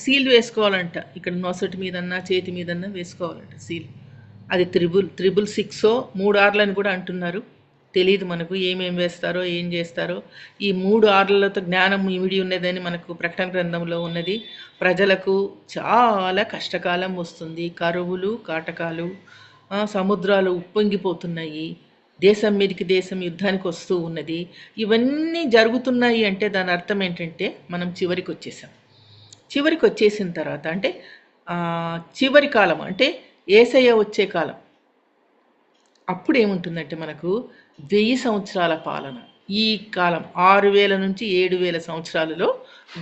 సీల్ వేసుకోవాలంట, ఇక్కడ నొసటి మీదన్నా చేతి మీదన్నా వేసుకోవాలంట సీల్. అది 666 3 ఆర్లని కూడా అంటున్నారు. తెలియదు మనకు ఏమేం వేస్తారో ఏం చేస్తారో. ఈ 3 ఆర్లతో జ్ఞానం ఇమిడి ఉన్నదని మనకు ప్రకటన గ్రంథంలో ఉన్నది. ప్రజలకు చాలా కష్టకాలం వస్తుంది. కరువులు, కాటకాలు, సముద్రాలు ఉప్పొంగిపోతున్నాయి, దేశం మీదకి దేశం యుద్ధానికి వస్తూ ఉన్నది. ఇవన్నీ జరుగుతున్నాయి అంటే దాని అర్థం ఏంటంటే మనం చివరికి వచ్చేసాం. చివరికి వచ్చేసిన తర్వాత అంటే చివరి కాలం అంటే యేసయ్య వచ్చే కాలం. అప్పుడు ఏముంటుందంటే మనకు 1000 సంవత్సరాల పాలన. ఈ కాలం 6000 నుంచి 7000 సంవత్సరాలలో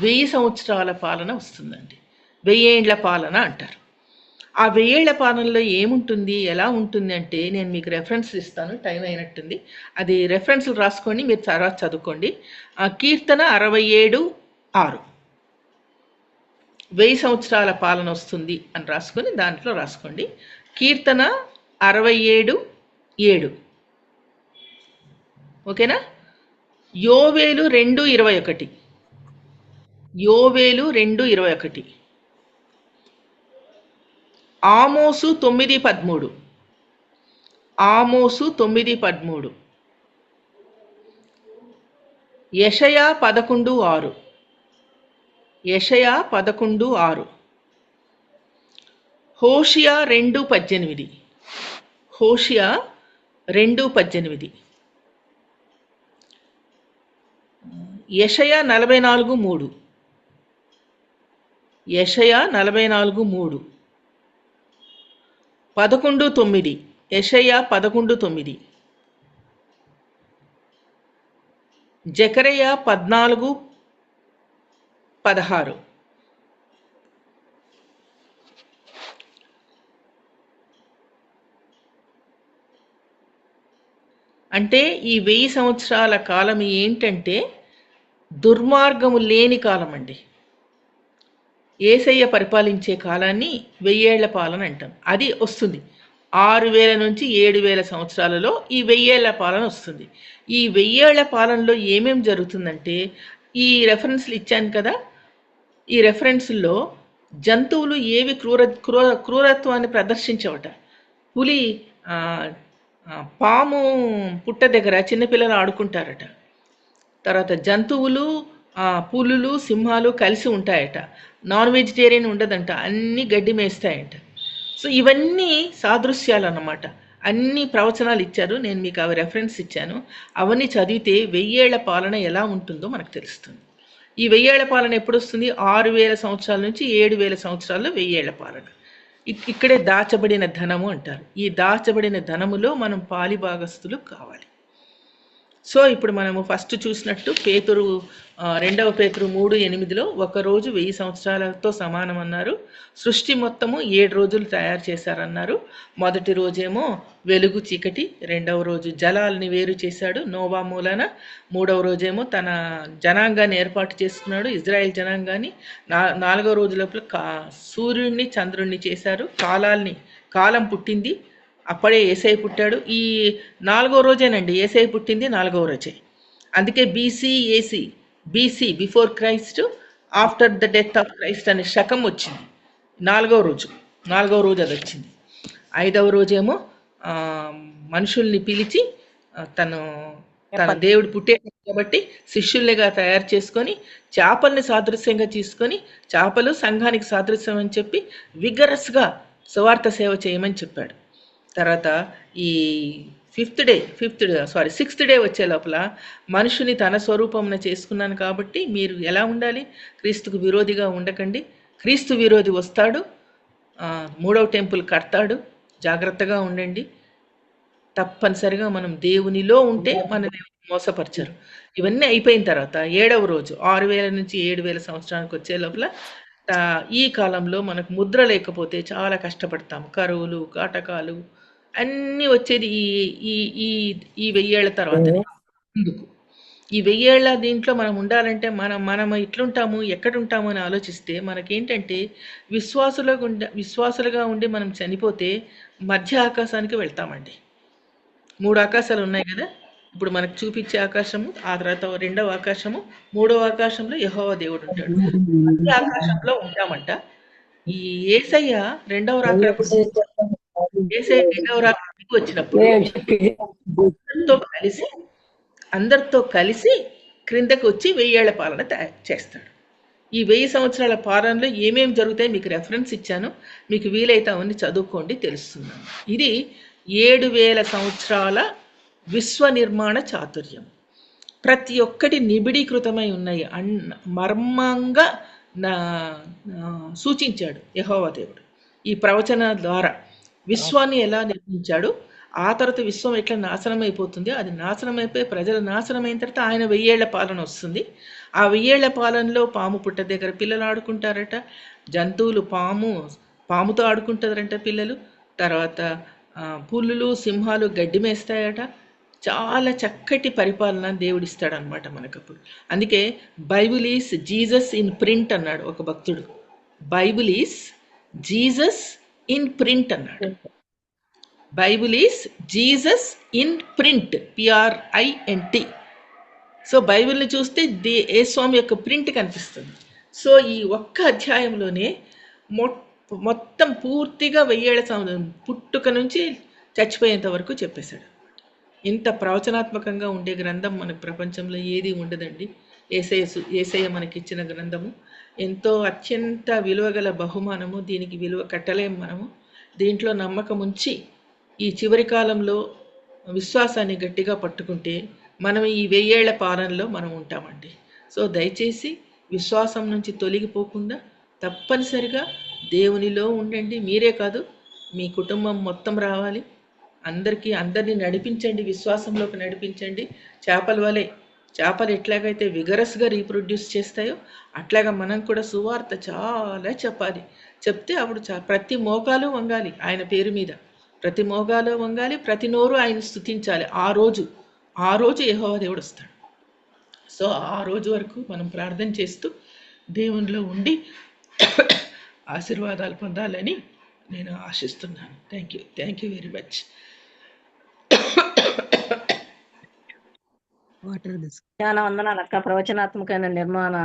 1000 సంవత్సరాల పాలన వస్తుందండి. 1000 ఏండ్ల పాలన అంటారు. ఆ 1000 ఏళ్ల పాలనలో ఏముంటుంది, ఎలా ఉంటుంది అంటే నేను మీకు రెఫరెన్స్లు ఇస్తాను, టైం అయినట్టుంది. అది రెఫరెన్స్లు రాసుకొని మీరు తర్వాత చదువుకోండి. కీర్తన 67:6 1000 సంవత్సరాల పాలన వస్తుంది అని రాసుకొని దాంట్లో రాసుకోండి. కీర్తన 67:7 ఓకేనా. యోవేలు 2:21 యోవేలు 2:21 ఆమోసు 9:13. ఆమోసు 9:13. యెషయా 11:6. యెషయా 11:6. హోషియా 2:18. హోషియా 2:18. యెషయా 44:3. యెషయా 44:3. 11:9. యెషయా 11:9. జెకర్యా 14:16. అంటే ఈ 1000 సంవత్సరాల కాలం ఏంటంటే దుర్మార్గము లేని కాలం అండి. యేసయ్య పరిపాలించే కాలాన్ని 1000 ఏళ్ల పాలన అంటాం. అది వస్తుంది 6000 నుంచి 7000 సంవత్సరాలలో ఈ 1000 ఏళ్ల పాలన వస్తుంది. ఈ 1000 ఏళ్ల పాలనలో ఏమేం జరుగుతుందంటే, ఈ రెఫరెన్స్లు ఇచ్చాను కదా, ఈ రెఫరెన్స్లో జంతువులు ఏవి క్రూరత్వాన్ని ప్రదర్శించవట. పులి పాము పుట్ట దగ్గర చిన్నపిల్లలు ఆడుకుంటారట. తర్వాత జంతువులు, పులులు, సింహాలు కలిసి ఉంటాయట. నాన్ వెజిటేరియన్ ఉండదంట, అన్నీ గడ్డి మేస్తాయంట. సో ఇవన్నీ సాదృశ్యాలు అన్నమాట. అన్ని ప్రవచనాలు ఇచ్చారు, నేను మీకు అవి రెఫరెన్స్ ఇచ్చాను. అవన్నీ చదివితే 1000 ఏళ్ల పాలన ఎలా ఉంటుందో మనకు తెలుస్తుంది. ఈ 1000 ఏళ్ల పాలన ఎప్పుడు వస్తుంది? 6000 సంవత్సరాల నుంచి 7000 సంవత్సరాల్లో 1000 ఏళ్ల పాలన. ఇక్కడే దాచబడిన ధనము అంటారు. ఈ దాచబడిన ధనములో మనం పాలిభాగస్తులు కావాలి. సో ఇప్పుడు మనము ఫస్ట్ చూసినట్టు పేతురు 2వ పేతురు 3:8లో ఒకరోజు 1000 సంవత్సరాలతో సమానం అన్నారు. సృష్టి మొత్తము 7 రోజులు తయారు చేశారన్నారు. మొదటి రోజేమో వెలుగు చీకటి, రెండవ రోజు జలాల్ని వేరు చేశాడు నోవా మూలన, మూడవ రోజేమో తన జనాంగాన్ని ఏర్పాటు చేసుకున్నాడు, ఇజ్రాయెల్ జనాంగాన్ని. 4వ రోజు లోపల సూర్యుడిని చంద్రుడిని చేశారు. కాలం పుట్టింది, అప్పుడే యేసయ్య పుట్టాడు. ఈ 4వ రోజేనండి యేసయ్య పుట్టింది, 4వ రోజే. అందుకే BC before Christ, after the death of Christ అనే శకం వచ్చింది. 4వ రోజు అది వచ్చింది. 5వ రోజేమో మనుషుల్ని పిలిచి తన దేవుడు పుట్టే కాబట్టి శిష్యుల్నిగా తయారు చేసుకొని చేపల్ని సాదృశ్యంగా తీసుకొని, చేపలు సంఘానికి సాదృశ్యం అని చెప్పి విగరస్గా సువార్త సేవ చేయమని చెప్పాడు. తర్వాత ఈ సిక్స్త్ డే వచ్చే లోపల మనుషుని తన స్వరూపమున చేసుకున్నాను కాబట్టి మీరు ఎలా ఉండాలి? క్రీస్తుకు విరోధిగా ఉండకండి. క్రీస్తు విరోధి వస్తాడు, 3వ టెంపుల్ కడతాడు, జాగ్రత్తగా ఉండండి. తప్పనిసరిగా మనం దేవునిలో ఉంటే మనల్ని మోసపరచరు. ఇవన్నీ అయిపోయిన తర్వాత 7వ రోజు 6000 నుంచి 7000 సంవత్సరానికి వచ్చే లోపల ఈ కాలంలో మనకు ముద్ర లేకపోతే చాలా కష్టపడతాం. కరువులు, కాటకాలు అన్నీ వచ్చేది ఈ 1000 ఏళ్ల తర్వాత. ఎందుకు ఈ 1000 ఏళ్ల దీంట్లో మనం ఉండాలంటే మనం ఇట్లుంటాము, ఎక్కడుంటాము అని ఆలోచిస్తే మనకేంటంటే విశ్వాసులుగా ఉండి మనం చనిపోతే మధ్య ఆకాశానికి వెళ్తామండి. 3 ఆకాశాలు ఉన్నాయి కదా, ఇప్పుడు మనకు చూపించే ఆకాశము, ఆ తర్వాత 2వ ఆకాశము, 3వ ఆకాశంలో యెహోవా దేవుడు ఉంటాడు. మధ్య ఆకాశంలో ఉంటామంట. ఈ యేసయ్య 2వ రాకడకు వచ్చినప్పుడు అందరితో కలిసి క్రిందకు వచ్చి 1000 ఏళ్ల పాలన చేస్తాడు. ఈ 1000 సంవత్సరాల పాలనలో ఏమేమి జరుగుతాయి మీకు రెఫరెన్స్ ఇచ్చాను, మీకు వీలైతే అవన్నీ చదువుకోండి, తెలుస్తున్నాను. ఇది 7000 సంవత్సరాల విశ్వ నిర్మాణ చాతుర్యం. ప్రతి ఒక్కటి నిబిడీకృతమై ఉన్నాయి, మర్మంగా సూచించాడు యెహోవా దేవుడు ఈ ప్రవచన ద్వారా. విశ్వాన్ని ఎలా నిర్మించాడు, ఆ తర్వాత విశ్వం ఎట్లా నాశనం అయిపోతుంది, అది నాశనం అయిపోయి ప్రజల నాశనం అయిన తర్వాత ఆయన 1000 ఏళ్ల పాలన వస్తుంది. ఆ 1000 ఏళ్ల పాలనలో పాము పుట్ట దగ్గర పిల్లలు ఆడుకుంటారట, జంతువులు పాముతో ఆడుకుంటారట పిల్లలు. తర్వాత పులులు, సింహాలు గడ్డి మేస్తాయట. చాలా చక్కటి పరిపాలన దేవుడిస్తాడనమాట మనకప్పుడు. అందుకే Bible is Jesus in print అన్నాడు ఒక భక్తుడు. Bible is Jesus in print అన్నాడు. Bible is Jesus in print, PRINT. So బైబిల్ని చూస్తే యేసు స్వామి యొక్క ప్రింట్ కనిపిస్తుంది. సో ఈ ఒక్క అధ్యాయంలోనే మొత్తం పూర్తిగా 1000 సంవత్సరం పుట్టుక నుంచి చచ్చిపోయేంత వరకు చెప్పేశాడు. ఇంత ప్రవచనాత్మకంగా ఉండే గ్రంథం మనకు ప్రపంచంలో ఏది ఉండదండి. ఏసయ్య మనకిచ్చిన గ్రంథము ఎంతో అత్యంత విలువగల బహుమానము. దీనికి విలువ కట్టలేం మనము. దీంట్లో నమ్మకం ఉంచి ఈ చివరి కాలంలో విశ్వాసాన్ని గట్టిగా పట్టుకుంటే మనం ఈ 1000 ఏళ్ల పాలనలో మనం ఉంటామండి. సో దయచేసి విశ్వాసం నుంచి తొలగిపోకుండా తప్పనిసరిగా దేవునిలో ఉండండి. మీరే కాదు, మీ కుటుంబం మొత్తం రావాలి. అందరినీ నడిపించండి, విశ్వాసంలోకి నడిపించండి. చేపలు ఎట్లాగైతే విగరస్గా రీప్రొడ్యూస్ చేస్తాయో అట్లాగా మనం కూడా సువార్త చాలా చెప్పాలి. చెప్తే అప్పుడు ప్రతి మోకాలు వంగాలి ఆయన పేరు మీద, ప్రతి మోకాలు వంగాలి, ప్రతి నోరు ఆయన స్తుతించాలి. ఆ రోజు యెహోవా దేవుడు వస్తాడు. సో ఆ రోజు వరకు మనం ప్రార్థన చేస్తూ దేవునిలో ఉండి ఆశీర్వాదాలు పొందాలని నేను ఆశిస్తున్నాను. Thank you very much. చాలా వందనాలు అక్క. ప్రవచనాత్మకమైన నిర్మాణ